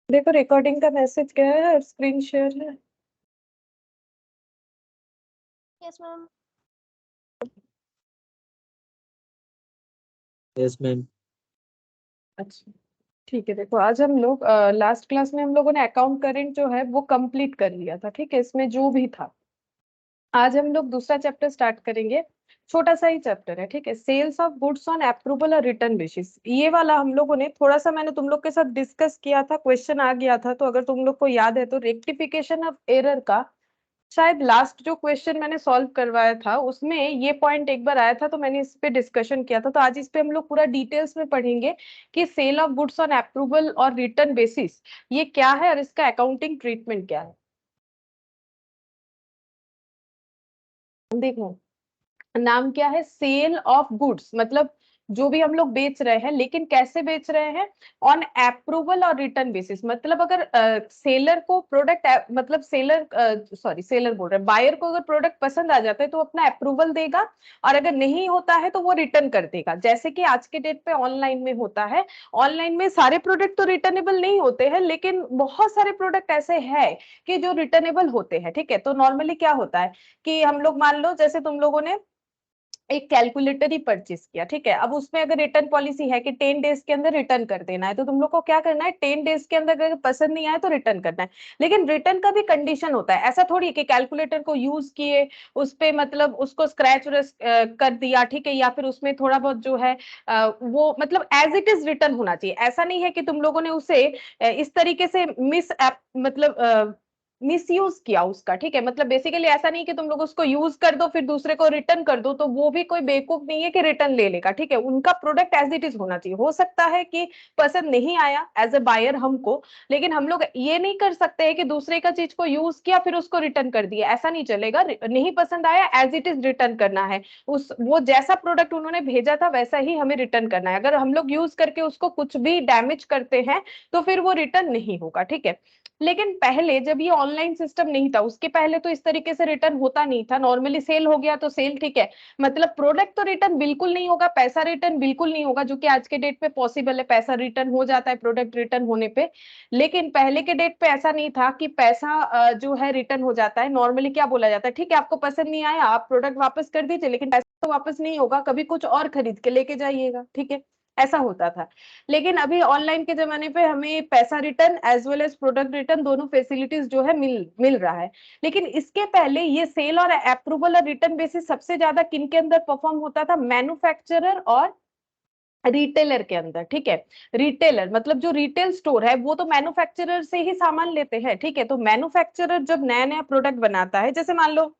देखो रिकॉर्डिंग का मैसेज क्या है, स्क्रीन शेयर है। Yes ma'am. Yes ma'am. अच्छा ठीक है, देखो आज हम लोग लास्ट क्लास में हम लोगों ने अकाउंट करेंट जो है वो कंप्लीट कर लिया था, ठीक है, इसमें जो भी था। आज हम लोग दूसरा चैप्टर स्टार्ट करेंगे। छोटा सा ही चैप्टर है, ठीक है, sales of goods on approval और रिटर्न बेसिस। ये वाला हम लोगों ने थोड़ा सा, मैंने तुम लोग के साथ डिस्कस किया था, क्वेश्चन आ गया था, तो अगर तुम लोग को याद है तो रेक्टिफिकेशन ऑफ एरर का शायद लास्ट जो क्वेश्चन मैंने सॉल्व करवाया था उसमें ये पॉइंट एक बार आया था, तो मैंने इस पे डिस्कशन किया था। तो आज इस पे हम लोग पूरा डिटेल्स में पढ़ेंगे कि sale of goods on approval और रिटर्न बेसिस ये क्या है और इसका अकाउंटिंग ट्रीटमेंट क्या है। देखो, नाम क्या है, सेल ऑफ गुड्स, मतलब जो भी हम लोग बेच रहे हैं, लेकिन कैसे बेच रहे हैं, ऑन अप्रूवल और रिटर्न बेसिस। मतलब अगर सेलर को प्रोडक्ट, मतलब सेलर, सॉरी सेलर बोल रहे हैं, बायर को अगर प्रोडक्ट पसंद आ जाता है तो अपना अप्रूवल देगा, और अगर नहीं होता है तो वो रिटर्न कर देगा, जैसे कि आज के डेट पे ऑनलाइन में होता है। ऑनलाइन में सारे प्रोडक्ट तो रिटर्नेबल नहीं होते हैं, लेकिन बहुत सारे प्रोडक्ट ऐसे हैं कि जो रिटर्नेबल होते हैं, ठीक है। तो नॉर्मली क्या होता है कि हम लोग मान लो जैसे तुम लोगों ने एक कैलकुलेटर ही परचेस किया, ठीक है, अब उसमें अगर रिटर्न पॉलिसी है कि 10 डेज के अंदर रिटर्न कर देना है, तो तुम लोग को क्या करना है, 10 डेज के अंदर अगर पसंद नहीं आए तो रिटर्न करना है। लेकिन रिटर्न का भी कंडीशन होता है, ऐसा थोड़ी है कि कैलकुलेटर को यूज किए, उस पे मतलब उसको स्क्रैच कर दिया, ठीक है, या फिर उसमें थोड़ा बहुत जो है वो मतलब एज इट इज रिटर्न होना चाहिए। ऐसा नहीं है कि तुम लोगों ने उसे इस तरीके से मतलब मिसयूज किया उसका, ठीक है। मतलब बेसिकली ऐसा नहीं कि तुम लोग उसको यूज कर दो फिर दूसरे को रिटर्न कर दो, तो वो भी कोई बेवकूफ नहीं है कि रिटर्न ले लेगा, ठीक है। उनका प्रोडक्ट एज इट इज होना चाहिए। हो सकता है कि पसंद नहीं आया एज ए बायर हमको, लेकिन हम लोग ये नहीं कर सकते हैं कि दूसरे का चीज को यूज किया फिर उसको रिटर्न कर दिया, ऐसा नहीं चलेगा। नहीं पसंद आया एज इट इज रिटर्न करना है, उस वो जैसा प्रोडक्ट उन्होंने भेजा था वैसा ही हमें रिटर्न करना है। अगर हम लोग यूज करके उसको कुछ भी डैमेज करते हैं तो फिर वो रिटर्न नहीं होगा, ठीक है। लेकिन पहले जब ये ऑनलाइन सिस्टम नहीं था, उसके पहले तो इस तरीके से रिटर्न होता नहीं था। नॉर्मली सेल हो गया तो सेल, ठीक है, मतलब प्रोडक्ट तो रिटर्न बिल्कुल नहीं होगा, पैसा रिटर्न बिल्कुल नहीं होगा, जो कि आज के डेट पे पॉसिबल है, पैसा रिटर्न हो जाता है प्रोडक्ट रिटर्न होने पे। लेकिन पहले के डेट पे ऐसा नहीं था कि पैसा जो है रिटर्न हो जाता है। नॉर्मली क्या बोला जाता है, ठीक है आपको पसंद नहीं आया आप प्रोडक्ट वापस कर दीजिए, लेकिन पैसा तो वापस नहीं होगा, कभी कुछ और खरीद के लेके जाइएगा, ठीक है, ऐसा होता था। लेकिन अभी ऑनलाइन के जमाने पे हमें पैसा return as well as product return दोनों फैसिलिटीज जो है मिल मिल रहा है। लेकिन इसके पहले ये सेल और अप्रूवल और रिटर्न बेसिस सबसे ज्यादा किन के अंदर परफॉर्म होता था, मैन्युफैक्चरर और रिटेलर के अंदर, ठीक है। रिटेलर मतलब जो रिटेल स्टोर है वो तो मैन्युफैक्चरर से ही सामान लेते हैं, ठीक है। तो मैन्युफैक्चरर जब नया नया प्रोडक्ट बनाता है, जैसे मान लो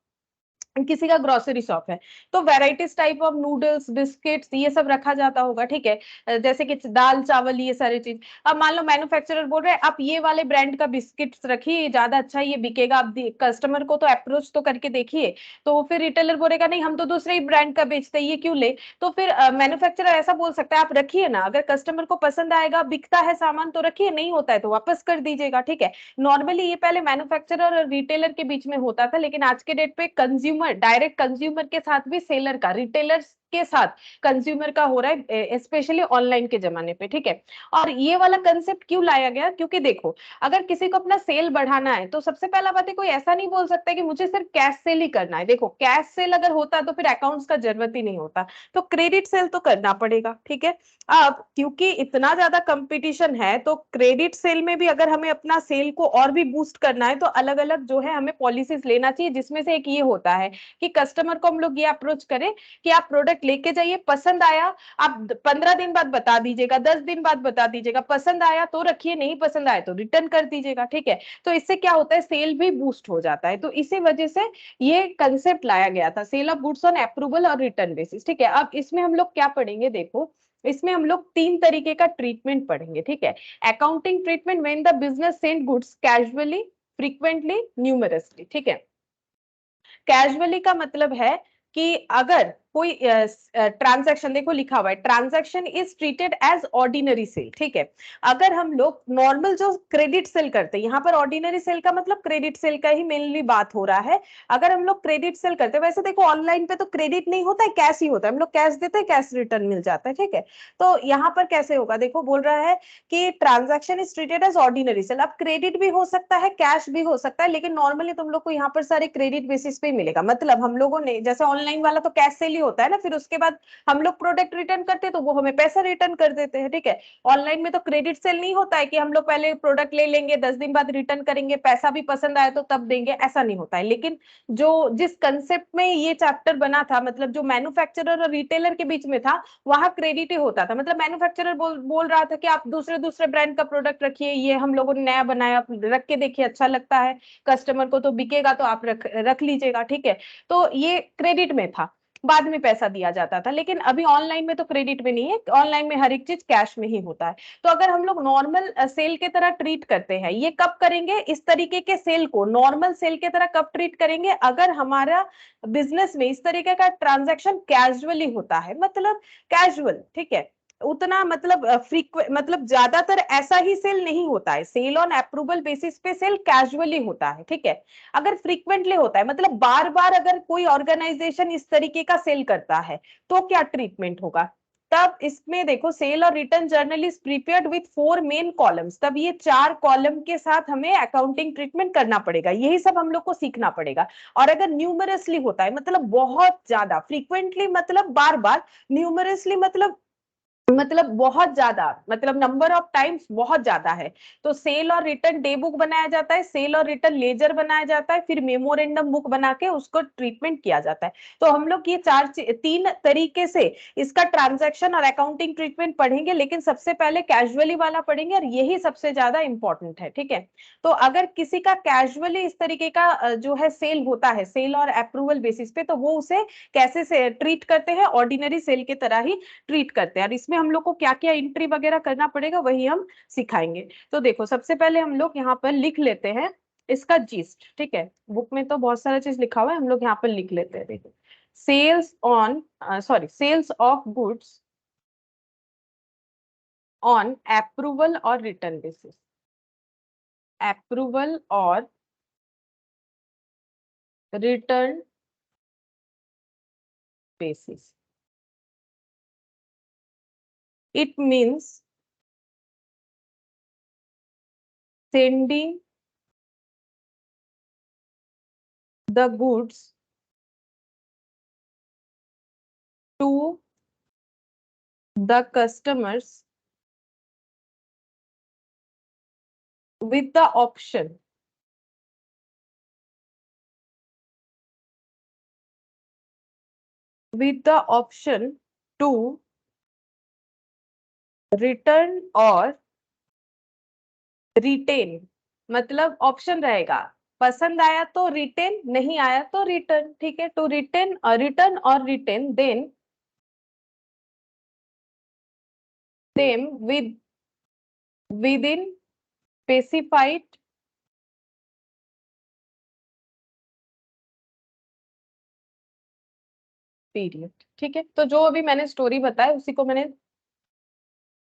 किसी का ग्रोसरी शॉप है, तो varieties type of noodles biscuits ये सब रखा जाता होगा, ठीक है। जैसे कि दाल चावल ये सारी चीज। अब मान लो मैन्युफैक्चरर बोल रहे हैं आप ये वाले ब्रांड का बिस्किट्स रखिए, ये ज्यादा अच्छा ये बिकेगा, आप कस्टमर को तो अप्रोच तो करके देखिए। तो फिर रिटेलर बोलेगा नहीं हम तो दूसरे ही ब्रांड का बेचते हैं, ये क्यों ले। तो फिर मैन्युफैक्चरर ऐसा बोल सकता है आप रखिए ना, अगर कस्टमर को पसंद आएगा बिकता है सामान तो रखिए, नहीं होता है तो वापस कर दीजिएगा, ठीक है। नॉर्मली ये पहले मैन्युफैक्चरर और रिटेलर के बीच में होता था, लेकिन आज के डेट पे कंज्यूमर, डायरेक्ट कंज्यूमर के साथ भी सेलर का, रिटेलर्स के साथ कंज्यूमर का हो रहा है, स्पेशली ऑनलाइन के जमाने पे, ठीक है। और ये वाला कंसेप्ट क्यों लाया गया, क्योंकि देखो अगर किसी को अपना सेल बढ़ाना है तो सबसे पहला बात है कोई ऐसा नहीं बोल सकता कि मुझे सिर्फ कैश सेल ही करना है। देखो कैश सेल अगर होता तो फिर अकाउंट्स का जरूरत ही नहीं होता, तो क्रेडिट सेल तो करना पड़ेगा, ठीक है। अब क्योंकि इतना ज्यादा कंपटीशन है तो क्रेडिट सेल में भी अगर हमें अपना सेल को और भी बूस्ट करना है तो अलग अलग जो है हमें पॉलिसीज लेना चाहिए, जिसमें से एक ये होता है कि कस्टमर को हम लोग ये अप्रोच करें कि आप प्रोडक्ट लेके जाइए, पसंद आया आप 15 दिन बाद बता दीजिएगा, 10 दिन बाद बता दीजिएगा, पसंद आया तो रखिए, नहीं पसंद आया तो रिटर्न कर दीजिएगा, ठीक है। तो इससे क्या होता है, सेल भी बूस्ट हो जाता है। तो इसी वजह से ये कंसेप्ट लाया गया था, sale of goods on approval और रिटर्न बेसिस, ठीक है। अब इसमें हम लोग क्या पढ़ेंगे, देखो इसमें हम लोग 3 तरीके का ट्रीटमेंट पढ़ेंगे, ठीक है। Accounting treatment when the business send goods casually, frequently, numerously, ठीक है। कैजुअली का मतलब है कि अगर कोई ट्रांजैक्शन, देखो लिखा हुआ है transaction is treated as ordinary sale, ठीक है। अगर हम लोग नॉर्मल जो क्रेडिट सेल करते हैं, यहाँ पर ऑर्डिनरी सेल का मतलब क्रेडिट सेल का ही मेनली बात हो रहा है। अगर हम लोग क्रेडिट सेल करते हैं, वैसे देखो ऑनलाइन पे तो क्रेडिट नहीं होता है, कैश ही होता है, हम लोग कैश देते हैं, कैश रिटर्न मिल जाता है, ठीक है। तो यहाँ पर कैसे होगा, देखो बोल रहा है कि transaction is treated as ordinary sale. अब क्रेडिट भी हो सकता है, कैश भी हो सकता है, लेकिन नॉर्मली तुम लोग को यहाँ पर सारे क्रेडिट बेसिस पे ही मिलेगा। मतलब हम लोगों ने जैसे ऑनलाइन वाला तो कैश सेल ही होता है ना, फिर उसके बाद हम लोग प्रोडक्ट रिटर्न करते हैं तो वो हमें पैसा रिटर्न कर देते हैं, ठीक है। ऑनलाइन में तो क्रेडिट सेल नहीं होता है कि हम लोग पहले प्रोडक्ट ले लेंगे, 10 दिन बाद रिटर्न करेंगे, पैसा भी पसंद आए तो तब देंगे, ऐसा नहीं होता है। लेकिन जो जिस कंसेप्ट में ये चैप्टर बना था, मतलब जो मैन्युफैक्चरर और रिटेलर के बीच में था, वहां क्रेडिट ही होता था। मतलब मैन्युफैक्चरर बोल रहा था कि आप दूसरे दूसरे ब्रांड का प्रोडक्ट रखिए, ये हम लोगों ने नया बनाया, रख के देखिए अच्छा लगता है कस्टमर को तो बिकेगा, तो आप रख लीजिएगा, ठीक है। तो ये क्रेडिट में था, बाद में पैसा दिया जाता था। लेकिन अभी ऑनलाइन में तो क्रेडिट में नहीं है, ऑनलाइन में हर एक चीज कैश में ही होता है। तो अगर हम लोग नॉर्मल सेल के तरह ट्रीट करते हैं, ये कब करेंगे, इस तरीके के सेल को नॉर्मल सेल के तरह कब ट्रीट करेंगे, अगर हमारा बिजनेस में इस तरीके का ट्रांजैक्शन कैजुअली होता है, मतलब कैजुअल, ठीक है। उतना मतलब फ्रीक्वेंट, मतलब ज्यादातर ऐसा ही सेल नहीं होता है, सेल ऑन अप्रूवल बेसिस पे सेल कैजुअली होता है, ठीक है। अगर फ्रीक्वेंटली होता है, मतलब बार बार अगर कोई ऑर्गेनाइजेशन इस तरीके का सेल करता है, तो क्या ट्रीटमेंट होगा। तब इसमें देखो सेल और return journal is prepared with 4 main columns, तब ये 4 कॉलम के साथ हमें अकाउंटिंग ट्रीटमेंट करना पड़ेगा, यही सब हम लोग को सीखना पड़ेगा। और अगर न्यूमरसली होता है, मतलब बहुत ज्यादा, फ्रीक्वेंटली मतलब बार बार, न्यूमरसली मतलब बहुत ज्यादा, मतलब नंबर ऑफ टाइम्स बहुत ज्यादा है, तो सेल और रिटर्न डे बुक बनाया जाता है, सेल और रिटर्न लेजर बनाया जाता है, फिर मेमोरेंडम बुक बना के उसको ट्रीटमेंट किया जाता है। तो हम लोग ये 3 तरीके से इसका ट्रांजैक्शन और अकाउंटिंग ट्रीटमेंट पढ़ेंगे, लेकिन सबसे पहले कैजुअली वाला पढ़ेंगे, और यही सबसे ज्यादा इंपॉर्टेंट है, ठीक है। तो अगर किसी का कैजुअली इस तरीके का जो है सेल होता है, सेल और अप्रूवल बेसिस पे, तो वो उसे कैसे से ट्रीट करते हैं, ऑर्डिनरी सेल की तरह ही ट्रीट करते हैं। और इसमें हम लोग को क्या क्या एंट्री वगैरह करना पड़ेगा, वही हम सिखाएंगे। तो देखो सबसे पहले हम लोग यहाँ पर लिख लेते हैं इसका जीस्ट, ठीक है। बुक में तो बहुत सारा चीज लिखा हुआ है, हम लोग यहाँ पर लिख लेते हैं। देखो sales of goods on approval और रिटर्न बेसिस, अप्रूवल और return basis, it means sending the goods to the customers with the option to return or retain, मतलब ऑप्शन रहेगा, पसंद आया तो रिटेन, नहीं आया तो रिटर्न, ठीक है। टू रिटर्न और retain then them within specified period, ठीक है। तो जो अभी मैंने स्टोरी बताया उसी को मैंने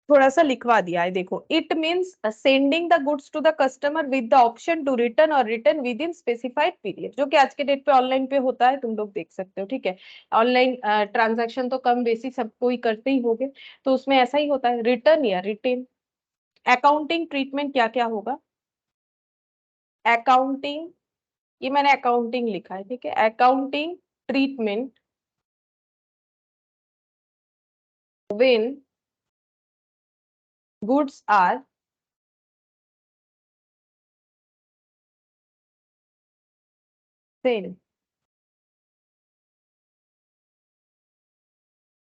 थोड़ा सा लिखवा दिया है। देखो it means sending the goods to the customer with the option to return और return within specified period, जो कि आज के डेट पे ऑनलाइन पे होता है, तुम लोग देख सकते हो, ठीक है। ऑनलाइन ट्रांजैक्शन तो कम बेसी सब कोई करते ही होंगे, तो उसमें ऐसा ही होता है, रिटर्न या रिटेन। अकाउंटिंग ट्रीटमेंट क्या क्या होगा, अकाउंटिंग, ये मैंने अकाउंटिंग लिखा है, ठीक है। Accounting treatment when goods are sale,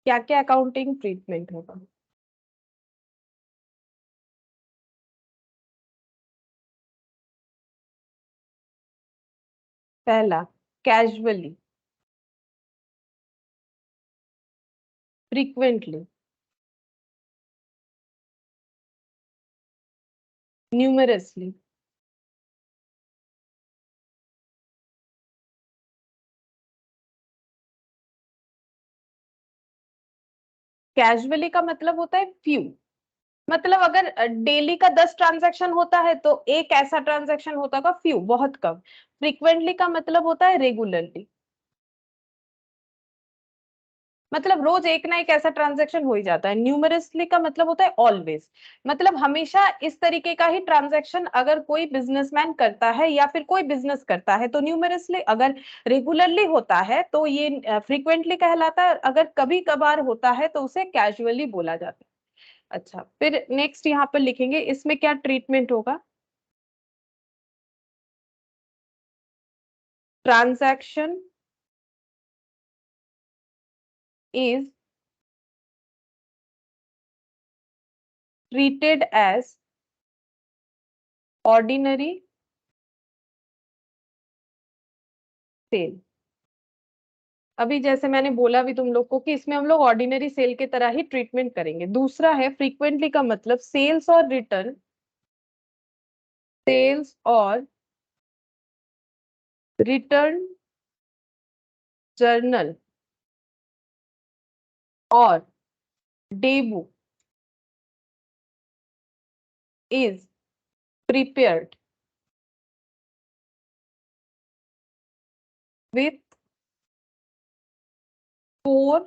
क्या क्या अकाउंटिंग ट्रीटमेंट होगा। पहला कैजुअली, फ्रीक्वेंटली, न्यूमरसली, कैजुअली का मतलब होता है फ्यू, मतलब अगर डेली का 10 ट्रांजैक्शन होता है तो एक ऐसा ट्रांजैक्शन होता होगा फ्यू, बहुत कम। फ्रीक्वेंटली का मतलब होता है रेगुलरली, मतलब रोज एक ना एक ऐसा ट्रांजैक्शन हो ही जाता है। न्यूमरसली का मतलब होता है ऑलवेज, मतलब हमेशा इस तरीके का ही ट्रांजैक्शन अगर कोई बिजनेसमैन करता है या फिर कोई बिजनेस करता है तो न्यूमरसली। अगर रेगुलरली होता है तो ये फ्रीक्वेंटली कहलाता है, अगर कभी कभार होता है तो उसे कैजुअली बोला जाता है। अच्छा, फिर नेक्स्ट यहाँ पर लिखेंगे, इसमें क्या ट्रीटमेंट होगा। Transaction is treated as ordinary sale। अभी जैसे मैंने बोला भी तुम लोग को कि इसमें हम लोग ऑर्डिनरी सेल के तरह ही ट्रीटमेंट करेंगे। दूसरा है फ्रीक्वेंटली का मतलब सेल्स और रिटर्न, सेल्स और रिटर्न जर्नल और day book is prepared with 4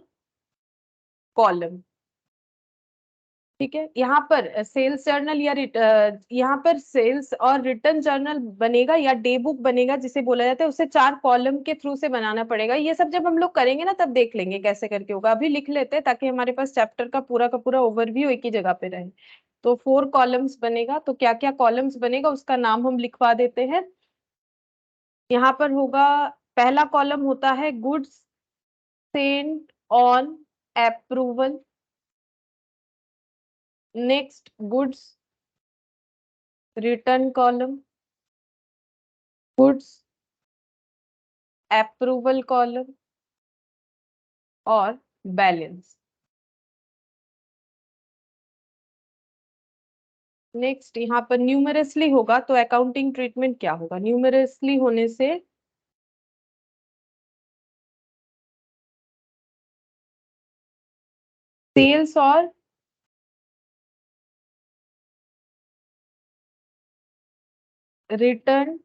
column. ठीक है, यहाँ पर सेल्स जर्नल या यहाँ पर सेल्स और रिटर्न जर्नल बनेगा या डे बुक बनेगा जिसे बोला जाता है, उसे 4 कॉलम के थ्रू से बनाना पड़ेगा। ये सब जब हम लोग करेंगे ना तब देख लेंगे कैसे करके होगा, अभी लिख लेते हैं ताकि हमारे पास चैप्टर का पूरा ओवरव्यू एक ही जगह पे रहे। तो 4 कॉलम्स बनेगा, तो क्या क्या कॉलम्स बनेगा उसका नाम हम लिखवा देते हैं। यहाँ पर होगा, पहला कॉलम होता है goods Saint on approval. Next goods return column, goods approval column और बैलेंस। नेक्स्ट यहाँ पर न्यूमरसली होगा तो अकाउंटिंग ट्रीटमेंट क्या होगा। न्यूमरसली होने से सेल्स और रिटर्न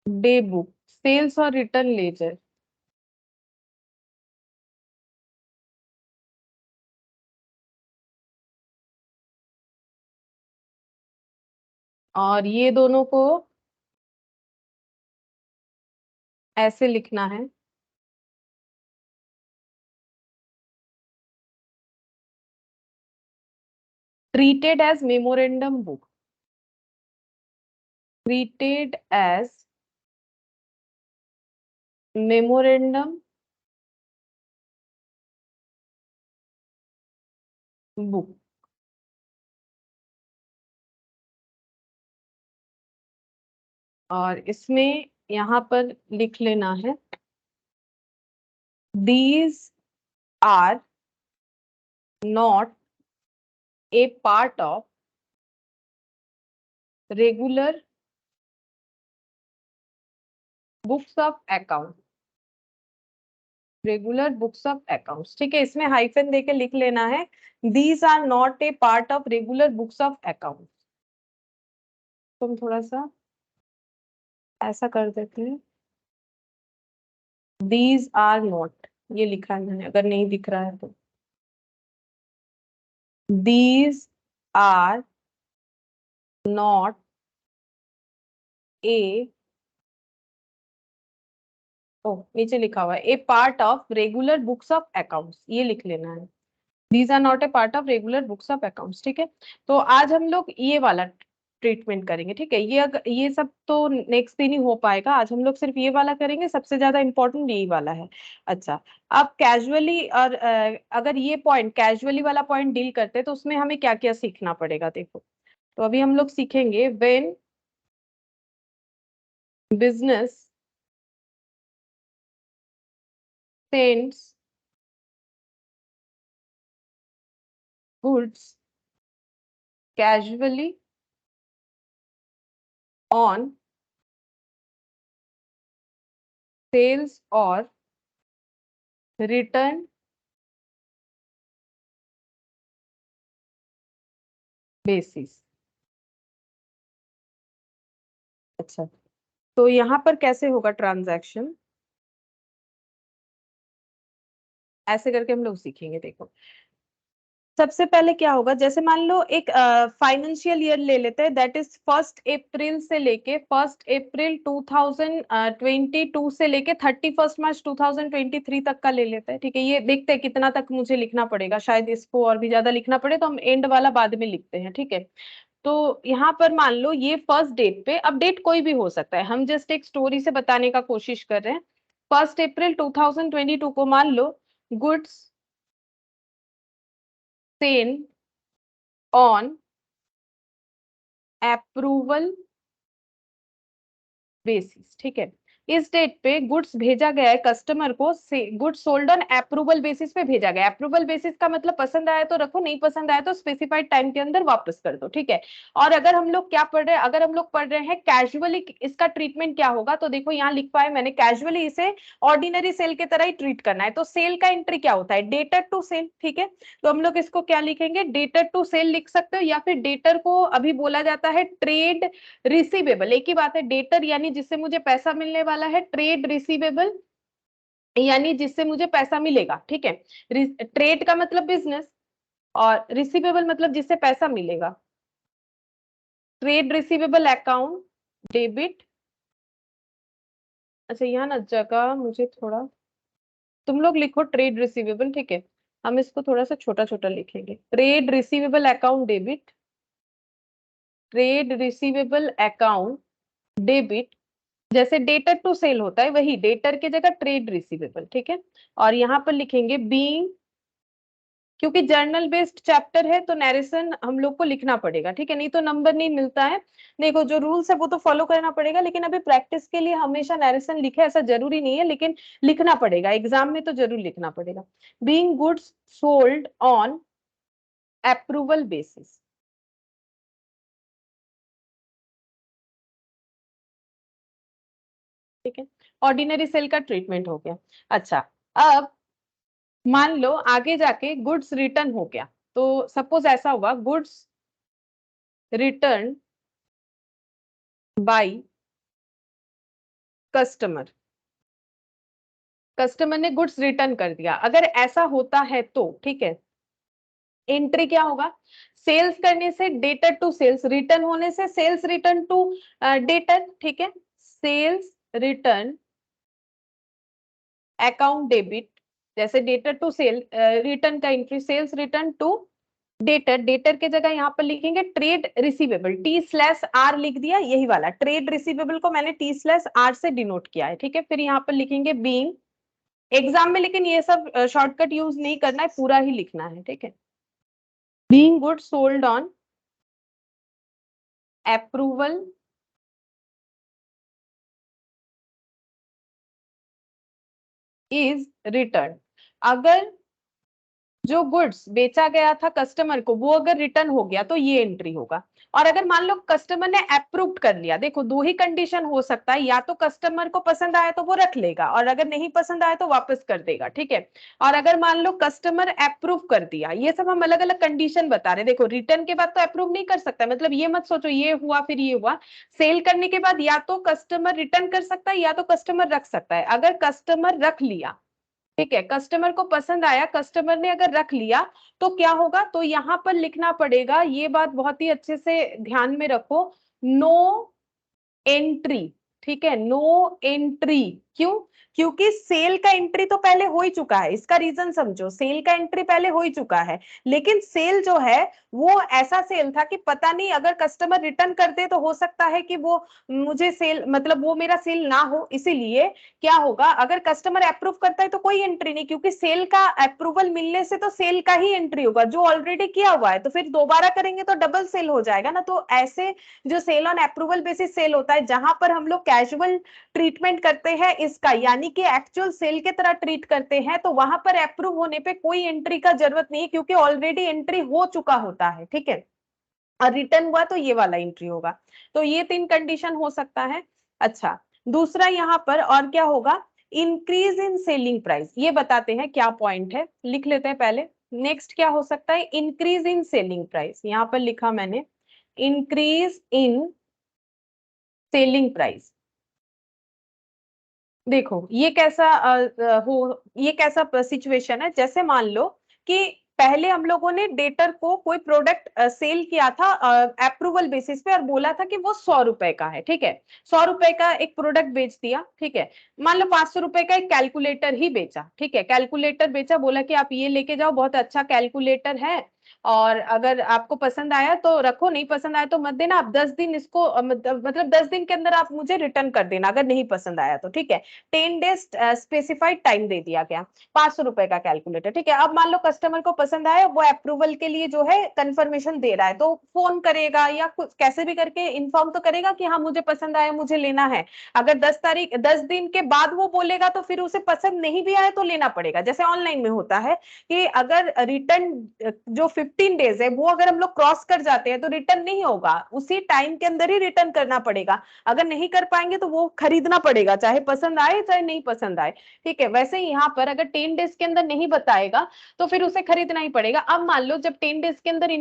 डे बुक, सेल्स और रिटर्न लेजर। और ये दोनों को ऐसे लिखना है, treated as memorandum book, treated as memorandum book. और इसमें यहाँ पर लिख लेना है, these are not a part of regular books of account, regular books of accounts. ठीक है, इसमें हाइफन देके लिख लेना है, these are not a part of regular books of account. तुम थोड़ा सा ऐसा कर देते हैं, दीज आर नॉट, ये लिखा है मैंने, अगर नहीं दिख रहा है तो दीज आर नॉट ए, ओ नीचे लिखा हुआ है a part of regular books of accounts, ये लिख लेना है, these are not a part of regular books of accounts. ठीक है, तो आज हम लोग ये वाला ट्रीटमेंट करेंगे। ठीक है, ये सब तो नेक्स्ट दिन ही हो पाएगा, आज हम लोग सिर्फ ये वाला करेंगे, सबसे ज्यादा इंपॉर्टेंट यही वाला है। अच्छा, अब कैजुअली और अगर ये पॉइंट कैजुअली वाला पॉइंट डील करते हैं तो उसमें हमें क्या क्या सीखना पड़ेगा, देखो। तो अभी हम लोग सीखेंगे when business sends goods casually on sales और रिटर्न बेसिस। अच्छा, तो यहां पर कैसे होगा ट्रांजैक्शन, ऐसे करके हम लोग सीखेंगे। देखो सबसे पहले क्या होगा, जैसे मान लो एक फाइनेंशियल ईयर ले लेते हैं, दैट इज 1 अप्रैल से लेके 1 अप्रैल 2022 से लेके 31 मार्च 2023 तक का ले लेते हैं। ठीक है, ये देखते हैं कितना तक मुझे लिखना पड़ेगा, शायद इसको और भी ज्यादा लिखना पड़े तो हम एंड वाला बाद में लिखते हैं। ठीक है, तो यहाँ पर मान लो ये फर्स्ट डेट पे, अब डेट कोई भी हो सकता है, हम जस्ट एक स्टोरी से बताने का कोशिश कर रहे हैं। 1 अप्रैल 2022 को मान लो goods sale on approval basis. ठीक है, इस डेट पे गुड्स भेजा गया है कस्टमर को, goods sold on approval basis पे भेजा गया। अप्रूवल बेसिस का मतलब पसंद आया तो रखो, नहीं पसंद आया तो स्पेसिफाइड टाइम के अंदर वापस कर दो। ठीक है, और अगर हम लोग क्या पढ़ रहे हैं, अगर हम लोग पढ़ रहे हैं कैजुअली, इसका ट्रीटमेंट क्या होगा, तो देखो यहाँ लिख पाए मैंने, कैजुअली इसे ऑर्डिनरी सेल की तरह ही ट्रीट करना है। तो सेल का एंट्री क्या होता है, डेटर टू सेल। ठीक है, तो हम लोग इसको क्या लिखेंगे, डेटर टू सेल लिख सकते हो, या फिर डेटर को अभी बोला जाता है ट्रेड रिसीवेबल। एक ही बात है, डेटर यानी जिससे मुझे पैसा मिलने वाला है, ट्रेड रिसीवेबल यानी जिससे मुझे पैसा मिलेगा। ठीक है, ट्रेड का मतलब बिजनेस और रिसीवेबल मतलब जिससे पैसा मिलेगा। Trade receivable account debit. अच्छा यहाँ ना जगह मुझे थोड़ा, तुम लोग लिखो ट्रेड रिसीवेबल। ठीक है, हम इसको थोड़ा सा छोटा छोटा लिखेंगे, trade receivable account debit, trade receivable account debit. जैसे डेटर टू सेल होता है वही डेटर की जगह ट्रेड रिसीवेबल। ठीक है, और यहाँ पर लिखेंगे बीइंग, क्योंकि जर्नल बेस्ड चैप्टर है तो नरेशन हम लोग को लिखना पड़ेगा। ठीक है, नहीं तो नंबर नहीं मिलता है। देखो जो रूल्स है वो तो फॉलो करना पड़ेगा, लेकिन अभी प्रैक्टिस के लिए हमेशा नरेशन लिखे ऐसा जरूरी नहीं है, लेकिन लिखना पड़ेगा, एग्जाम में तो जरूर लिखना पड़ेगा। Being goods sold on approval basis. ठीक है, ऑर्डिनरी सेल का ट्रीटमेंट हो गया। अच्छा, अब मान लो आगे जाके गुड्स रिटर्न हो गया, तो सपोज ऐसा हुआ, goods return by customer, customer ने गुड्स रिटर्न कर दिया, अगर ऐसा होता है तो ठीक है, एंट्री क्या होगा, सेल्स करने से डेटर टू सेल्स, रिटर्न होने से सेल्स रिटर्न टू डेटर। ठीक है, सेल्स रिटर्न अकाउंट डेबिट, जैसे डेटर टू सेल, रिटर्न का entry sales return to debtor, debtor के जगह यहाँ पर लिखेंगे ट्रेड रिसीवेबल, T/R लिख दिया, यही वाला ट्रेड रिसीवेबल को मैंने T/R से डिनोट किया है। ठीक है, फिर यहाँ पर लिखेंगे बीइंग, एग्जाम में लेकिन ये सब शॉर्टकट यूज नहीं करना है, पूरा ही लिखना है। ठीक है, being good sold on approval is return. अगर जो गुड्स बेचा गया था कस्टमर को वो अगर रिटर्न हो गया तो ये एंट्री होगा। और अगर मान लो कस्टमर ने अप्रूव कर लिया, देखो दो ही कंडीशन हो सकता है, या तो कस्टमर को पसंद आया तो वो रख लेगा, और अगर नहीं पसंद आया तो वापस कर देगा। ठीक है, और अगर मान लो कस्टमर अप्रूव कर दिया, ये सब हम अलग अलग कंडीशन बता रहे हैं। देखो रिटर्न के बाद तो अप्रूव नहीं कर सकता, मतलब ये मत सोचो ये हुआ फिर ये हुआ। सेल करने के बाद या तो कस्टमर रिटर्न कर सकता है या तो कस्टमर रख सकता है। अगर कस्टमर रख लिया, ठीक है, कस्टमर को पसंद आया, कस्टमर ने अगर रख लिया तो क्या होगा, तो यहां पर लिखना पड़ेगा, ये बात बहुत ही अच्छे से ध्यान में रखो, नो एंट्री। ठीक है, नो एंट्री, क्यों, क्योंकि सेल का एंट्री तो पहले हो ही चुका है, इसका रीजन समझो, सेल का एंट्री पहले हो ही चुका है, लेकिन सेल जो है वो ऐसा सेल था कि पता नहीं अगर कस्टमर रिटर्न कर दे तो हो सकता है कि वो मुझे सेल, मतलब वो मेरा सेल ना हो, इसीलिए क्या होगा, अगर कस्टमर अप्रूव करता है तो कोई एंट्री नहीं, क्योंकि सेल का अप्रूवल मिलने से तो सेल का ही एंट्री होगा, जो ऑलरेडी किया हुआ है, तो फिर दोबारा करेंगे तो डबल सेल हो जाएगा ना। तो ऐसे जो sale on approval basis sale होता है, जहां पर हम लोग कैजुअल ट्रीटमेंट करते हैं इसका, यानी कि एक्चुअल सेल के तरह ट्रीट करते हैं, तो वहां पर अप्रूव होने पे कोई एंट्री का जरूरत नहीं है, क्योंकि ऑलरेडी एंट्री हो चुका होता है। ठीक है, और रिटर्न हुआ तो ये वाला एंट्री होगा। तो ये तीन कंडीशन हो सकता है। अच्छा, दूसरा यहाँ पर और क्या होगा, इंक्रीज इन सेलिंग प्राइस, ये बताते हैं क्या पॉइंट है, लिख लेते हैं पहले। नेक्स्ट क्या हो सकता है, इंक्रीज इन सेलिंग प्राइस, यहां पर लिखा मैंने इंक्रीज इन सेलिंग प्राइस। देखो ये कैसा ये कैसा सिचुएशन है, जैसे मान लो कि पहले हम लोगों ने डेटर को कोई प्रोडक्ट सेल किया था अप्रूवल बेसिस पे और बोला था कि वो 100 रुपए का है, ठीक है। 100 रुपए का एक प्रोडक्ट बेच दिया, ठीक है। मान लो 500 रुपए का एक कैलकुलेटर ही बेचा, ठीक है, कैलकुलेटर बेचा, बोला कि आप ये लेके जाओ, बहुत अच्छा कैलकुलेटर है, और अगर आपको पसंद आया तो रखो, नहीं पसंद आया तो मत देना, आप 10 दिन इसको मतलब 10 दिन के अंदर आप मुझे रिटर्न कर देना अगर नहीं पसंद आया तो, ठीक है। 10 डेज स्पेसिफाइड टाइम दे दिया गया, 500 रुपए का कैलकुलेटर, ठीक है। अब मान लो कस्टमर को पसंद आया, वो अप्रूवल के लिए जो है कंफर्मेशन दे रहा है, तो फोन करेगा या कुछ कैसे भी करके इन्फॉर्म तो करेगा कि हाँ मुझे पसंद आया, मुझे लेना है। अगर 10 दिन के बाद वो बोलेगा तो फिर उसे पसंद नहीं भी आया तो लेना पड़ेगा, जैसे ऑनलाइन में होता है कि अगर रिटर्न जो 15 डेज है वो अगर हम लोग क्रॉस कर जाते हैं तो रिटर्न नहीं होगा, उसी टाइम के अंदर ही रिटर्न करना पड़ेगा। अगर नहीं कर पाएंगे तो वो खरीदना पड़ेगा, चाहे पसंद आए चाहे नहीं पसंद आए, ठीक है। वैसे ही यहाँ पर अगर 10 डेज के अंदर नहीं बताएगा तो फिर उसे खरीदना ही पड़ेगा। अब मान लो जब 10 डेज के अंदर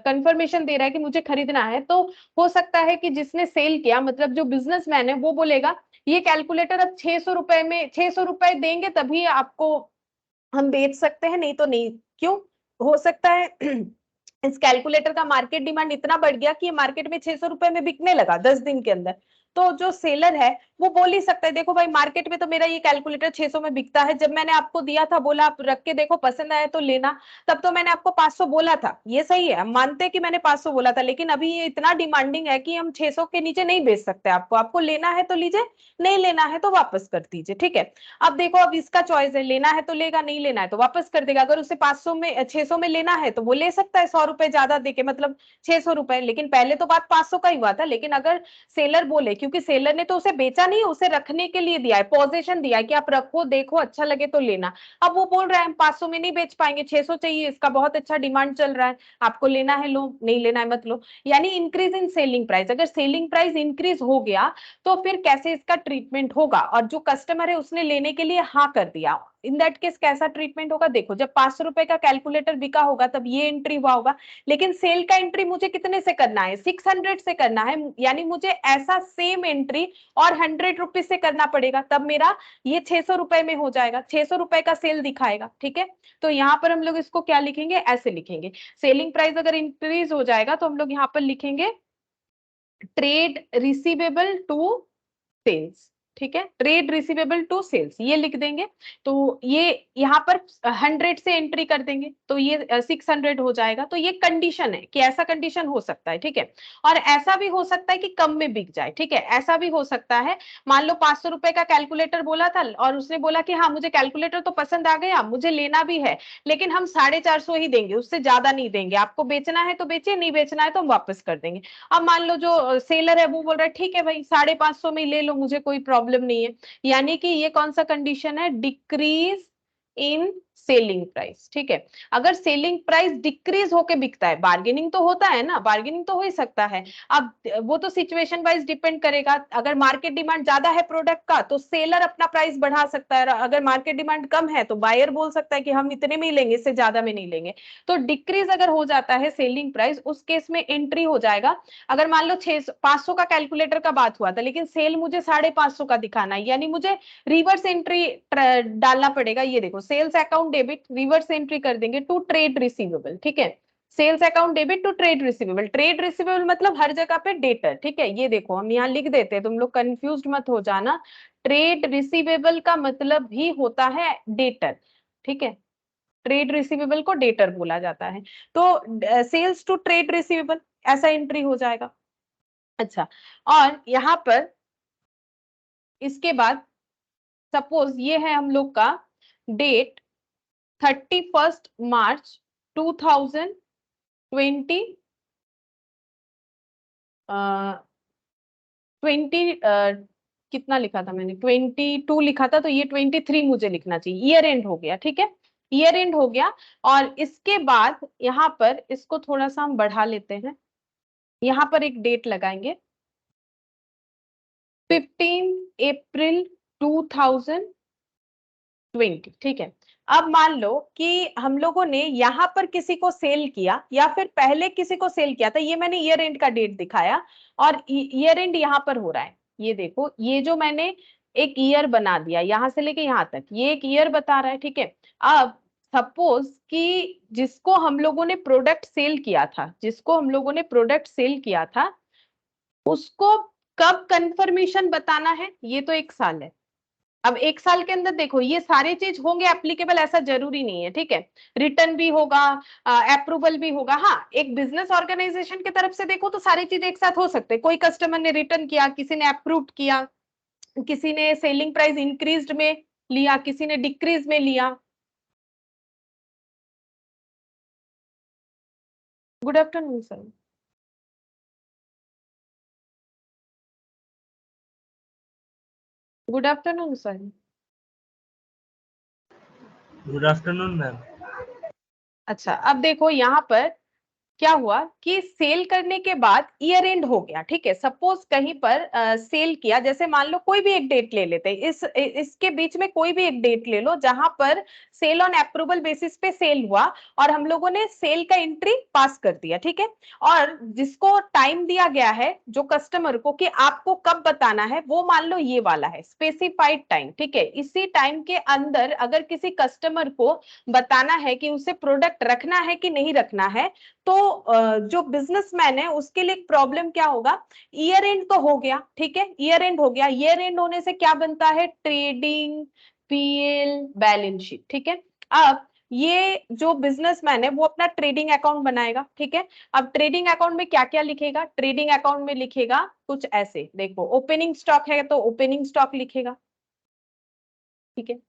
कंफर्मेशन दे रहा है कि मुझे खरीदना है, तो हो सकता है कि जिसने सेल किया, मतलब जो बिजनेसमैन है, वो बोलेगा ये कैलकुलेटर अब 600 रुपए में, 600 रुपए देंगे तभी आपको हम बेच सकते हैं, नहीं तो नहीं। क्यों? हो सकता है इस कैलकुलेटर का मार्केट डिमांड इतना बढ़ गया कि ये मार्केट में 600 रुपए में बिकने लगा 10 दिन के अंदर। तो जो सेलर है वो बोल ही सकता है, देखो भाई मार्केट में तो मेरा ये कैलकुलेटर 600 में बिकता है, जब मैंने आपको दिया था, बोला आप रख के देखो, पसंद आया तो लेना, तब तो मैंने आपको 500 बोला था, ये सही है, हम मानते हैं कि मैंने 500 बोला था, लेकिन अभी ये इतना डिमांडिंग है कि हम 600 के नीचे नहीं बेच सकते, आपको आपको लेना है तो लीजिए, नहीं लेना है तो वापस कर दीजिए, ठीक है। अब देखो, अब इसका चॉइस है, लेना है तो लेगा, नहीं लेना है तो वापस कर देगा। अगर उसे 500 में 600 में लेना है तो वो ले सकता है 100 रुपए ज्यादा देके, मतलब 600 रुपए, लेकिन पहले तो बात 500 का ही हुआ था। लेकिन अगर सेलर बोले, क्योंकि सेलर ने तो उसे बेचा नहीं, उसे रखने के लिए दिया है, पोजीशन दिया है कि आप रखो, देखो अच्छा लगे तो लेना। अब वो बोल रहा है हम 500 में नहीं बेच पाएंगे, 600 चाहिए, इसका बहुत अच्छा डिमांड चल रहा है, आपको लेना है लो, नहीं लेना है मत लो। यानी इंक्रीज इन सेलिंग प्राइस, अगर सेलिंग प्राइस इंक्रीज हो गया तो फिर कैसे इसका ट्रीटमेंट होगा, और जो कस्टमर है उसने लेने के लिए हाँ कर दिया, इन दैट केस कैसा ट्रीटमेंट होगा। देखो, जब 500 रुपए का कैलकुलेटर बिका होगा तब ये एंट्री हुआ होगा, लेकिन सेल का एंट्री मुझे कितने से करना है, 600 से करना है, यानी मुझे ऐसा सेम एंट्री और 100 रुपीज से करना पड़ेगा, तब मेरा ये 600 रुपए में हो जाएगा, 600 रुपए का सेल दिखाएगा, ठीक है। तो यहाँ पर हम लोग इसको क्या लिखेंगे, ऐसे लिखेंगे, सेलिंग प्राइस अगर इंक्रीज हो जाएगा तो हम लोग यहाँ पर लिखेंगे ट्रेड रिसीवेबल टू सेल्स, ठीक है, ट्रेड रिसीवेबल टू सेल्स, ये लिख देंगे। तो ये यहाँ पर 100 से एंट्री कर देंगे तो ये 600 हो जाएगा। तो ये कंडीशन है कि ऐसा कंडीशन हो सकता है, ठीक है। और ऐसा भी हो सकता है कि कम में बिक जाए, ठीक है, ऐसा भी हो सकता है। मान लो 500 रुपए का कैलकुलेटर बोला था और उसने बोला कि हाँ मुझे कैलकुलेटर तो पसंद आ गया, मुझे लेना भी है, लेकिन हम 450 ही देंगे, उससे ज्यादा नहीं देंगे, आपको बेचना है तो बेचिए, नहीं बेचना है तो हम वापस कर देंगे। अब मान लो जो सेलर है वो बोल रहा है ठीक है भाई 550 में ले लो, मुझे कोई प्रॉब्लम नहीं है, यानी कि ये कौन सा कंडीशन है, डिक्रीज इन सेलिंग प्राइस, ठीक है। अगर सेलिंग प्राइस डिक्रीज होके बिकता है, बार्गेनिंग तो होता है ना, बार्गेनिंग तो हो ही सकता है। अब वो तो सिचुएशन वाइज डिपेंड करेगा, अगर मार्केट डिमांड ज्यादा है प्रोडक्ट का तो सेलर अपना प्राइस बढ़ा सकता है, अगर मार्केट डिमांड कम है तो बायर बोल सकता है कि हम इतने में ही लेंगे, इससे ज्यादा में नहीं लेंगे। तो डिक्रीज अगर हो जाता है सेलिंग प्राइस, उस केस में एंट्री हो जाएगा। अगर मान लो 500 का कैलकुलेटर का बात हुआ था लेकिन सेल मुझे 550 का दिखाना है, यानी मुझे रिवर्स एंट्री डालना पड़ेगा। ये देखो, sales account debit, reverse entry कर देंगे टू ट्रेड रिसीवेबल, ठीक है, sales account debit to trade receivable, trade receivable मतलब हर जगह पे डेटर, ठीक है। ये देखो हम यहाँ लिख देते हैं, तुम लोग कंफ्यूज मत हो जाना, ट्रेड रिसीवेबल का मतलब भी होता है डेटर, ठीक है, ट्रेड रिसीवेबल को डेटर बोला जाता है। तो सेल्स टू ट्रेड रिसीवेबल ऐसा एंट्री हो जाएगा। अच्छा, और यहाँ पर इसके बाद सपोज ये है हम लोग का डेट 31 मार्च 2020, 20 कितना लिखा था मैंने, 22 लिखा था, तो ये 23 मुझे लिखना चाहिए, ईयर एंड हो गया, ठीक है, ईयर एंड हो गया। और इसके बाद यहाँ पर इसको थोड़ा सा हम बढ़ा लेते हैं, यहाँ पर एक डेट लगाएंगे 15 अप्रैल 2020, 20, ठीक है। अब मान लो कि हम लोगों ने यहाँ पर किसी को सेल किया या फिर पहले किसी को सेल किया था, ये मैंने ईयर एंड का डेट दिखाया और ईयर एंड यहाँ पर हो रहा है। ये देखो, ये जो मैंने एक ईयर बना दिया यहां से लेके यहाँ तक, ये एक ईयर बता रहा है, ठीक है। अब सपोज कि जिसको हम लोगों ने प्रोडक्ट सेल किया था, जिसको हम लोगों ने प्रोडक्ट सेल किया था, उसको कब कंफर्मेशन बताना है, ये तो 1 साल है। अब 1 साल के अंदर देखो ये सारे चीज होंगे एप्लीकेबल, ऐसा जरूरी नहीं है, ठीक है। रिटर्न भी होगा, अप्रूवल भी होगा। हाँ, एक बिजनेस ऑर्गेनाइजेशन की तरफ से देखो तो सारी चीज एक साथ हो सकते हैं। कोई कस्टमर ने रिटर्न किया, किसी ने अप्रूव किया, किसी ने सेलिंग प्राइस इंक्रीज में लिया, किसी ने डिक्रीज में लिया। Good afternoon sir. Good afternoon sir. Good afternoon ma'am. अच्छा, अब देखो यहाँ पर क्या हुआ कि सेल करने के बाद ईयर एंड हो गया, ठीक है। सपोज कहीं पर सेल किया, जैसे मान लो कोई भी एक डेट ले लेते हैं, इसके बीच में कोई भी एक डेट ले लो जहां पर सेल ऑन अप्रूवल बेसिस पे सेल हुआ और हम लोगों ने सेल का एंट्री पास कर दिया, ठीक है। और जिसको टाइम दिया गया है जो कस्टमर को कि आपको कब बताना है, वो मान लो ये वाला है स्पेसिफाइड टाइम, ठीक है। इसी टाइम के अंदर अगर किसी कस्टमर को बताना है कि उसे प्रोडक्ट रखना है कि नहीं रखना है, तो जो बिजनेसमैन है उसके लिए प्रॉब्लम क्या होगा, ईयर एंड तो हो गया, ठीक है। ईयर एंड हो गया, ईयर एंड होने से क्या बनता है, ट्रेडिंग पीएल बैलेंस शीट, ठीक है। अब ये जो बिजनेसमैन है वो अपना ट्रेडिंग अकाउंट बनाएगा, ठीक है। अब ट्रेडिंग अकाउंट में क्या क्या लिखेगा, ट्रेडिंग अकाउंट में लिखेगा कुछ ऐसे, देखो ओपनिंग स्टॉक है तो ओपनिंग स्टॉक लिखेगा, ठीक है।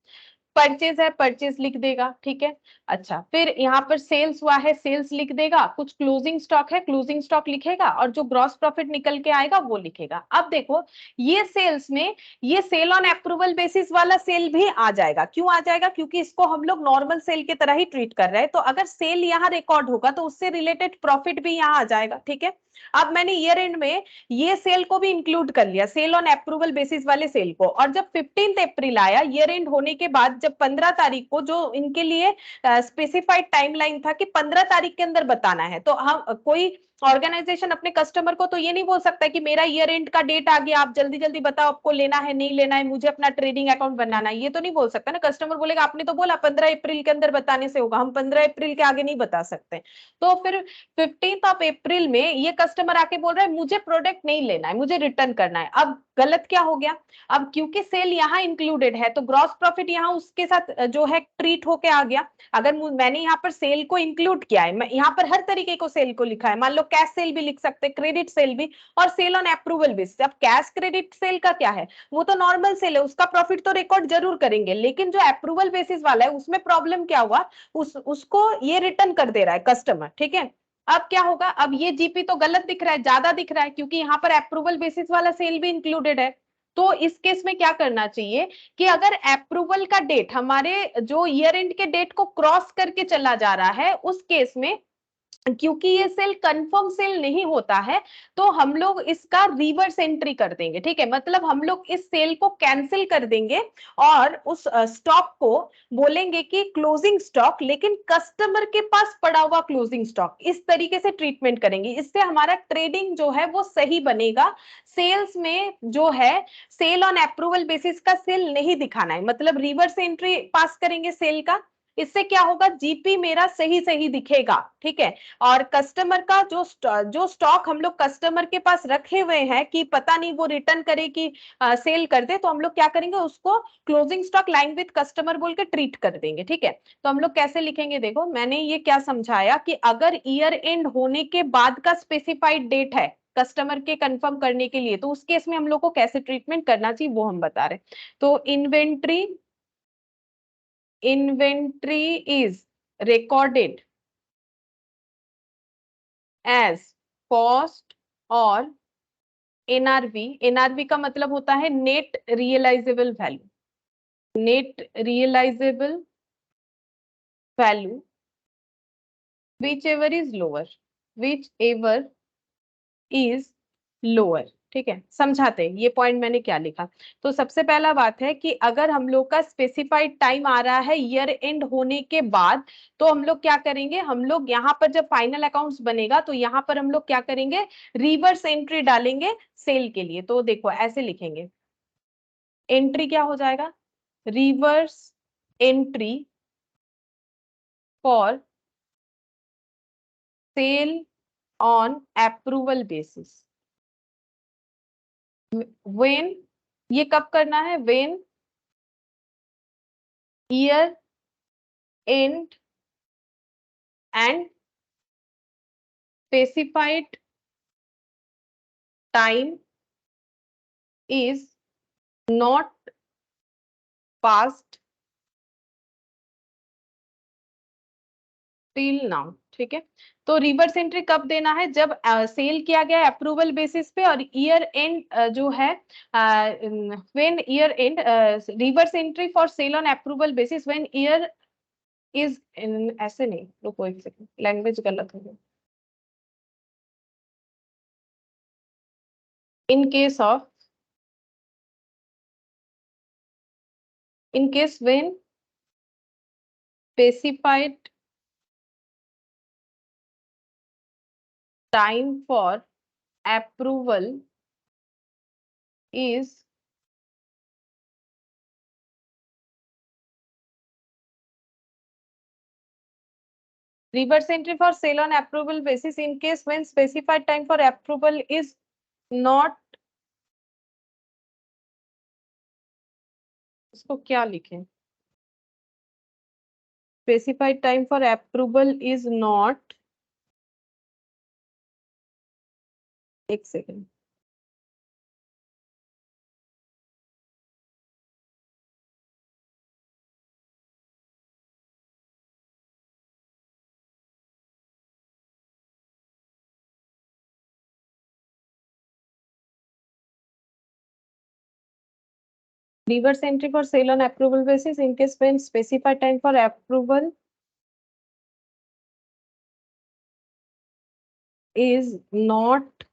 परचेज है, परचेज लिख देगा, ठीक है। अच्छा, फिर यहाँ पर सेल्स हुआ है, सेल्स लिख देगा। कुछ क्लोजिंग स्टॉक है, क्लोजिंग स्टॉक लिखेगा और जो ग्रॉस प्रॉफिट निकल के आएगा वो लिखेगा। अब देखो ये सेल्स में ये सेल ऑन अप्रूवल बेसिस वाला सेल भी आ जाएगा। क्यों आ जाएगा, क्योंकि इसको हम लोग नॉर्मल सेल की तरह ही ट्रीट कर रहे हैं, तो अगर सेल यहाँ रिकॉर्ड होगा तो उससे रिलेटेड प्रॉफिट भी यहाँ आ जाएगा, ठीक है। अब मैंने ईयर एंड में ये सेल को भी इंक्लूड कर लिया, सेल ऑन अप्रूवल बेसिस वाले सेल को। और जब 15 अप्रैल आया ईयर एंड होने के बाद, जब 15 तारीख को जो इनके लिए स्पेसिफाइड टाइमलाइन था कि 15 तारीख के अंदर बताना है, तो हम कोई ऑर्गेनाइजेशन अपने कस्टमर को तो ये नहीं बोल सकता कि मेरा ईयर एंड का डेट आ गया, आप जल्दी जल्दी बताओ आपको लेना है नहीं लेना है, मुझे अपना ट्रेडिंग अकाउंट बनाना है, ये तो नहीं बोल सकता ना। कस्टमर बोलेगा आपने तो बोला 15 अप्रैल के अंदर बताने से होगा, हम 15 अप्रैल के आगे नहीं बता सकते। तो फिर 15 अप्रैल में ये कस्टमर आके बोल रहा है मुझे प्रोडक्ट नहीं लेना है, मुझे रिटर्न करना है। अब गलत क्या हो गया, अब क्योंकि सेल यहाँ इंक्लूडेड है तो ग्रॉस प्रॉफिट यहाँ उसके साथ जो है ट्रीट होके आ गया। अगर मैंने यहाँ पर सेल को इंक्लूड किया है, मैं यहाँ पर हर तरीके को सेल को लिखा है, मान लो कैश सेल भी लिख सकते, क्रेडिट सेल भी, और सेल ऑन अप्रूवल बेसिस। अब कैश क्रेडिट सेल का क्या है, वो तो नॉर्मल सेल है, उसका प्रॉफिट तो रिकॉर्ड जरूर करेंगे, लेकिन जो अप्रूवल बेसिस वाला है उसमें प्रॉब्लम क्या हुआ, उसको ये रिटर्न कर दे रहा है कस्टमर, ठीक है। अब क्या होगा, अब ये जीपी तो गलत दिख रहा है, ज्यादा दिख रहा है, क्योंकि यहाँ पर अप्रूवल बेसिस वाला सेल भी इंक्लूडेड है। तो इस केस में क्या करना चाहिए कि अगर अप्रूवल का डेट हमारे जो ईयर एंड के डेट को क्रॉस करके चला जा रहा है, उस केस में क्योंकि ये सेल कंफर्म सेल नहीं होता है, तो हम लोग इसका रिवर्स एंट्री कर देंगे, ठीक है। मतलब हम लोग इस सेल को कैंसिल कर देंगे और उस स्टॉक को बोलेंगे कि क्लोजिंग स्टॉक, लेकिन कस्टमर के पास पड़ा हुआ क्लोजिंग स्टॉक, इस तरीके से ट्रीटमेंट करेंगे। इससे हमारा ट्रेडिंग जो है वो सही बनेगा। सेल्स में जो है सेल ऑन अप्रूवल बेसिस का सेल नहीं दिखाना है, मतलब रिवर्स एंट्री पास करेंगे सेल का। इससे क्या होगा, जीपी मेरा सही सही दिखेगा, ठीक है। और कस्टमर का जो स्टॉक हम लोग कस्टमर के पास रखे हुए हैं कि पता नहीं वो रिटर्न करे कि सेल कर दे, तो हम लोग क्या करेंगे, उसको closing stock line with customer बोल के ट्रीट कर देंगे, ठीक है। तो हम लोग कैसे लिखेंगे, देखो मैंने ये क्या समझाया कि अगर ईयर एंड होने के बाद का स्पेसिफाइड डेट है कस्टमर के कंफर्म करने के लिए, तो उस केस में हम लोग को कैसे ट्रीटमेंट करना चाहिए वो हम बता रहे। तो inventory is recorded as cost और एनआरवी। एनआरवी का मतलब होता है net realisable value, net realisable value whichever is lower, whichever is lower, ठीक है, समझाते हैं ये पॉइंट मैंने क्या लिखा। तो सबसे पहला बात है कि अगर हम लोग का स्पेसिफाइड टाइम आ रहा है ईयर एंड होने के बाद, तो हम लोग क्या करेंगे, हम लोग यहाँ पर जब फाइनल अकाउंट्स बनेगा तो यहाँ पर हम लोग क्या करेंगे, रिवर्स एंट्री डालेंगे सेल के लिए। तो देखो ऐसे लिखेंगे, एंट्री क्या हो जाएगा, reverse entry for sale on approval basis. When, ये कब करना है, when year and and specified time is not passed till now. ठीक है, तो रिवर्स एंट्री कब देना है, जब सेल किया गया अप्रूवल बेसिस पे, और ईयर एंड जो है when year and, reverse entry for sale on approval basis when year is in, ऐसे नहीं, रुको एक सेकंड, लैंग्वेज गलत हो गई। In case of, in case when specified time for approval is reverse entry for sale on approval basis in case when specified time for approval is not, इसको क्या लिखें, specified time for approval is not, एक second, reverse entry for sale on approval basis in case when specified time for approval is not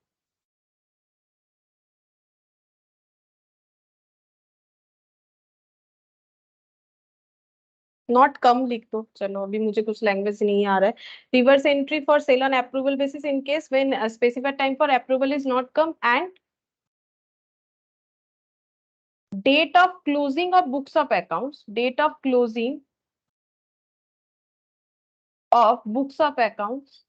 not come लिख दो, चलो अभी मुझे कुछ लैंग्वेज नहीं आ रहा है। Reverse entry for sale on approval basis in case when specified time for approval is not come and date of closing of books of accounts, date of closing of books of accounts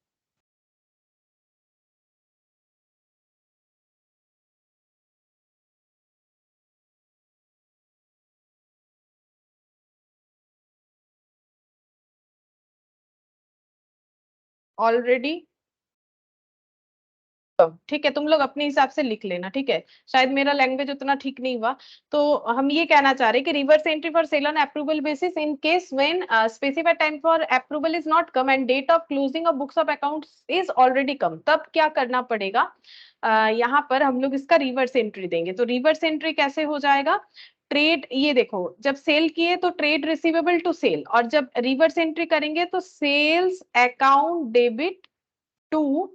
already, ठीक है, तुम लोग अपने हिसाब से लिख लेना, ठीक है, शायद मेरा लैंग्वेज उतना ठीक नहीं हुआ। तो हम ये कहना चाह रहे हैं कि reverse entry for sale on approval basis in case when specified time for approval is not come and date of closing of books of accounts is already come, तब क्या करना पड़ेगा, यहाँ पर हम लोग इसका रिवर्स एंट्री देंगे। तो रिवर्स एंट्री कैसे हो जाएगा, ट्रेड, ये देखो जब सेल किए तो ट्रेड रिसीवेबल टू सेल, और जब रिवर्स एंट्री करेंगे तो sales account debit to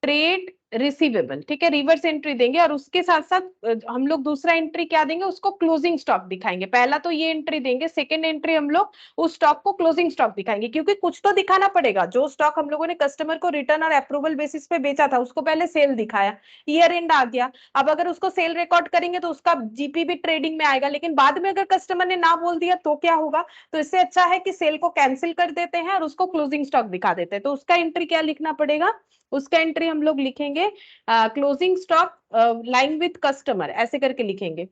trade receivable. ठीक है, रिवर्स एंट्री देंगे और उसके साथ साथ हम लोग दूसरा एंट्री क्या देंगे, उसको क्लोजिंग स्टॉक दिखाएंगे। पहला तो ये एंट्री देंगे, सेकंड एंट्री हम लोग उस स्टॉक को क्लोजिंग स्टॉक दिखाएंगे, क्योंकि कुछ तो दिखाना पड़ेगा। जो स्टॉक हम लोगों ने कस्टमर को रिटर्न और अप्रूवल बेसिस पे बेचा था उसको पहले सेल दिखाया, ईयर एंड आ गया, अब अगर उसको सेल रिकॉर्ड करेंगे तो उसका जीपी भी ट्रेडिंग में आएगा, लेकिन बाद में अगर कस्टमर ने ना बोल दिया तो क्या होगा। तो इससे अच्छा है कि सेल को कैंसिल कर देते हैं और उसको क्लोजिंग स्टॉक दिखा देते हैं। तो उसका एंट्री क्या लिखना पड़ेगा, उसका एंट्री हम लोग लिखेंगे closing stock line with customer, ऐसे करके लिखेंगे।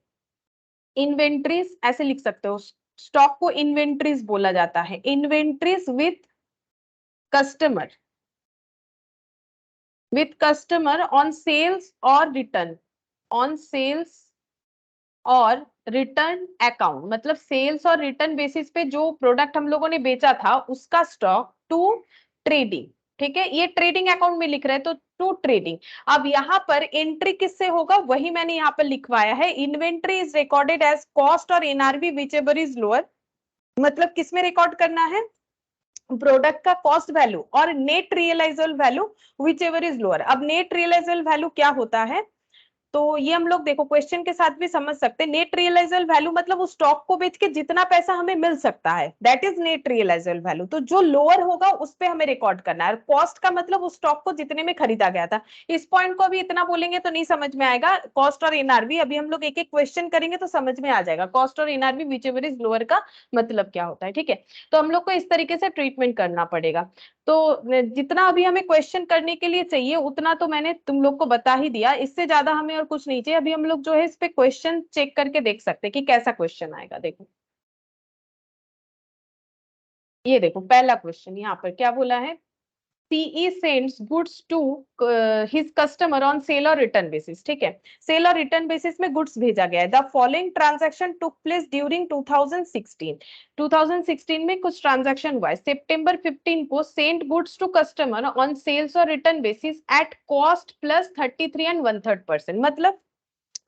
इन्वेंट्रीज ऐसे लिख सकते हो, स्टॉक को इन्वेंट्रीज बोला जाता है, inventories with customer on sales और रिटर्न, ऑन सेल्स और रिटर्न अकाउंट, मतलब सेल्स और रिटर्न बेसिस पे जो प्रोडक्ट हम लोगों ने बेचा था उसका स्टॉक टू ट्रेडिंग। ठीक है, ये ट्रेडिंग अकाउंट में लिख रहे हैं तो टू ट्रेडिंग। अब यहाँ पर एंट्री किससे होगा, वही मैंने यहाँ पर लिखवाया है, inventory is recorded as cost और NRV whichever is lower. मतलब किस में रिकॉर्ड करना है, प्रोडक्ट का कॉस्ट वैल्यू और net realisable value whichever is lower. अब नेट रियलाइजेबल वैल्यू क्या होता है, तो ये हम लोग देखो क्वेश्चन के साथ भी समझ सकते हैं। नेट रियलाइजेबल वैल्यू मतलब उस स्टॉक को बेच के जितना पैसा हमें मिल सकता है, that is net realisable value. तो जो लोअर होगा उस पे हमें रिकॉर्ड करना है। कॉस्ट का मतलब उस स्टॉक को जितने में खरीदा गया था। इस पॉइंट को अभी इतना बोलेंगे तो नहीं समझ में आएगा। कॉस्ट और एनआरवी अभी हम लोग एक एक क्वेश्चन करेंगे तो समझ में आ जाएगा कॉस्ट और NRV whichever is lower का मतलब क्या होता है। ठीक है, तो हम लोग को इस तरीके से ट्रीटमेंट करना पड़ेगा। तो जितना अभी हमें क्वेश्चन करने के लिए चाहिए उतना तो मैंने तुम लोग को बता ही दिया, इससे ज्यादा हमें और कुछ नहीं चाहिए। अभी हम लोग जो है इस पे क्वेश्चन चेक करके देख सकते हैं कि कैसा क्वेश्चन आएगा। देखो ये देखो पहला क्वेश्चन यहाँ पर क्या बोला है, CE sends goods to his customer on sale और रिटर्न बेसिस। ठीक है, सेल और रिटर्न बेसिस में गुड्स भेजा गया है। The following transaction took place during 2016। 2016 में कुछ ट्रांजैक्शन हुआ है। सितंबर 15 को send goods to customer on sales और return basis at cost plus 33 and 1/3%। मतलब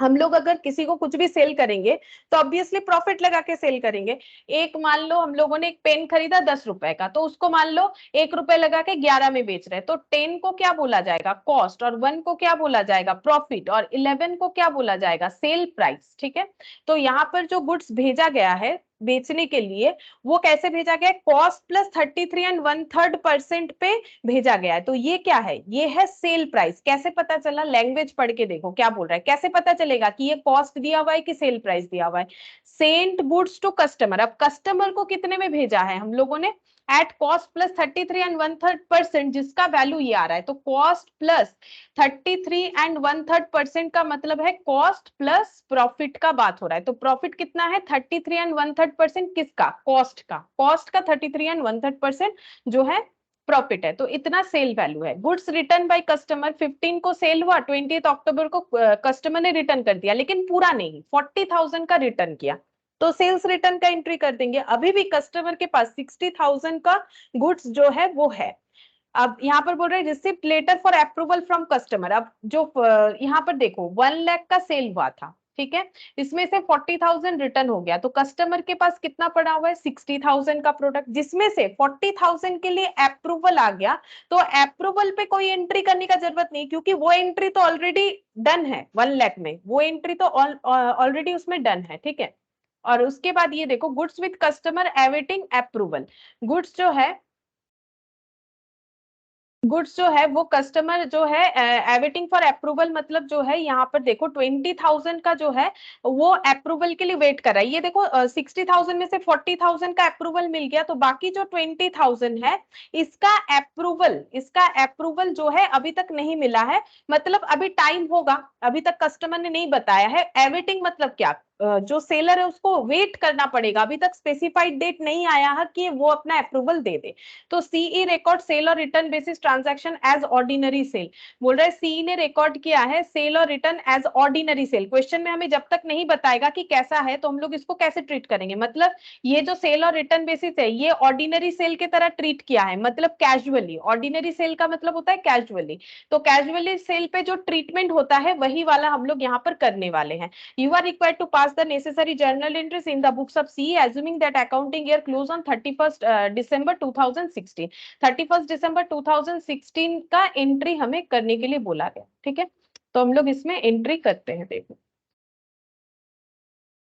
हम लोग अगर किसी को कुछ भी सेल करेंगे तो ऑब्वियसली प्रॉफिट लगा के सेल करेंगे। एक मान लो हम लोगों ने एक पेन खरीदा 10 रुपए का, तो उसको मान लो 1 रुपए लगा के 11 में बेच रहे हैं, तो 10 को क्या बोला जाएगा कॉस्ट, और 1 को क्या बोला जाएगा प्रॉफिट, और 11 को क्या बोला जाएगा सेल प्राइस। ठीक है, तो यहाँ पर जो गुड्स भेजा गया है बेचने के लिए वो कैसे भेजा गया है, कॉस्ट प्लस 33 एंड 1/3% पे भेजा गया है। तो ये क्या है, ये है सेल प्राइस। कैसे पता चला, लैंग्वेज पढ़ के देखो क्या बोल रहा है, कैसे पता चलेगा कि ये कॉस्ट दिया हुआ है कि सेल प्राइस दिया हुआ है। सेंट गुड्स टू कस्टमर, अब कस्टमर को कितने में भेजा है हम लोगों ने, एट कॉस्ट प्लस 33 एंड 1/3%, जिसका वैल्यू ये आ रहा है। तो कॉस्ट प्लस 33 एंड 1/3% का मतलब है कॉस्ट प्लस प्रॉफिट का बात हो रहा है। तो प्रॉफिट कितना है 33 एंड 1/3%, किसका, कॉस्ट का। कॉस्ट का 33 एंड 1/3% जो है प्रॉफिट है। तो इतना सेल वैल्यू है। गुड्स रिटर्न बाय कस्टमर 15 को सेल हुआ, 20 अक्टूबर को कस्टमर ने रिटर्न कर दिया, लेकिन पूरा नहीं, 40,000 का रिटर्न किया, तो सेल्स रिटर्न का एंट्री कर देंगे। अभी भी कस्टमर के पास 60,000 का गुड्स जो है वो है। अब यहाँ पर बोल रहे हैं receipt letter for approval from customer. अब जो यहाँ पर देखो 1 लाख का सेल हुआ था, ठीक है, इसमें से 40,000 रिटर्न हो गया, तो कस्टमर के पास कितना पड़ा हुआ है 60,000 का प्रोडक्ट, जिसमें से 40,000 के लिए अप्रूवल आ गया। तो अप्रूवल पे कोई एंट्री करने का जरूरत नहीं, क्योंकि वो एंट्री तो ऑलरेडी डन है 1 लाख में, वो एंट्री तो ऑलरेडी उसमें डन है। ठीक है, और उसके बाद ये देखो goods with customer awaiting approval. Goods जो है, गुड्स जो है वो कस्टमर जो है एवेटिंग फॉर अप्रूवल, मतलब जो है यहाँ पर देखो 20,000 का जो है वो अप्रूवल के लिए वेट कर रहा है। ये देखो 60,000 में से 40,000 का अप्रूवल मिल गया, तो बाकी जो 20,000 है इसका अप्रूवल जो है अभी तक नहीं मिला है। मतलब अभी टाइम होगा, अभी तक कस्टमर ने नहीं बताया है। एवेटिंग मतलब क्या, जो सेलर है उसको वेट करना पड़ेगा, अभी तक स्पेसिफाइड डेट नहीं आया है कि वो अपना अप्रूवल दे दे। तो सीई रिकॉर्ड सेल और return basis transaction as ordinary sale. बोल रहे सीई ने रिकॉर्ड किया है सेल और return as ordinary sale. Question में हमें जब तक नहीं बताएगा कि कैसा है तो हम लोग इसको कैसे ट्रीट करेंगे, मतलब ये जो सेल और रिटर्न बेसिस है ये ऑर्डिनरी सेल की तरह ट्रीट किया है, मतलब कैजुअली। ऑर्डिनरी सेल का मतलब होता है कैजुअली, तो कैजुअली सेल पे जो ट्रीटमेंट होता है वही वाला हम लोग यहाँ पर करने वाले हैं। You are required to pass the necessary journal entries in the books of CE, assuming that accounting year close on 31st December 2016। 31st December 2016 का एंट्री हमें करने के लिए बोला गया। ठीक है, तो हम लोग इसमें एंट्री करते हैं। देखो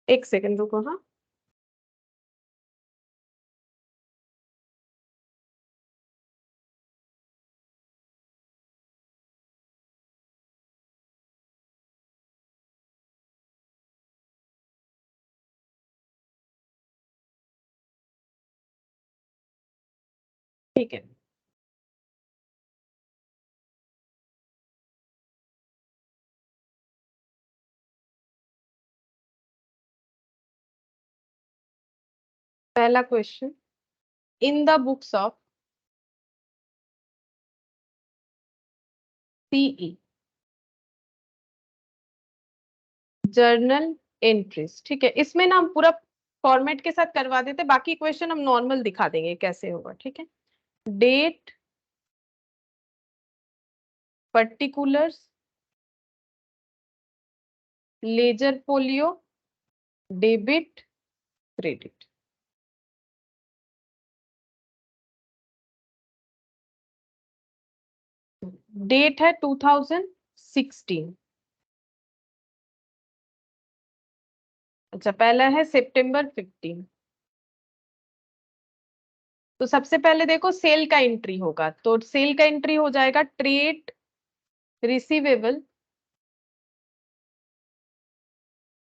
एक सेकंड रुको, हाँ ठीक है। पहला question, in the books of CE journal entries. ठीक है, इसमें ना हम पूरा फॉर्मेट के साथ करवा देते, बाकी क्वेश्चन हम नॉर्मल दिखा देंगे कैसे होगा। ठीक है, date, particulars, ledger folio, debit, credit. Date है 2016, अच्छा, पहला है सितंबर 15। तो सबसे पहले देखो सेल का एंट्री होगा, तो सेल का एंट्री हो जाएगा trade receivable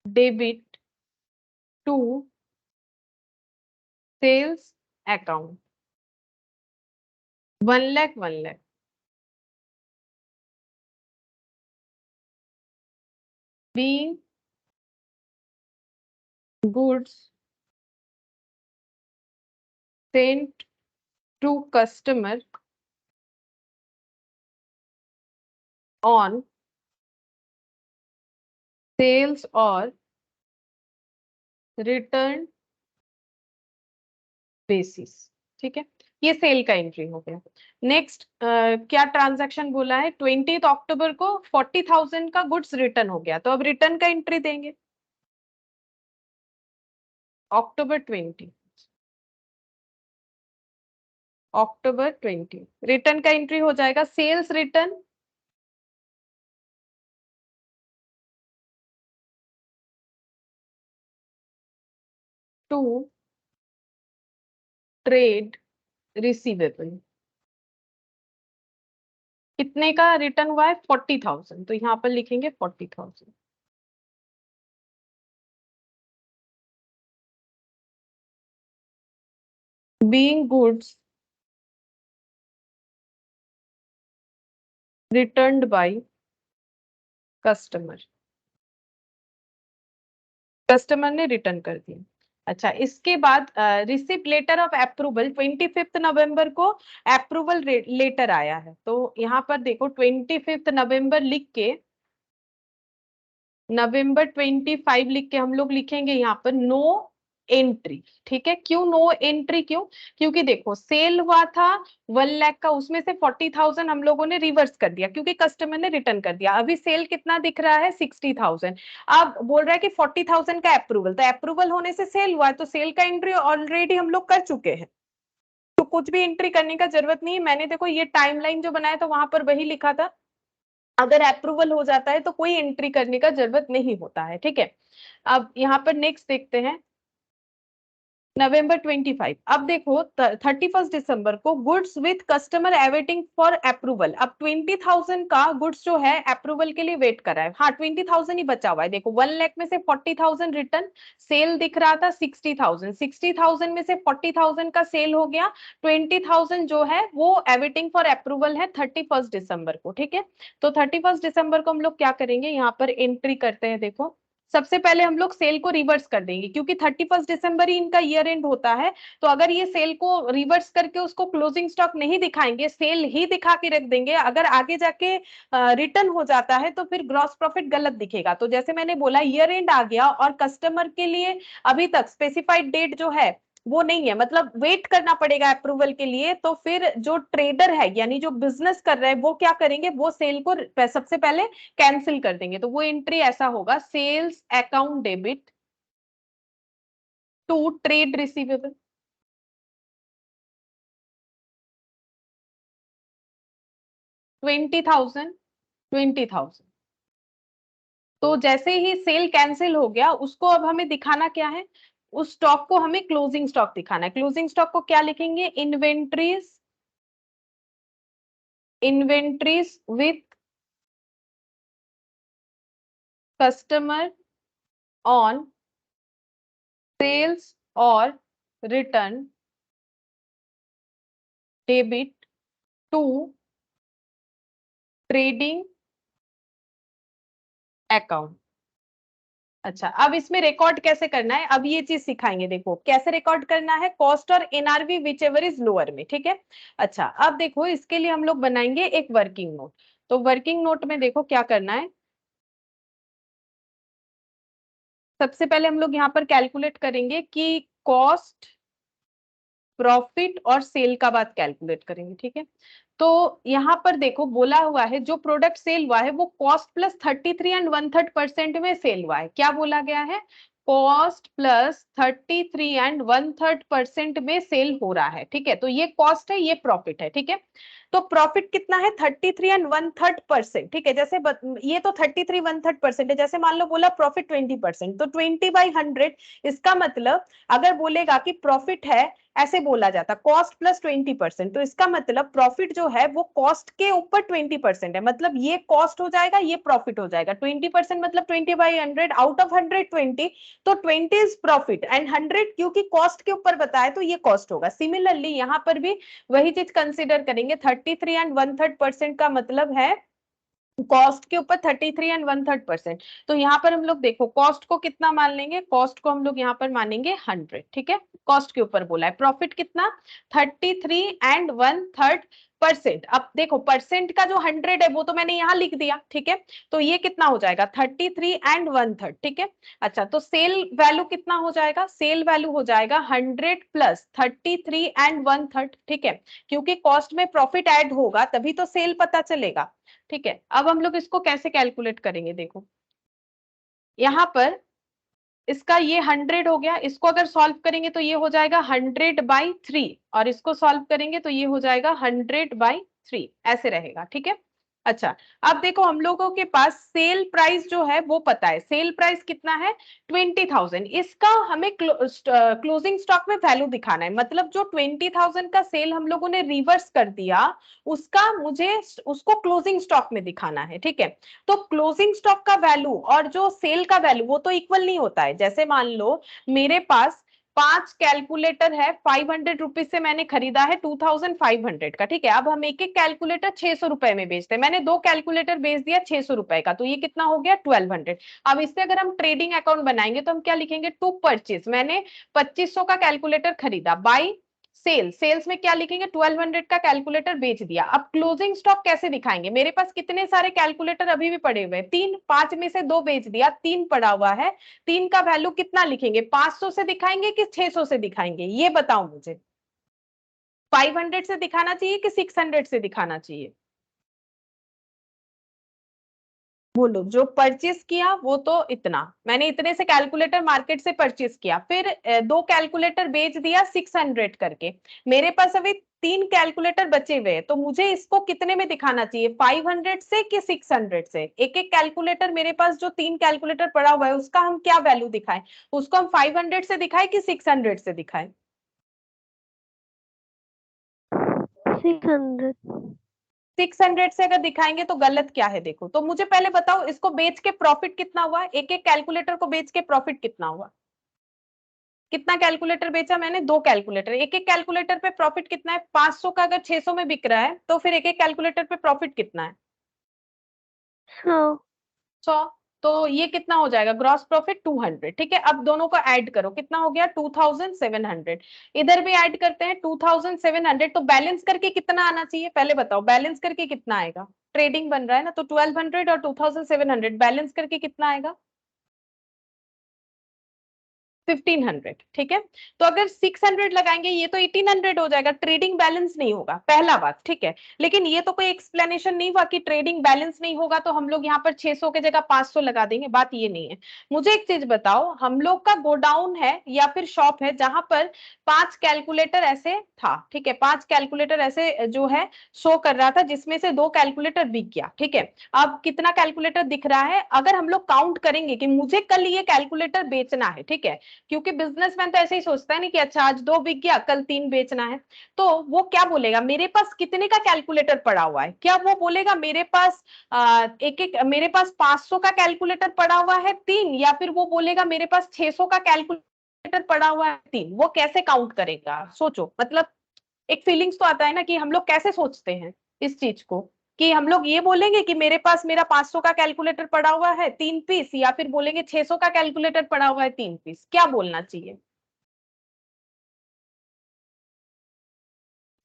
debit to sales account 1 lakh 1 lakh. being goods sent to customer on sales और रिटर्न बेसिस। ठीक है, ये सेल का एंट्री हो गया। नेक्स्ट क्या ट्रांजैक्शन बोला है, 20 अक्टूबर को 40,000 का गुड्स रिटर्न हो गया, तो अब रिटर्न का एंट्री देंगे अक्टूबर 20। अक्टूबर 20 रिटर्न का एंट्री हो जाएगा sales return to trade receivable. कितने का रिटर्न हुआ है, 40,000, तो यहाँ पर लिखेंगे 40,000। Being goods returned by customer, customer ने रिटर्न कर दिया। अच्छा, इसके बाद रिसिप्ट लेटर ऑफ अप्रूवल 25 नवंबर को अप्रूवल लेटर आया है, तो यहाँ पर देखो 25 नवंबर लिख के नवंबर 25 लिख के हम लोग लिखेंगे यहाँ पर नो एंट्री। ठीक है, क्यों नो एंट्री, क्योंकि देखो सेल हुआ था 1 लाख का, उसमें से 40,000 हम लोगों ने रिवर्स कर दिया क्योंकि कस्टमर ने रिटर्न कर दिया। अभी सेल कितना दिख रहा है, 60,000। अब बोल रहा है कि 40,000 का अप्रूवल, तो अप्रूवल होने से सेल हुआ है, तो सेल का एंट्री ऑलरेडी हम लोग कर चुके हैं, तो कुछ भी एंट्री करने का जरूरत नहीं है। मैंने देखो ये टाइमलाइन जो बनाया था वहां पर वही लिखा था, अगर अप्रूवल हो जाता है तो कोई एंट्री करने का जरूरत नहीं होता है। ठीक है, अब यहाँ पर नेक्स्ट देखते हैं नवंबर 25। अब देखो 31 दिसंबर को goods with customer awaiting for approval. अब 20,000 का गुड्स जो है अप्रूवल के लिए वेट कर रहा है। हाँ, 20,000 ही बचा हुआ है। देखो 1 लाख में से 40,000 रिटर्न, सेल दिख रहा था 60,000, 60,000 में से 40,000 का सेल हो गया, 20,000 जो है वो अवेटिंग फॉर अप्रूवल है 31 दिसंबर को। ठीक है, तो 31 दिसंबर को हम लोग क्या करेंगे, यहाँ पर एंट्री करते हैं। देखो सबसे पहले हम लोग सेल को रिवर्स कर देंगे क्योंकि 31 दिसंबर ही इनका ईयर एंड होता है, तो अगर ये सेल को रिवर्स करके उसको क्लोजिंग स्टॉक नहीं दिखाएंगे, सेल ही दिखा के रख देंगे, अगर आगे जाके रिटर्न हो जाता है तो फिर ग्रॉस प्रॉफिट गलत दिखेगा। तो जैसे मैंने बोला ईयर एंड आ गया और कस्टमर के लिए अभी तक स्पेसिफाइड डेट जो है वो नहीं है, मतलब वेट करना पड़ेगा अप्रूवल के लिए, तो फिर जो ट्रेडर है यानी जो बिजनेस कर रहे हैं वो क्या करेंगे, वो सेल को सबसे पहले कैंसिल कर देंगे। तो वो एंट्री ऐसा होगा sales account debit to trade receivable. Twenty thousand. तो जैसे ही सेल कैंसिल हो गया उसको अब हमें दिखाना क्या है, उस स्टॉक को हमें क्लोजिंग स्टॉक दिखाना है। क्लोजिंग स्टॉक को क्या लिखेंगे, inventories with customer on sales और return debit to trading account. अच्छा, अब इसमें रिकॉर्ड कैसे करना है, अब ये चीज सिखाएंगे। देखो कैसे रिकॉर्ड करना है, कॉस्ट और NRV whichever is lower में। ठीक है, अच्छा अब देखो इसके लिए हम लोग बनाएंगे एक वर्किंग नोट। तो वर्किंग नोट में देखो क्या करना है, सबसे पहले हम लोग यहाँ पर कैलकुलेट करेंगे कि कॉस्ट प्रॉफिट और सेल का बात कैलकुलेट करेंगे। ठीक है, तो यहाँ पर देखो बोला हुआ है जो प्रोडक्ट सेल हुआ है वो कॉस्ट प्लस 33 1/3% में सेल हुआ है। क्या बोला गया है, कॉस्ट प्लस 33 1/3% में सेल हो रहा है। ठीक है, तो ये कॉस्ट है, ये प्रॉफिट है। ठीक है, तो प्रॉफिट कितना है 33 एंड 1/3%, ठीक है। जैसे ये तो 33 1/3% है, जैसे मान लो बोला प्रॉफिट 20%, तो 20/100, इसका मतलब अगर बोलेगा कि प्रॉफिट है, ऐसे बोला जाता कॉस्ट प्लस 20%, तो इसका मतलब प्रॉफिट जो है वो कॉस्ट के ऊपर 20% है, मतलब ये कॉस्ट हो जाएगा, ये प्रॉफिट हो जाएगा। 20% मतलब 20/100, आउट ऑफ 100 20, तो 20 इज प्रॉफिट एंड 100 क्योंकि कॉस्ट के ऊपर बताया तो ये कॉस्ट होगा। सिमिलरली यहाँ पर भी वही चीज कंसिडर करेंगे, 33 एंड 1/3% का मतलब है कॉस्ट के ऊपर 33 एंड 1/3%। तो यहाँ पर हम लोग देखो कॉस्ट को कितना मान लेंगे, कॉस्ट को हम लोग यहाँ पर मानेंगे 100, ठीक है। कॉस्ट के ऊपर बोला है, प्रॉफिट कितना 33 एंड 1/3%। अब देखो परसेंट का जो 100 है वो तो मैंने यहाँ लिख दिया, ठीक है। तो ये कितना हो जाएगा 33 एंड 1/3, ठीक है। अच्छा, तो सेल वैल्यू कितना हो जाएगा, सेल वैल्यू हो जाएगा 100 प्लस 33 एंड 1/3, ठीक है। क्योंकि कॉस्ट में प्रॉफिट ऐड होगा तभी तो सेल पता चलेगा, ठीक है। अब हम लोग इसको कैसे कैलकुलेट करेंगे, देखो यहाँ पर इसका ये 100 हो गया, इसको अगर सॉल्व करेंगे तो ये हो जाएगा 100/3, और इसको सॉल्व करेंगे तो ये हो जाएगा 100/3, ऐसे रहेगा, ठीक है। अच्छा, अब देखो हम लोगों के पास सेल प्राइस जो है वो पता है, सेल प्राइस कितना है 20,000, इसका हमें क्लोजिंग स्टॉक में वैल्यू दिखाना है, मतलब जो 20,000 का सेल हम लोगों ने रिवर्स कर दिया उसका मुझे उसको क्लोजिंग स्टॉक में दिखाना है, ठीक है। तो क्लोजिंग स्टॉक का वैल्यू और जो सेल का वैल्यू वो तो इक्वल नहीं होता है। जैसे मान लो मेरे पास 5 कैलकुलेटर है, 500 रुपीज से मैंने खरीदा है 2500 का, ठीक है। अब हम एक एक कैलकुलेटर 600 रुपए में बेचते हैं, मैंने 2 कैलकुलेटर बेच दिया 600 रुपए का, तो ये कितना हो गया 1200। अब इससे अगर हम ट्रेडिंग अकाउंट बनाएंगे तो हम क्या लिखेंगे, टू परचेज, मैंने 2500 का कैलकुलेटर खरीदा, बाई सेल, सेल्स में क्या लिखेंगे 1200 का कैलकुलेटर बेच दिया। अब क्लोजिंग स्टॉक कैसे दिखाएंगे, मेरे पास कितने सारे कैलकुलेटर अभी भी पड़े हुए हैं, 3, 5 में से 2 बेच दिया, 3 पड़ा हुआ है, 3 का वैल्यू कितना लिखेंगे, 500 से दिखाएंगे कि 600 से दिखाएंगे, ये बताओ मुझे। 500 से दिखाना चाहिए कि 600 से दिखाना चाहिए, बोलो। जो परचेस किया वो तो इतना, मैंने इतने से कैलकुलेटर मार्केट से परचेस किया, फिर 2 कैलकुलेटर बेच दिया 600 करके, मेरे पास अभी 3 कैलकुलेटर बचे हुए हैं, तो मुझे इसको कितने में दिखाना चाहिए, 500 से कि 600 से। एक एक कैलकुलेटर मेरे पास जो 3 कैलकुलेटर पड़ा हुआ है उसका हम क्या वैल्यू दिखाएं, उसको हम 500 से दिखाएं कि 600 से दिखाएं। 600। 600 से अगर दिखाएंगे तो गलत क्या है, देखो तो मुझे पहले बताओ इसको बेच के प्रॉफिट कितना हुआ, एक एक कैलकुलेटर को बेच के प्रॉफिट कितना हुआ। कितना कैलकुलेटर बेचा मैंने, 2 कैलकुलेटर, एक एक कैलकुलेटर पे प्रॉफिट कितना है, 500 का अगर 600 में बिक रहा है तो फिर एक एक कैलकुलेटर पे प्रॉफिट कितना है 100। तो ये कितना हो जाएगा ग्रॉस प्रॉफिट 200, ठीक है। अब दोनों को ऐड करो, कितना हो गया 2700, इधर भी ऐड करते हैं 2700, तो बैलेंस करके कितना आना चाहिए पहले बताओ, बैलेंस करके कितना आएगा, ट्रेडिंग बन रहा है ना, तो 1200 और 2700 बैलेंस करके कितना आएगा 1500, ठीक है। तो अगर 600 लगाएंगे ये तो 1800 हो जाएगा, ट्रेडिंग बैलेंस नहीं होगा, पहला बात, ठीक है। लेकिन ये तो कोई एक्सप्लेनेशन नहीं हुआ कि ट्रेडिंग बैलेंस नहीं होगा तो हम लोग यहाँ पर 600 के जगह 500 लगा देंगे, बात ये नहीं है। मुझे एक चीज बताओ, हम लोग का गोडाउन है या फिर शॉप है जहां पर 5 कैलकुलेटर ऐसे था, ठीक है, 5 कैलकुलेटर ऐसे जो है शो कर रहा था, जिसमें से 2 कैलकुलेटर बिक गया, ठीक है। अब कितना कैलकुलेटर दिख रहा है, अगर हम लोग काउंट करेंगे कि मुझे कल ये कैलकुलेटर बेचना है, ठीक है, क्योंकि बिजनेसमैन तो ऐसे ही सोचता है ना कि अच्छा आज 2 बिक गया कल 3 बेचना है, तो वो क्या बोलेगा मेरे पास कितने का कैलकुलेटर पड़ा हुआ है, क्या वो बोलेगा मेरे पास मेरे पास 500 का कैलकुलेटर पड़ा हुआ है 3, या फिर वो बोलेगा मेरे पास 600 का कैलकुलेटर पड़ा हुआ है 3, वो कैसे काउंट करेगा सोचो। मतलब एक फीलिंग्स तो आता है ना कि हम लोग कैसे सोचते हैं इस चीज को, कि हम लोग ये बोलेंगे कि मेरे पास मेरा 500 का कैलकुलेटर पड़ा हुआ है 3 पीस, या फिर बोलेंगे 600 का कैलकुलेटर पड़ा हुआ है 3 पीस, क्या बोलना चाहिए,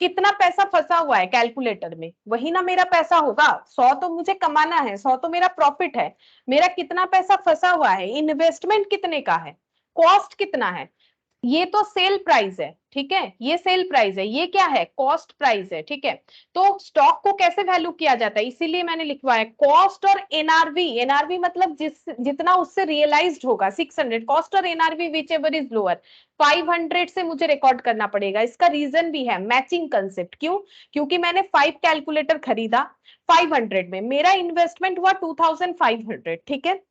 कितना पैसा फंसा हुआ है कैलकुलेटर में, वही ना मेरा पैसा होगा, 100 तो मुझे कमाना है, 100 तो मेरा प्रॉफिट है, मेरा कितना पैसा फंसा हुआ है, इन्वेस्टमेंट कितने का है, कॉस्ट कितना है, ये तो सेल प्राइस है, ठीक है, ये सेल प्राइस है, ये क्या है, कॉस्ट प्राइस है, ठीक है। तो स्टॉक को कैसे वैल्यू किया जाता है, इसीलिए मैंने लिखवाया कॉस्ट और एनआरवी। एनआरवी मतलब जितना उससे रियलाइज्ड होगा 600, कॉस्ट और NRV whichever is lower 500 से मुझे रिकॉर्ड करना पड़ेगा। इसका रीजन भी है मैचिंग कंसेप्ट। क्यों? क्योंकि मैंने 5 कैलकुलेटर खरीदा 500 में, मेरा इन्वेस्टमेंट हुआ 2500, ठीक है,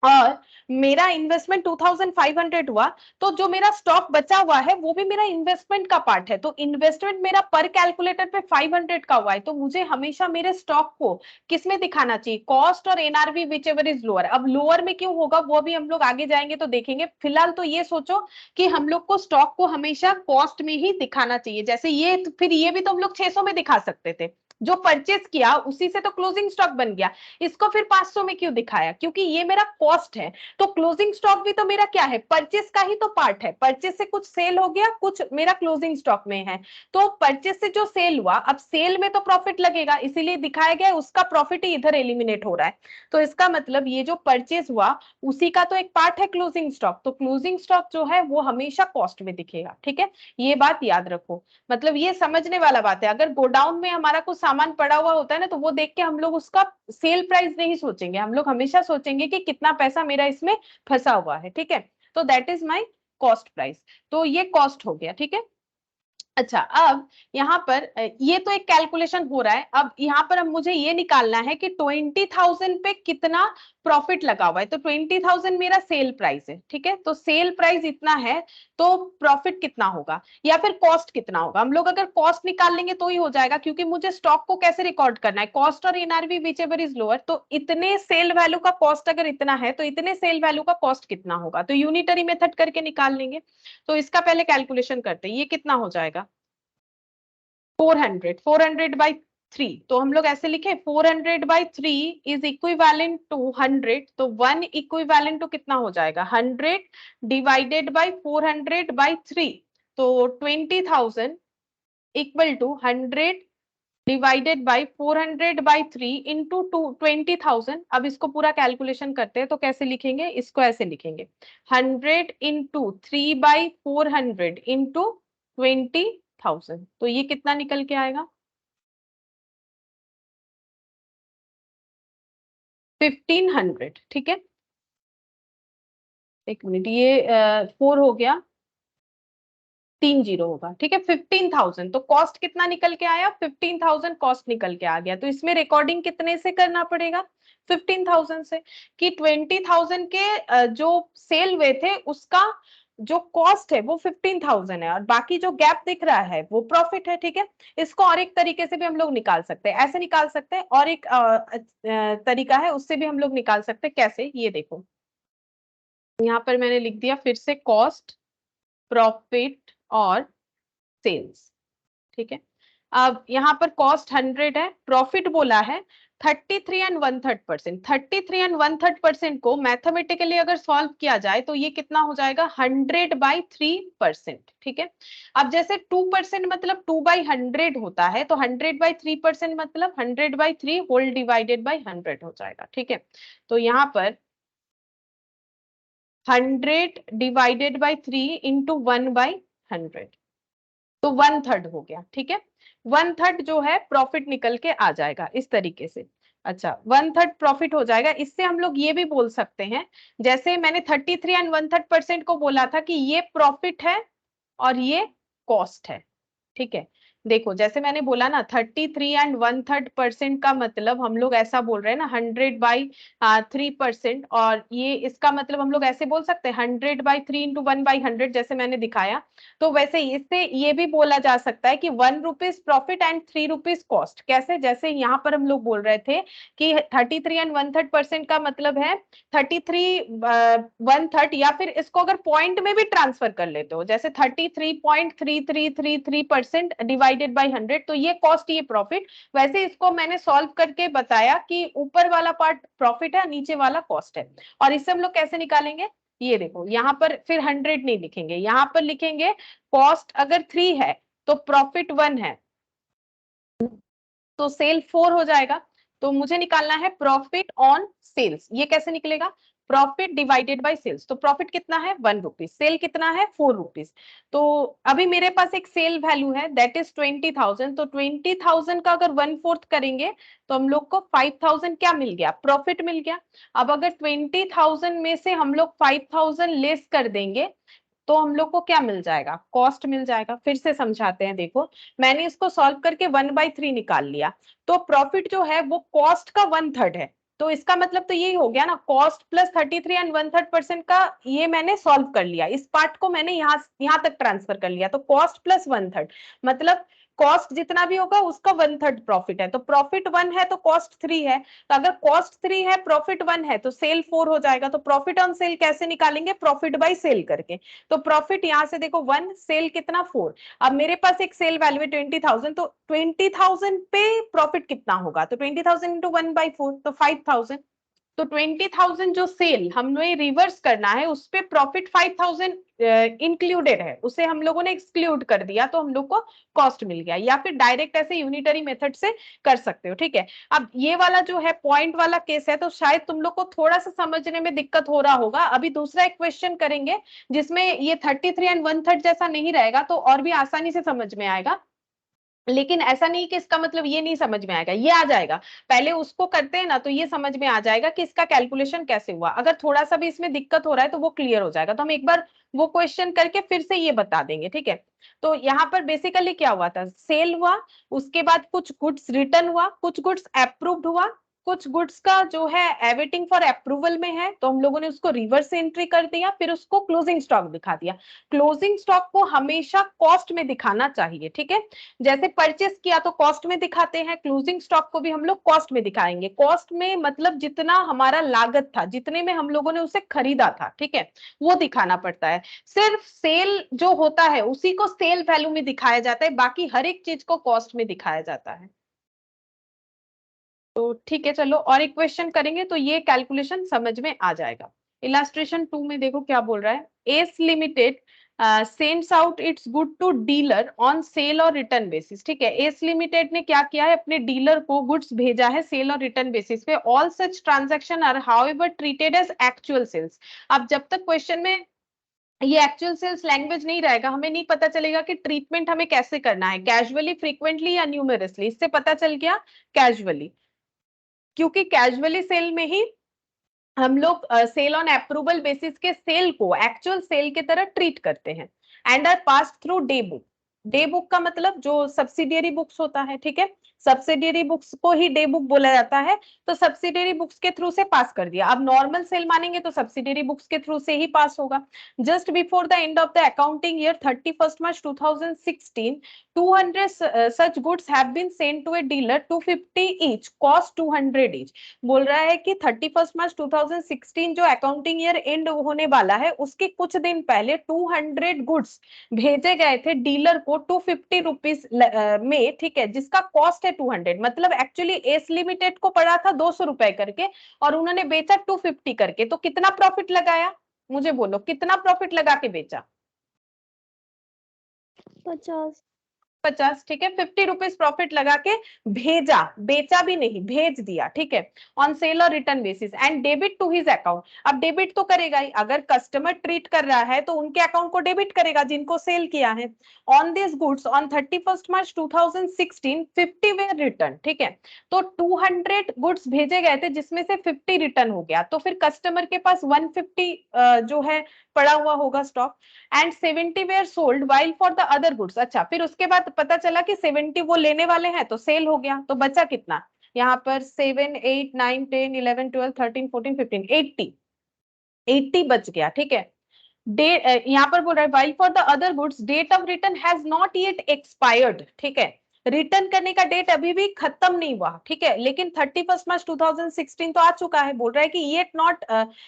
और मेरा इन्वेस्टमेंट 2500 हुआ, तो जो मेरा स्टॉक बचा हुआ है वो भी मेरा इन्वेस्टमेंट का पार्ट है। तो इन्वेस्टमेंट मेरा पर कैलकुलेटर पे 500 का हुआ है, तो मुझे हमेशा मेरे स्टॉक को किसमें दिखाना चाहिए, कॉस्ट और NRV whichever is lower. अब लोअर में क्यों होगा वो भी हम लोग आगे जाएंगे तो देखेंगे। फिलहाल तो ये सोचो कि हम लोग को स्टॉक को हमेशा कॉस्ट में ही दिखाना चाहिए। जैसे ये, तो फिर ये भी तो हम लोग 600 में दिखा सकते थे, जो परचेस किया उसी से तो क्लोजिंग स्टॉक बन गया। इसको फिर 500 में क्यों दिखाया, क्योंकि ये मेरा कॉस्ट है। तो क्लोजिंग स्टॉक भी तो मेरा क्या है, परचेस का ही तो पार्ट है। परचेस से कुछ सेल हो गया, कुछ मेरा क्लोजिंग स्टॉक में है। तो परचेस से जो सेल हुआ, अब सेल में तो प्रॉफिट लगेगा, इसीलिए दिखाया गया, उसका प्रॉफिट ही इधर एलिमिनेट हो रहा है। तो इसका मतलब ये जो परचेस हुआ उसी का तो एक पार्ट है क्लोजिंग स्टॉक। तो क्लोजिंग स्टॉक जो है वो हमेशा कॉस्ट में दिखेगा, ठीक है, ये बात याद रखो। मतलब ये समझने वाला बात है। अगर गोडाउन में हमारा कुछ सामान पड़ा हुआ होता है ना, तो वो देख के हम लोग उसका सेल प्राइस नहीं सोचेंगे, हम लोग हमेशा सोचेंगे कि कितना पैसा मेरा इसमें फंसा हुआ है, ठीक है। तो that is my cost price. तो ये कॉस्ट हो गया, ठीक है। अच्छा, अब यहाँ पर ये तो एक कैलकुलेशन हो रहा है। अब यहाँ पर अब मुझे ये निकालना है कि 20,000 पे कितना प्रॉफिट लगा हुआ है। तो 20,000 मेरा सेल प्राइस है, ठीक है, तो सेल प्राइस इतना है, तो प्रॉफिट कितना होगा या फिर कॉस्ट कितना होगा। हम लोग अगर कॉस्ट निकाल लेंगे तो ही हो जाएगा, क्योंकि मुझे स्टॉक को कैसे रिकॉर्ड करना है, कॉस्ट और NRV whichever is lower. तो इतने सेल वैल्यू का कॉस्ट अगर इतना है, तो इतने सेल वैल्यू का कॉस्ट कितना होगा, तो यूनिटरी मेथड करके निकाल लेंगे। तो इसका पहले कैलकुलेशन करते हैं, ये कितना हो जाएगा 400 बाई 3। तो हम लोग ऐसे लिखे 400 बाई 3 इज इक्विवेलेंट टू 100। तो 1 इक्विवेलेंट टू कितना हो जाएगा 100 डिवाइडेड बाई 400 बाई 3। तो 20,000 equal to 100 divided by 400 by 3 into 20,000। अब इसको पूरा कैलकुलेशन करते हैं, तो कैसे लिखेंगे, इसको ऐसे लिखेंगे 100 इंटू 3 बाई 400 इंटू 20,000। तो ये कितना निकल के आएगा 1500, ठीक है। एक मिनट, ये 4 हो गया, 30 होगा, ठीक है। 15,000, तो कॉस्ट कितना निकल के आया 15,000 कॉस्ट निकल के आ गया। तो इसमें रिकॉर्डिंग कितने से करना पड़ेगा 15,000 से, कि 20,000 के जो सेल हुए थे उसका जो कॉस्ट है वो 15,000 है, और बाकी जो गैप दिख रहा है वो प्रॉफिट है, ठीक है। इसको और एक तरीके से भी हम लोग निकाल सकते हैं, ऐसे निकाल सकते हैं, और एक तरीका है उससे भी हम लोग निकाल सकते हैं। कैसे, ये देखो, यहाँ पर मैंने लिख दिया फिर से कॉस्ट, प्रॉफिट और सेल्स, ठीक है। अब यहाँ पर कॉस्ट 100 है, प्रॉफिट बोला है 33 एंड 1/3%। 33 एंड 1/3% को मैथमेटिकली अगर सॉल्व किया जाए तो ये कितना हो जाएगा 100/3%, ठीक है। अब जैसे 2% मतलब 2/100 होता है, तो 100/3% मतलब 100/3 होल डिवाइडेड बाई 100 हो जाएगा, ठीक है। तो यहाँ पर 100 डिवाइडेड बाई 3 इंटू 1/100, तो 1/3 हो गया, ठीक है। 1/3 जो है प्रॉफिट निकल के आ जाएगा इस तरीके से। अच्छा, 1/3 प्रॉफिट हो जाएगा। इससे हम लोग ये भी बोल सकते हैं, जैसे मैंने 33 एंड 1/3% को बोला था कि ये प्रॉफिट है और ये कॉस्ट है, ठीक है। देखो, जैसे मैंने बोला ना 33 एंड 1/3% का मतलब हम लोग ऐसा बोल रहे हैं ना 100/3%, और ये इसका मतलब हम लोग ऐसे बोल सकते हैं 100/3 इंटू 1/100, जैसे मैंने दिखाया। तो वैसे इससे ये भी बोला जा सकता है कि 1 rupees profit and 3 rupees cost. कैसे, जैसे यहाँ पर हम लोग बोल रहे थे कि 33 एंड 1/3% का मतलब है 33 1/3, या फिर इसको अगर पॉइंट में भी ट्रांसफर कर लेते हो, जैसे 33.3333% डिवाइडेड बाई 100, तो ये कॉस्ट, ये प्रॉफिट। वैसे इसको मैंने सॉल्व करके बताया कि ऊपर वाला पार्ट प्रॉफिट है, नीचे वाला कॉस्ट है। और इससे हम लोग कैसे निकालेंगे, ये देखो, यहाँ पर फिर 100 नहीं लिखेंगे, यहाँ पर लिखेंगे कॉस्ट अगर 3 है तो प्रॉफिट 1 है, तो सेल 4 हो जाएगा। तो मुझे निकालना है प्रॉफिट ऑन सेल्स। ये कैसे निकलेगा? Profit divided by sales. तो प्रॉफिट कितना है? 1 रुपीज, सेल कितना है? 4 रुपीज। तो अभी मेरे पास एक सेल वैल्यू है दैट इज 20,000। तो 20,000 का अगर 1/4 करेंगे तो हम लोग को 5,000 क्या मिल गया? प्रॉफिट मिल गया। अब अगर 20,000 में से हम लोग 5,000 लेस कर देंगे तो हम लोग को क्या मिल जाएगा? कॉस्ट मिल जाएगा। फिर से समझाते हैं, देखो मैंने इसको सॉल्व करके 1/3 निकाल लिया। तो प्रॉफिट जो है वो कॉस्ट का 1/3 है। तो इसका मतलब तो यही हो गया ना, कॉस्ट प्लस 33 एंड 1/3% का ये मैंने सॉल्व कर लिया। इस पार्ट को मैंने यहां तक ट्रांसफर कर लिया। तो कॉस्ट प्लस 1/3 मतलब कॉस्ट जितना भी होगा उसका 1/3 प्रॉफिट है। तो प्रॉफिट 1 है तो कॉस्ट 3 है। तो अगर कॉस्ट 3 है, प्रॉफिट 1 है, तो सेल 4 हो जाएगा। तो प्रॉफिट ऑन सेल कैसे निकालेंगे? प्रॉफिट बाय सेल करके। तो प्रॉफिट यहां से देखो 1, सेल कितना 4। अब मेरे पास एक सेल वैल्यू है 20,000, तो 20,000 पे प्रॉफिट कितना होगा? तो 20,000 इंटू 1/4 तो 5,000। तो 20,000 जो सेल हमें रिवर्स करना है उस पे प्रॉफिट 5,000 इंक्लूडेड है, उसे हम लोगों ने एक्सक्लूड कर दिया, तो हम लोग को कॉस्ट मिल गया। या फिर डायरेक्ट ऐसे यूनिटरी मेथड से कर सकते हो, ठीक है। अब ये वाला जो है पॉइंट वाला केस है, तो शायद तुम लोग को थोड़ा सा समझने में दिक्कत हो रहा होगा। अभी दूसरा एक क्वेश्चन करेंगे जिसमें ये 33 एंड 1/3 जैसा नहीं रहेगा, तो और भी आसानी से समझ में आएगा। लेकिन ऐसा नहीं कि इसका मतलब ये नहीं समझ में आएगा, ये आ जाएगा। पहले उसको करते हैं ना तो ये समझ में आ जाएगा कि इसका कैलकुलेशन कैसे हुआ। अगर थोड़ा सा भी इसमें दिक्कत हो रहा है तो वो क्लियर हो जाएगा। तो हम एक बार वो क्वेश्चन करके फिर से ये बता देंगे, ठीक है। तो यहाँ पर बेसिकली क्या हुआ था? सेल हुआ, उसके बाद कुछ गुड्स रिटर्न हुआ, कुछ गुड्स अप्रूव्ड हुआ, कुछ गुड्स का जो है अवेटिंग फॉर अप्रूवल में है, तो हम लोगों ने उसको रिवर्स एंट्री कर दिया, फिर उसको क्लोजिंग स्टॉक दिखा दिया। क्लोजिंग स्टॉक को हमेशा कॉस्ट में दिखाना चाहिए, ठीक है। जैसे परचेस किया तो कॉस्ट में दिखाते हैं, क्लोजिंग स्टॉक को भी हम लोग कॉस्ट में दिखाएंगे। कॉस्ट में मतलब जितना हमारा लागत था, जितने में हम लोगों ने उसे खरीदा था, ठीक है, वो दिखाना पड़ता है। सिर्फ सेल जो होता है उसी को सेल वैल्यू में दिखाया जाता है, बाकी हर एक चीज को कॉस्ट में दिखाया जाता है। तो ठीक है, चलो और एक क्वेश्चन करेंगे तो ये कैलकुलेशन समझ में आ जाएगा। इलास्ट्रेशन 2 में देखो क्या बोल रहा है। S limited sends out its good to dealer on sale और रिटर्न बेसिस, ठीक है। एस लिमिटेड ने क्या किया है? अपने डीलर को गुड्स भेजा है सेल और रिटर्न बेसिस पे। All such transaction are however treated as actual sales. अब जब तक क्वेश्चन में ये एक्चुअल सेल्स लैंग्वेज नहीं रहेगा, हमें नहीं पता चलेगा कि ट्रीटमेंट हमें कैसे करना है, कैजुअली, फ्रीक्वेंटली या न्यूमरसली। इससे पता चल गया कैजुअली, क्योंकि कैजुअली सेल में ही हम लोग सेल ऑन अप्रूवल बेसिस के सेल को एक्चुअल सेल की तरह ट्रीट करते हैं। And are pass through day book. Day book का मतलब जो सब्सिडियरी बुक्स होता है, ठीक है, सब्सिडियरी बुक्स को ही डे बुक बोला जाता है। तो सब्सिडियरी बुक्स के थ्रू से पास कर दिया। अब नॉर्मल सेल मानेंगे तो सब्सिडियरी बुक्स के थ्रू से ही पास होगा। Just before the end of the accounting year 31st March 2016, 200 such goods have been sent to a dealer, 250 each, cost 200 each। बोल रहा है कि 31st March 2016 जो अकाउंटिंग ईयर एंड होने वाला है उसके कुछ दिन पहले 200 गुड्स भेजे गए थे डीलर को 250 रुपीज में, ठीक है, जिसका कॉस्ट है 200। मतलब एक्चुअली एस लिमिटेड को पड़ा था 200 रुपए करके और उन्होंने बेचा 250 करके। तो कितना प्रॉफिट लगाया? मुझे बोलो कितना प्रॉफिट लगा के बेचा? 50। 50, ठीक है। 50 रुपीज प्रॉफिट लगा के भेजा, बेचा भी नहीं, भेज दिया, ठीक है, ऑन सेल और return basis and debit to his account. अब डेबिट तो करेगा ही, अगर कस्टमर ट्रीट कर रहा है तो उनके अकाउंट को डेबिट करेगा जिनको सेल किया है। On this goods on 31st March 2016 50 were return, ठीक है। तो 200 गुड्स भेजे गए थे जिसमें से 50 रिटर्न हो गया, तो फिर कस्टमर के पास 150 जो है पड़ा हुआ होगा stock. And 70 were sold while for the other goods. अच्छा, फिर उसके बाद पता चला कि 70 वो लेने वाले हैं तो सेल हो गया। तो बचा कितना? यहाँ पर 7, 8, 9, 10, 11, 12, 13, 14, 15, 80 बच गया, ठीक है। डेट यहाँ पर बोल रहा है while for the other goods date of return has not yet expired, ठीक है, रिटर्न करने का डेट अभी भी खत्म नहीं हुआ, ठीक है, लेकिन 31st March 2016 तो आ चुका है। बोल रहा है कि येट नॉट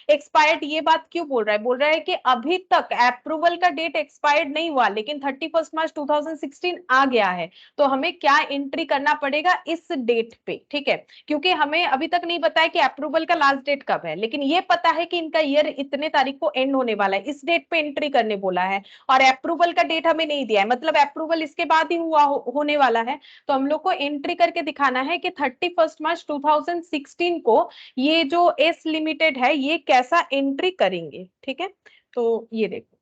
एक्सपायर्ड। ये बात क्यों बोल रहा है? बोल रहा है कि अभी तक अप्रूवल का डेट एक्सपायर्ड नहीं हुआ लेकिन 31st March 2016 आ गया है। तो हमें क्या एंट्री करना पड़ेगा इस डेट पे, ठीक है, क्योंकि हमें अभी तक नहीं पता है कि अप्रूवल का लास्ट डेट कब है, लेकिन ये पता है कि इनका ईयर इतने तारीख को एंड होने वाला है, इस डेट पे एंट्री करने बोला है। और अप्रूवल का डेट हमें नहीं दिया है, मतलब अप्रूवल इसके बाद ही हुआ होने वाला है, तो हम लोग को एंट्री करके दिखाना है कि 31 मार्च 2016 को ये जो एस लिमिटेड है ये कैसा एंट्री करेंगे। ठीक है, तो ये देखो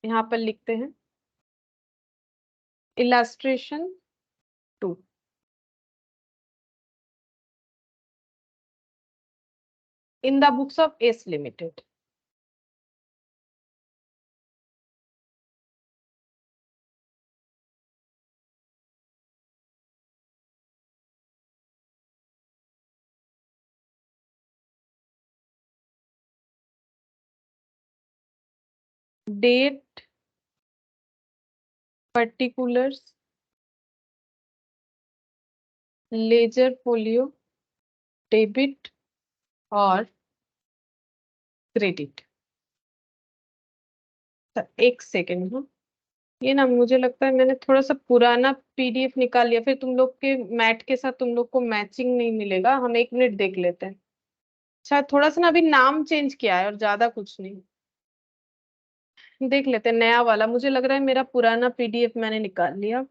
यहाँ पर लिखते हैं illustration 2। in the books of S Limited. Date, particulars, laser folio, debit और क्रेडिट। एक सेकेंड, हाँ ये ना मुझे लगता है मैंने थोड़ा सा पुराना पीडीएफ निकाल लिया, फिर तुम लोग के मैट के साथ तुम लोग को मैचिंग नहीं मिलेगा। हम 1 मिनट देख लेते हैं। शायद थोड़ा सा ना अभी नाम चेंज किया है और ज्यादा कुछ नहीं। देख लेते हैं नया वाला। मुझे लग रहा है मेरा पुराना पीडीएफ मैंने निकाल लिया।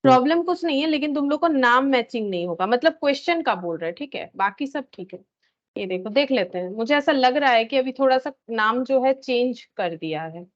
प्रॉब्लम कुछ नहीं है, लेकिन तुम लोग को नाम मैचिंग नहीं होगा, मतलब क्वेश्चन का बोल रहे हैं, ठीक है, बाकी सब ठीक है। ये देखो देख लेते हैं। मुझे ऐसा लग रहा है कि अभी थोड़ा सा नाम जो है चेंज कर दिया है।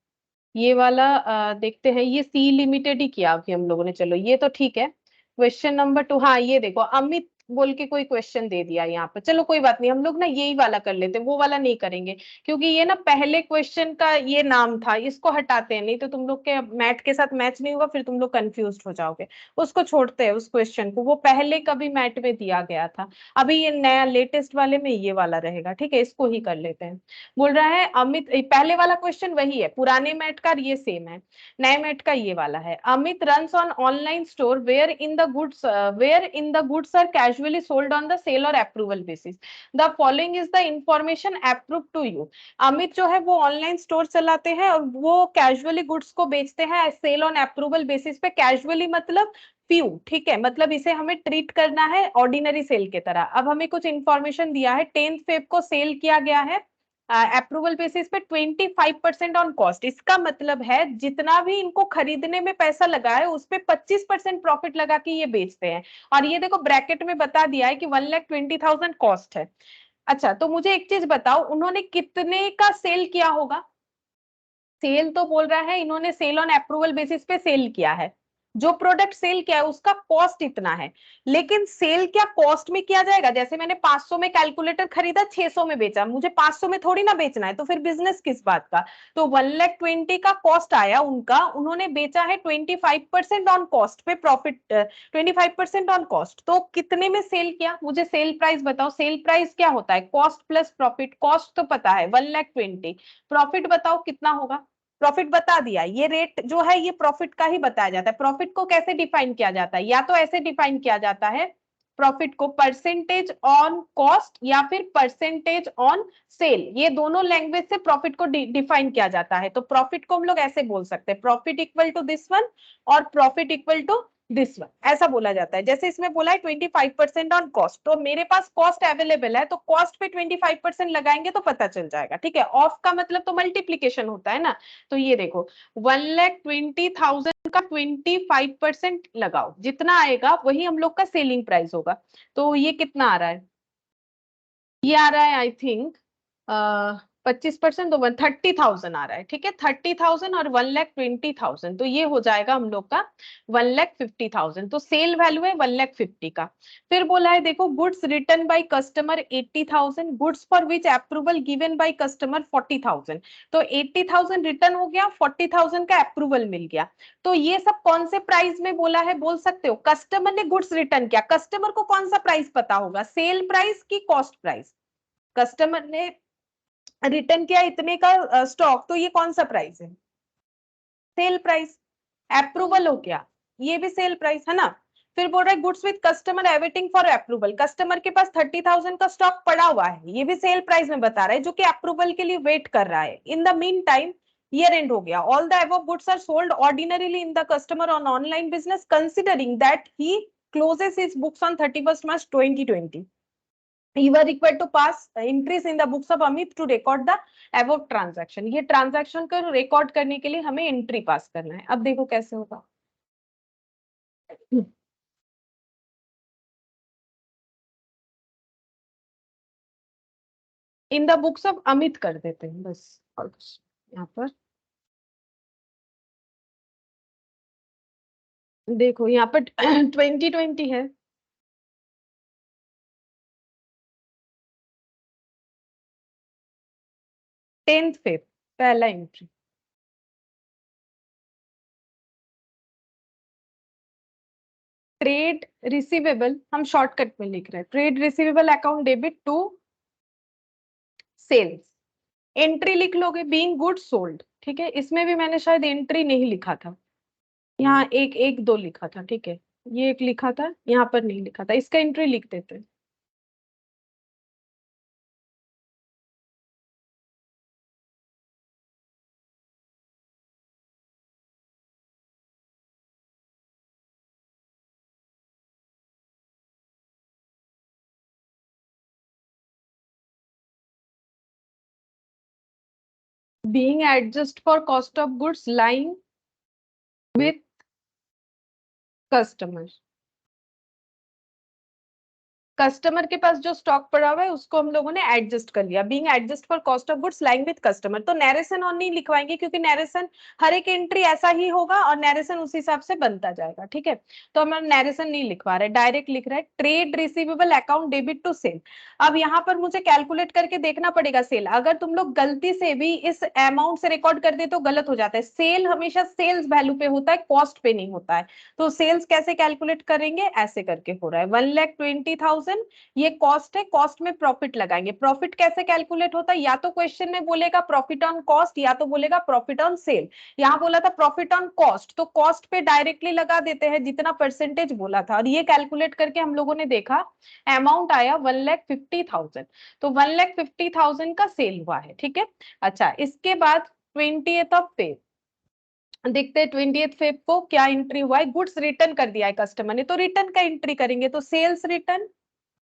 ये वाला देखते हैं। ये सी लिमिटेड ही किया अभी हम लोगों ने, चलो ये तो ठीक है। क्वेश्चन नंबर 2, हाँ ये देखो अमित बोल के कोई क्वेश्चन दे दिया यहाँ पर। चलो कोई बात नहीं, हम लोग ना यही वाला कर लेते हैं, वो वाला नहीं करेंगे, क्योंकि ये ना पहले क्वेश्चन का ये नाम था, इसको हटाते हैं, नहीं तो तुम लोग के मैट के साथ मैच नहीं होगा, फिर तुम लोग कंफ्यूज हो जाओगे। उसको छोड़ते हैं, उस क्वेश्चन को, वो पहले कभी मैट में दिया गया था। अभी ये नया लेटेस्ट वाले में ये वाला रहेगा, ठीक है, इसको ही कर लेते हैं। बोल रहा है अमित, पहले वाला क्वेश्चन वही है, पुराने मैट का ये सेम है, नए मैट का ये वाला है। Amit runs on online store wherein the goods are casually sold on the sale और approval basis. The following is the information approve to you. Amit जो है वो ऑनलाइन स्टोर चलाते हैं और वो कैजुअली गुड्स को बेचते हैं सेल ऑन अप्रूवल बेसिस पे। कैजुअली मतलब फ्यू, ठीक है, मतलब इसे हमें ट्रीट करना है ऑर्डिनरी सेल के तरह। अब हमें कुछ इंफॉर्मेशन दिया है, 10 फेब को सेल किया गया है अप्रूवल बेसिस पे 25% ऑन कॉस्ट। इसका मतलब है जितना भी इनको खरीदने में पैसा लगा है उस पे 25% प्रॉफिट लगा के ये बेचते हैं। और ये देखो ब्रैकेट में बता दिया है कि 1,20,000 कॉस्ट है। अच्छा, तो मुझे एक चीज बताओ, उन्होंने कितने का सेल किया होगा? सेल तो बोल रहा है इन्होंने सेल ऑन अप्रूवल बेसिस पे सेल किया है। जो प्रोडक्ट सेल किया है उसका कॉस्ट इतना है, लेकिन सेल क्या कॉस्ट में किया जाएगा? जैसे मैंने 500 में कैलकुलेटर खरीदा, 600 में बेचा, मुझे 500 में थोड़ी ना बेचना है, तो फिर बिजनेस किस बात का? तो 1,20,000 का कॉस्ट आया उनका, उन्होंने बेचा है 25% ऑन कॉस्ट पे प्रॉफिट, 25% ऑन कॉस्ट। तो कितने में सेल किया? मुझे सेल प्राइस बताओ। सेल प्राइस क्या होता है? Cost plus profit. कॉस्ट तो पता है 1,20,000, प्रॉफिट बताओ कितना होगा? प्रॉफिट बता दिया, ये रेट जो है ये प्रॉफिट का ही बताया जाता है। प्रॉफिट को कैसे डिफाइन किया जाता है? या तो ऐसे डिफाइन किया जाता है प्रॉफिट को, परसेंटेज ऑन कॉस्ट या फिर परसेंटेज ऑन सेल, ये दोनों लैंग्वेज से प्रॉफिट को डिफाइन किया जाता है। तो प्रॉफिट को हम लोग ऐसे बोल सकते हैं, profit equal to this one और profit equal to this one, ऐसा बोला जाता है। जैसे इसमें बोला है 25% ऑन कॉस्ट, तो मेरे पास कॉस्ट अवेलेबल है, तो कॉस्ट पे 25% लगाएंगे तो पता चल जाएगा, ठीक है। ऑफ का मतलब तो मल्टीप्लीकेशन होता है ना। तो ये देखो 1,20,000 का 25% लगाओ, जितना आएगा वही हम लोग का सेलिंग प्राइस होगा। तो ये कितना आ रहा है? ये आ रहा है आई थिंक 25%, तो 130,000 आ रहा है, ठीक है। 30,000 और 1,20,000, तो ये हो जाएगा हम लोग का 1,50,000। तो सेल वैल्यू है 1,50,000 का। फिर बोला है देखो, goods return by customer 80,000, goods for which approval given by customer 40,000। तो 80,000 रिटर्न हो गया, 40,000 का अप्रूवल मिल गया। तो ये सब कौन से प्राइस में बोला है बोल सकते हो? कस्टमर ने गुड्स रिटर्न किया, कस्टमर को कौन सा प्राइस पता होगा, सेल प्राइस की कॉस्ट प्राइस? कस्टमर ने रिटर्न किया इतने का स्टॉक, तो ये कौन सा प्राइस है? Sale price. अप्रूवल हो गया, ये भी सेल प्राइस है ना। फिर बोल रहा है goods with customer awaiting for approval, customer के पास 30,000 का स्टॉक पड़ा हुआ है, ये भी सेल प्राइस में बता रहा है, जो कि अप्रूवल के लिए वेट कर रहा है। इन the mean time year end हो गया। All the above goods are sold ordinarily in the customer on online business considering that he closes his books on 31st March 2020। You were required to pass entries in the books of Amit to record the above transaction. ये transaction को record करने के लिए हमें entry पास करना है. अब देखो कैसे होगा. इन द बुक्स ऑफ अमित कर देते हैं बस. और यहाँ पर देखो यहाँ पर 2020 है. 10th Feb पहला एंट्री. ट्रेड रिसीवेबल हम शॉर्टकट में लिख रहे हैं. Trade receivable account debit to sales. Entry लिख लोगे बीइंग गुड्स सोल्ड. ठीक है, इसमें भी मैंने शायद एंट्री नहीं लिखा था. यहाँ एक एक दो लिखा था. ठीक है, ये एक लिखा था, यहाँ पर नहीं लिखा था. इसका एंट्री लिख देते हैं. being adjust for cost of goods lying with customer. Customer के पास जो स्टॉक पड़ा हुआ है उसको हम लोगों ने एडजस्ट कर लिया. Being adjust for cost of goods lying with customer. तो नैरेशन ऑन नहीं लिखवाएंगे क्योंकि नैरेशन हर एक एंट्री ऐसा ही होगा और नैरेशन उस हिसाब से बनता जाएगा. ठीक है, तो हम नैरेशन नहीं लिखवा रहे, डायरेक्ट लिख रहे हैं trade receivable account debit to sale. अब यहाँ पर मुझे कैलकुलेट करके देखना पड़ेगा सेल. अगर तुम लोग गलती से भी इस अमाउंट से रिकॉर्ड कर दे तो गलत हो जाता है. सेल हमेशा सेल्स वैल्यू पे होता है, कॉस्ट पे नहीं होता है. तो सेल्स कैसे कैलकुलेट करेंगे, ऐसे करके हो रहा है. 1,20,000 ये कॉस्ट है, कॉस्ट में प्रॉफिट लगाएंगे. प्रॉफिट कैसे कैलकुलेट होता है, या तो क्वेश्चन में बोलेगा प्रॉफिट ऑन कॉस्ट या तो बोलेगा प्रॉफिट ऑन सेल. यहाँ बोला था प्रॉफिट ऑन कॉस्ट, तो कॉस्ट पे डायरेक्टली लगा देते हैं जितना परसेंटेज बोला था. और ये कैलकुलेट करके हम लोगों ने देखा अमाउंट आया 1,50,000. तो 1,50,000 का सेल हुआ है. ठीक है, अच्छा इसके बाद 20th ऑफ फेब देखते हैं. 20th फेब को क्या एंट्री हुआ है, गुड्स रिटर्न कर दिया है कस्टमर ने, तो रिटर्न का एंट्री करेंगे. तो सेल्स रिटर्न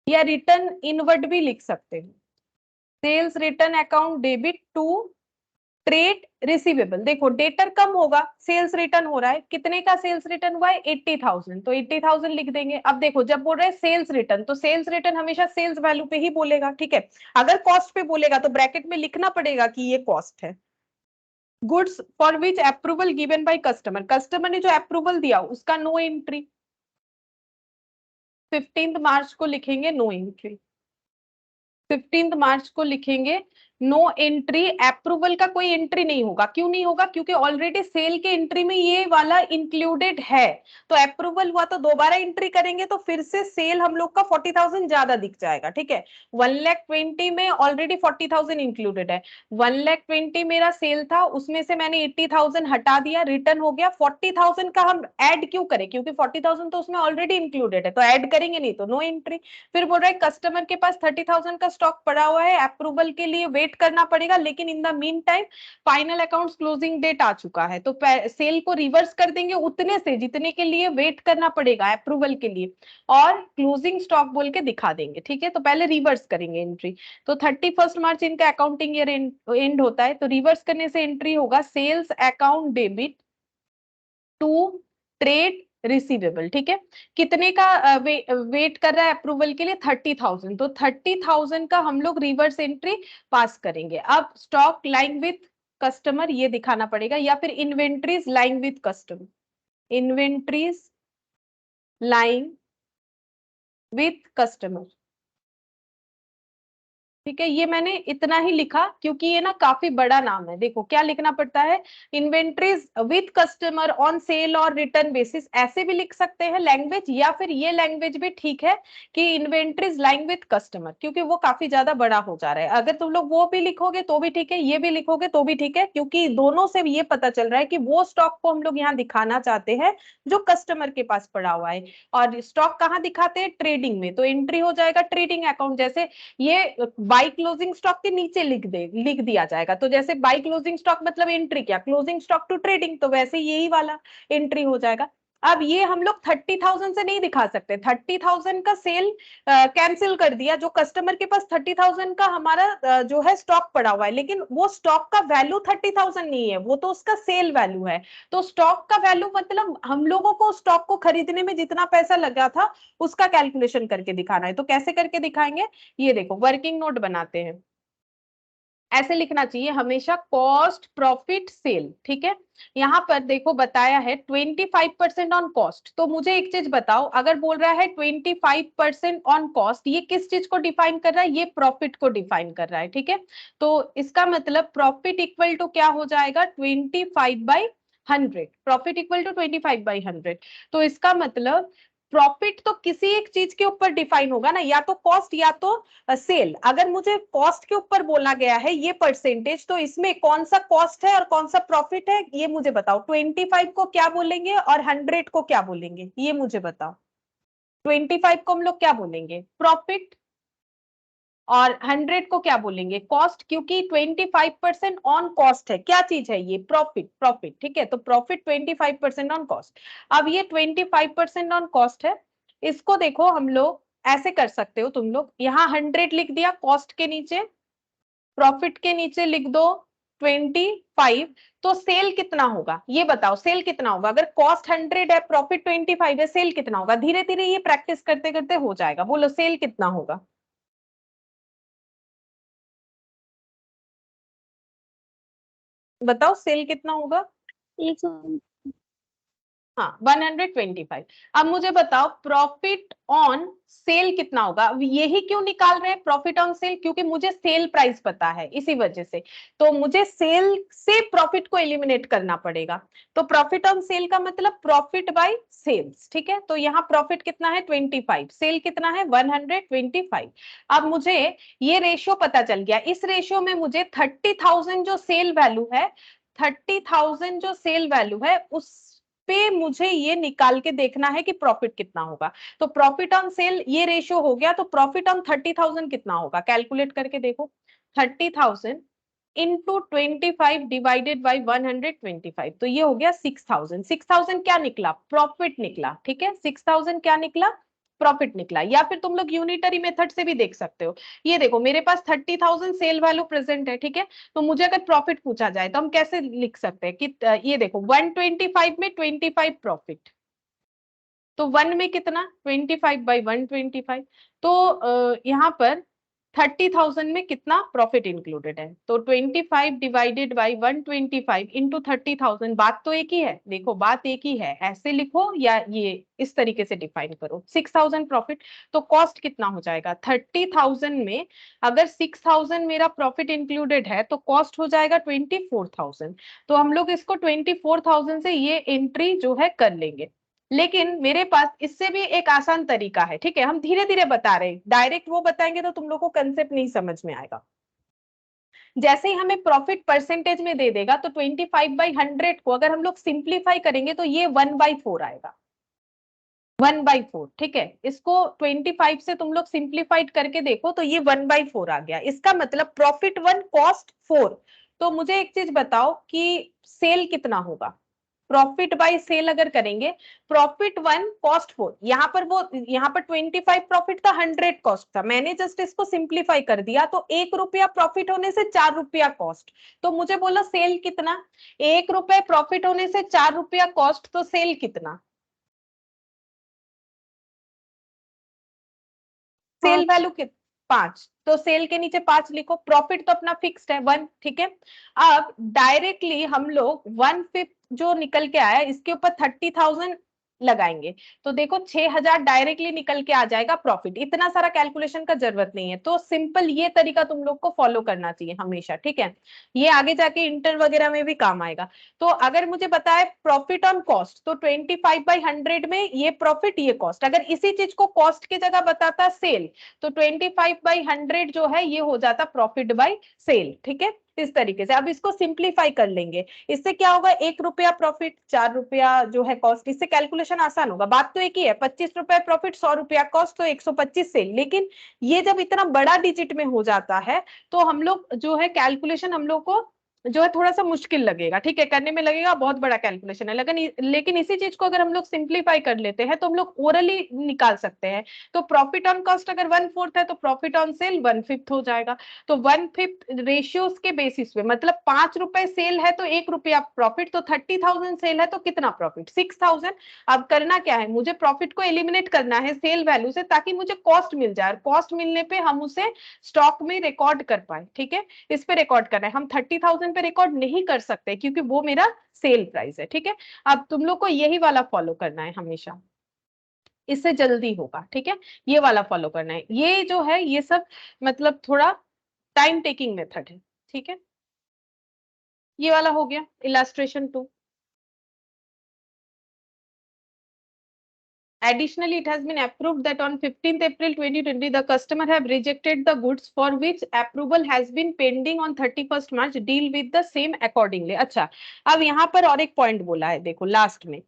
या रिटर्न इनवर्ड भी लिख सकते हैं. Sales return account debit to trade receivable. देखो डेटर कम होगा, सेल्स रिटर्न हो रहा है. कितने का सेल्स रिटर्न हुआ है, 80,000, तो 80,000 लिख देंगे. अब देखो जब बोल रहे हैं सेल्स रिटर्न, तो सेल्स रिटर्न हमेशा सेल्स वैल्यू पे ही बोलेगा. ठीक है, अगर कॉस्ट पे बोलेगा तो ब्रैकेट में लिखना पड़ेगा कि ये कॉस्ट है. Goods for which approval given by customer. Customer ने जो अप्रूवल दिया उसका नो एंट्री. 15 मार्च को लिखेंगे नो एंट्री. 15 मार्च को लिखेंगे नो एंट्री. अप्रूवल का कोई एंट्री नहीं होगा. क्यों नहीं होगा, क्योंकि ऑलरेडी सेल के एंट्री में ये वाला इंक्लूडेड है. तो अप्रूवल हुआ तो दोबारा एंट्री करेंगे तो फिर से सेल हम लोग का 40,000 ज्यादा दिख जाएगा. ठीक है, 1,20,000 में ऑलरेडी 40,000 इंक्लूडेड है. 1,20,000 मेरा सेल था, उसमें से मैंने 80,000 हटा दिया, रिटर्न हो गया. 40,000 का हम ऐड क्यों करें, क्योंकि 40,000 तो उसमें ऑलरेडी इंक्लूडेड है, तो ऐड करेंगे नहीं, तो नो एंट्री. फिर बोल रहा है कस्टमर के पास 30,000 का स्टॉक पड़ा हुआ है, अप्रूवल के लिए वेट करना पड़ेगा, लेकिन in the mean time final accounts closing date आ चुका है, तो सेल को रिवर्स कर देंगे उतने से जितने के लिए वेट करना पड़ेगा अप्रूवल के लिए, और क्लोजिंग स्टॉक बोल के दिखा देंगे. ठीक है, तो पहले रिवर्स करेंगे एंट्री. तो 31 मार्च इनका अकाउंटिंग ईयर एंड होता है, तो रिवर्स करने से एंट्री होगा sales account debit to trade receivable. ठीक है, कितने का वेट कर रहा है अप्रूवल के लिए, 30,000. तो 30,000 का हम लोग रिवर्स एंट्री पास करेंगे. अब स्टॉक लाइंग विथ कस्टमर ये दिखाना पड़ेगा, या फिर inventories lying with customer. Inventories lying with customer. ठीक है, ये मैंने इतना ही लिखा क्योंकि ये ना काफी बड़ा नाम है. देखो क्या लिखना पड़ता है, inventories with customer on sale और रिटर्न बेसिस. ऐसे भी लिख सकते हैं लैंग्वेज, या फिर ये लैंग्वेज भी ठीक है कि इन्वेंट्रीज लाइंग विथ कस्टमर, क्योंकि वो काफी ज्यादा बड़ा हो जा रहा है. अगर तुम लोग वो भी लिखोगे तो भी ठीक है, ये भी लिखोगे तो भी ठीक है, क्योंकि दोनों से ये पता चल रहा है कि वो स्टॉक को हम लोग यहाँ दिखाना चाहते हैं जो कस्टमर के पास पड़ा हुआ है. और स्टॉक कहाँ दिखाते हैं, ट्रेडिंग में, तो एंट्री हो जाएगा ट्रेडिंग अकाउंट. जैसे ये बाई क्लोजिंग स्टॉक के नीचे लिख दिया जाएगा, तो जैसे बाई क्लोजिंग स्टॉक मतलब एंट्री क्या, क्लोजिंग स्टॉक टू ट्रेडिंग, तो वैसे यही वाला एंट्री हो जाएगा. अब ये हम लोग 30,000 से नहीं दिखा सकते, 30,000 का सेल कैंसिल कर दिया, जो कस्टमर के पास 30,000 का हमारा जो है स्टॉक पड़ा हुआ है, लेकिन वो स्टॉक का वैल्यू 30,000 नहीं है, वो तो उसका सेल वैल्यू है। तो स्टॉक का वैल्यू मतलब हम लोगों को स्टॉक को खरीदने में जितना पैसा लगा था उसका कैलकुलेशन करके दिखाना है। तो कैसे करके दिखाएंगे, ये देखो वर्किंग नोट बनाते हैं, ऐसे लिखना चाहिए हमेशा कॉस्ट प्रॉफिट सेल, ठीक है। यहाँ पर देखो बताया है 25% ऑन कॉस्ट, तो मुझे एक चीज बताओ, अगर बोल रहा है 25% ऑन कॉस्ट, ये किस चीज को डिफाइन कर रहा है, ये प्रॉफिट को डिफाइन कर रहा है, ठीक है। तो इसका मतलब प्रॉफिट इक्वल टू क्या हो जाएगा, 25/100, प्रॉफिट इक्वल टू 25/100। तो इसका मतलब प्रॉफिट तो किसी एक चीज के ऊपर डिफाइन होगा ना, या तो कॉस्ट या तो सेल। अगर मुझे कॉस्ट के ऊपर बोला गया है ये परसेंटेज, तो इसमें कौन सा कॉस्ट है और कौन सा प्रॉफिट है ये मुझे बताओ। 25 को क्या बोलेंगे और 100 को क्या बोलेंगे, ये मुझे बताओ। 25 को हम लोग क्या बोलेंगे, प्रॉफिट, और 100 को क्या बोलेंगे, कॉस्ट, क्योंकि 25% ऑन कॉस्ट है, क्या चीज है ये, प्रॉफिट, प्रॉफिट, ठीक है। तो प्रॉफिट 25% ऑन कॉस्ट। अब ये 25% ऑन कॉस्ट है, इसको देखो हम लोग ऐसे कर सकते हो, तुम लोग यहाँ 100 लिख दिया कॉस्ट के नीचे, प्रॉफिट के नीचे लिख दो 25, तो सेल कितना होगा ये बताओ, सेल कितना होगा, अगर कॉस्ट 100 है प्रॉफिट 25 है, सेल कितना होगा। धीरे धीरे ये प्रैक्टिस करते करते हो जाएगा, बोलो सेल कितना होगा, बताओ सेल कितना होगा। 100 हाँ 125। अब मुझे बताओ प्रॉफिट ऑन सेल कितना होगा। अब यही क्यों निकाल रहे हैं प्रॉफिट ऑन सेल, क्योंकि मुझे सेल प्राइस पता है, इसी वजह से। तो मुझे सेल से प्रॉफिट को एलिमिनेट करना पड़ेगा। तो प्रॉफिट ऑन सेल का मतलब प्रॉफिट बाय सेल्स, ठीक है। तो यहाँ प्रॉफिट कितना है 25, सेल कितना है 125। अब मुझे ये रेशियो पता चल गया, इस रेशियो में मुझे 30,000 जो सेल वैल्यू है, 30,000 जो सेल वैल्यू है उस पे मुझे ये निकाल के देखना है कि प्रॉफिट कितना होगा। तो प्रॉफिट ऑन सेल ये रेशियो हो गया, तो प्रॉफिट ऑन 30,000 कितना होगा, कैलकुलेट करके देखो। 30,000 इंटू 25 डिवाइडेड बाई 125, तो ये हो गया 6,000। 6,000 क्या निकला, प्रॉफिट निकला, ठीक है। 6,000 क्या निकला, प्रॉफिट निकला। या फिर तुम लोग यूनिटरी मेथड से भी देख सकते हो। ये देखो मेरे पास 30,000 सेल वैल्यू प्रेजेंट है, ठीक है। तो मुझे अगर प्रॉफिट पूछा जाए तो हम कैसे लिख सकते हैं कि ये देखो 125 में 25 प्रॉफिट, तो 1 में कितना 25/125। तो यहाँ पर 30,000 में कितना प्रॉफिट इंक्लूडेड है, तो 25 डिवाइडेड बाई 125 इंटू 30,000। बात तो एक ही है, देखो बात एक ही है, ऐसे लिखो या ये इस तरीके से डिफाइन करो। 6,000 प्रॉफिट, तो कॉस्ट कितना हो जाएगा 30,000 में, अगर 6,000 मेरा प्रॉफिट इंक्लूडेड है तो कॉस्ट हो जाएगा 24,000। तो हम लोग इसको 24,000 से ये एंट्री जो है कर लेंगे। लेकिन मेरे पास इससे भी एक आसान तरीका है, ठीक है। हम धीरे धीरे बता रहे हैं, डायरेक्ट वो बताएंगे तो तुम लोग को कंसेप्ट नहीं समझ में आएगा। जैसे ही हमें प्रॉफिट परसेंटेज में दे देगा, तो 25/100 को अगर हम लोग सिंप्लीफाई करेंगे तो ये 1/4 आएगा, 1/4, ठीक है। इसको 25 से तुम लोग सिंप्लीफाइड करके देखो तो ये 1/4 आ गया। इसका मतलब प्रॉफिट 1 कॉस्ट 4। तो मुझे एक चीज बताओ कि सेल कितना होगा, प्रॉफिट बाय सेल अगर करेंगे, प्रॉफिट 1 कॉस्ट 4, यहाँ पर वो यहाँ पर 25 प्रॉफिट था, 100 कॉस्ट था, मैंने जस्ट इसको सिंप्लीफाई कर दिया, तो 1 रुपया प्रॉफिट होने से 4 रुपया कॉस्ट। तो मुझे बोला सेल कितना, 1 रुपए प्रॉफिट होने से 4 रुपया कॉस्ट, तो सेल कितना, सेल वैल्यू कितना 5, तो सेल के नीचे 5 लिखो। प्रॉफिट तो अपना फिक्स्ड है 1, ठीक है। अब डायरेक्टली हम लोग 1/5 जो निकल के आया इसके ऊपर 30,000 लगाएंगे, तो देखो 6,000 डायरेक्टली निकल के आ जाएगा प्रॉफिट। इतना सारा कैलकुलेशन का जरूरत नहीं है, तो सिंपल ये तरीका तुम लोग को फॉलो करना चाहिए हमेशा, ठीक है। ये आगे जाके इंटर वगैरह में भी काम आएगा। तो अगर मुझे बताए प्रॉफिट ऑन कॉस्ट, तो 25/100 में ये प्रॉफिट ये कॉस्ट, अगर इसी चीज को कॉस्ट की जगह बताता सेल, तो 25/100 जो है ये हो जाता प्रॉफिट बाय सेल, ठीक है। इस तरीके से अब इसको सिंप्लीफाई कर लेंगे, इससे क्या होगा 1 रुपया प्रॉफिट 4 रुपया जो है कॉस्ट, इससे कैलकुलेशन आसान होगा। बात तो एक ही है, 25 रुपए प्रॉफिट 100 रुपया कॉस्ट, तो 125 सेल। लेकिन ये जब इतना बड़ा डिजिट में हो जाता है तो हम लोग जो है कैलकुलेशन हम लोग को जो है थोड़ा सा मुश्किल लगेगा, ठीक है, करने में लगेगा, बहुत बड़ा कैलकुलेशन है, लेकिन इसी चीज को अगर हम लोग सिंप्लीफाई कर लेते हैं तो हम लोग ओरली निकाल सकते हैं। तो प्रॉफिट ऑन कॉस्ट अगर 1/4 है तो प्रॉफिट ऑन सेल 1/5 हो जाएगा। तो 1/5 रेशियोज के बेसिस पे, मतलब 5 रुपए सेल है तो 1 रुपया प्रॉफिट, तो 30,000 सेल है तो कितना प्रॉफिट, 6,000। अब करना क्या है, मुझे प्रॉफिट को एलिमिनेट करना है सेल वैल्यू से, ताकि मुझे कॉस्ट मिल जाए, कॉस्ट मिलने पे हम उसे स्टॉक में रिकॉर्ड कर पाए, ठीक है। इस पे रिकॉर्ड करना है, हम 30,000 पे रिकॉर्ड नहीं कर सकते क्योंकि वो मेरा सेल प्राइस है, ठीक है। अब तुम लोग को यही वाला फॉलो करना है हमेशा, इससे जल्दी होगा, ठीक है। ये वाला फॉलो करना है, ये जो है ये सब मतलब थोड़ा टाइम टेकिंग मेथड है, ठीक है। ये वाला हो गया illustration 2। Additionally, it has been approved that on 15th April 2020, the customer have rejected the goods for which approval has been pending on 31st March. Deal with the same accordingly. अच्छा, अब यहाँ पर और एक पॉइंट बोला है, देखो last में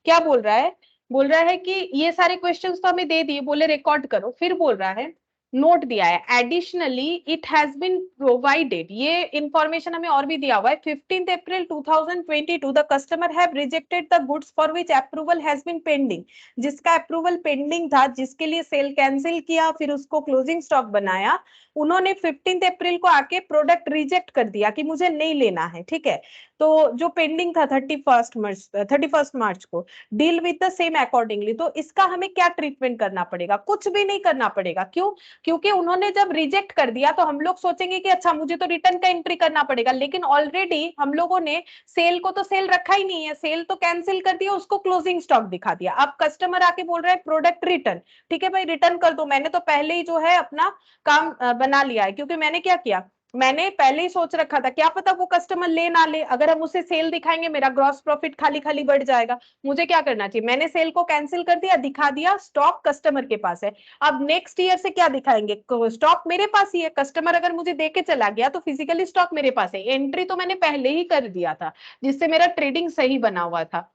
क्या बोल रहा है कि ये सारे क्वेश्चंस तो हमें दे दिए, बोले रिकॉर्ड करो, फिर बोल रहा है नोट दिया है, additionally it has been provided, ये इंफॉर्मेशन हमें और भी दिया हुआ है, 15th April 2022 the customer have rejected the goods for which approval has been pending, जिसका अप्रूवल पेंडिंग था, जिसके लिए सेल कैंसिल किया, फिर उसको क्लोजिंग स्टॉक बनाया, उन्होंने 15th अप्रैल को आके प्रोडक्ट रिजेक्ट कर दिया कि मुझे नहीं लेना है, ठीक है। तो जो पेंडिंग था 31st मार्च को, deal with the same accordingly. तो इसका हमें क्या ट्रीटमेंट करना पड़ेगा, कुछ भी नहीं करना पड़ेगा, क्यों, क्योंकि उन्होंने जब रिजेक्ट कर दिया तो हम लोग सोचेंगे कि अच्छा मुझे तो रिटर्न का एंट्री करना पड़ेगा, लेकिन ऑलरेडी हम लोगों ने सेल को तो सेल रखा ही नहीं है, सेल तो कैंसिल कर दिया, उसको क्लोजिंग स्टॉक दिखा दिया। अब कस्टमर आके बोल रहा है प्रोडक्ट रिटर्न, ठीक है भाई रिटर्न कर दो, मैंने तो पहले ही जो है अपना काम बना लिया है, क्योंकि मैंने क्या किया, मैंने पहले ही सोच रखा था, क्या पता वो कस्टमर ले ना ले, अगर हम उसे सेल दिखाएंगे मेरा ग्रॉस प्रॉफिट खाली खाली बढ़ जाएगा। मुझे क्या करना चाहिए, मैंने सेल को कैंसिल कर दिया, दिखा दिया स्टॉक कस्टमर के पास है। अब नेक्स्ट ईयर से क्या दिखाएंगे, स्टॉक मेरे पास ही है, कस्टमर अगर मुझे देके चला गया तो फिजिकली स्टॉक मेरे पास है, एंट्री तो मैंने पहले ही कर दिया था, जिससे मेरा ट्रेडिंग सही बना हुआ था।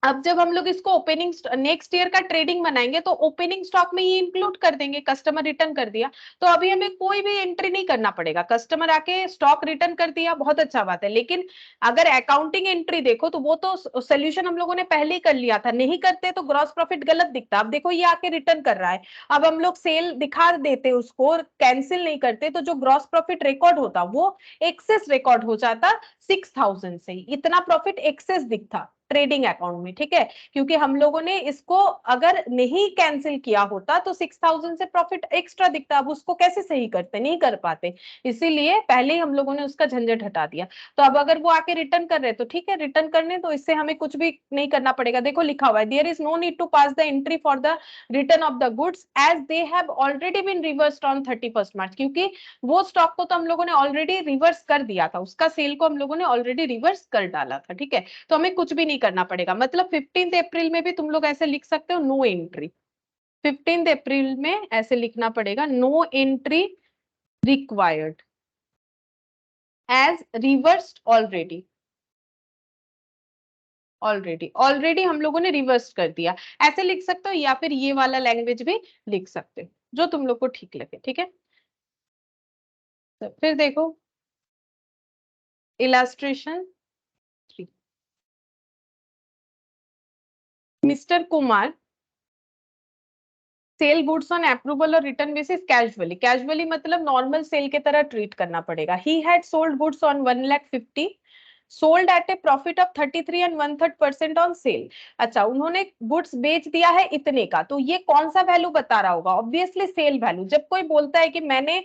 अब जब हम लोग इसको ओपनिंग नेक्स्ट ईयर का ट्रेडिंग बनाएंगे तो ओपनिंग स्टॉक में ये इंक्लूड कर देंगे, कस्टमर रिटर्न कर दिया तो अभी हमें कोई भी एंट्री नहीं करना पड़ेगा, कस्टमर आके स्टॉक रिटर्न कर दिया, बहुत अच्छा बात है। लेकिन अगर अकाउंटिंग एंट्री देखो तो वो तो सोल्यूशन हम लोगों ने पहले ही कर लिया था, नहीं करते तो ग्रॉस प्रॉफिट गलत दिखता। अब देखो ये आके रिटर्न कर रहा है, अब हम लोग सेल दिखा देते उसको, कैंसिल नहीं करते, तो जो ग्रॉस प्रॉफिट रिकॉर्ड होता वो एक्सेस रिकॉर्ड हो जाता 6,000 से, इतना प्रॉफिट एक्सेस दिखता ट्रेडिंग अकाउंट में, ठीक है। क्योंकि हम लोगों ने इसको अगर नहीं कैंसिल किया होता तो 6,000 से प्रॉफिट एक्स्ट्रा दिखता, अब उसको कैसे सही करते, नहीं कर पाते, इसीलिए पहले ही हम लोगों ने उसका झंझट हटा दिया। तो अब अगर वो आके रिटर्न कर रहे तो ठीक है, रिटर्न करने तो इससे हमें कुछ भी नहीं करना पड़ेगा। देखो लिखा हुआ है, there is no need to pass the entry for the return of the goods as they have already been reversed on 31st March, क्योंकि वो स्टॉक को तो हम लोगों ने ऑलरेडी रिवर्स कर दिया था, उसका सेल को हम लोगों ने ऑलरेडी रिवर्स कर डाला था, ठीक है। तो हमें कुछ भी नहीं करना पड़ेगा, मतलब 15th अप्रैल में भी तुम लोग ऐसे लिख सकते हो नो एंट्री, 15th अप्रैल में ऐसे लिखना पड़ेगा no entry required as reversed already, already हम लोगों ने रिवर्स कर दिया, ऐसे लिख सकते हो, या फिर ये वाला लैंग्वेज भी लिख सकते हो, जो तुम लोग को ठीक लगे, ठीक है। तो फिर देखो illustration 3, mister Kumar cell goods on approval और रिटर्न बेसिस कैजुअली, कैजुअली मतलब नॉर्मल सेल के तरह ट्रीट करना पड़ेगा। He had sold goods on 1,50,000 sold at a profit of 33 and 1/3% on sale. अच्छा, उन्होंने गुड्स बेच दिया है इतने का, तो ये कौन सा वैल्यू बता रहा होगा, ऑब्वियसली सेल वैल्यू। जब कोई बोलता है कि मैंने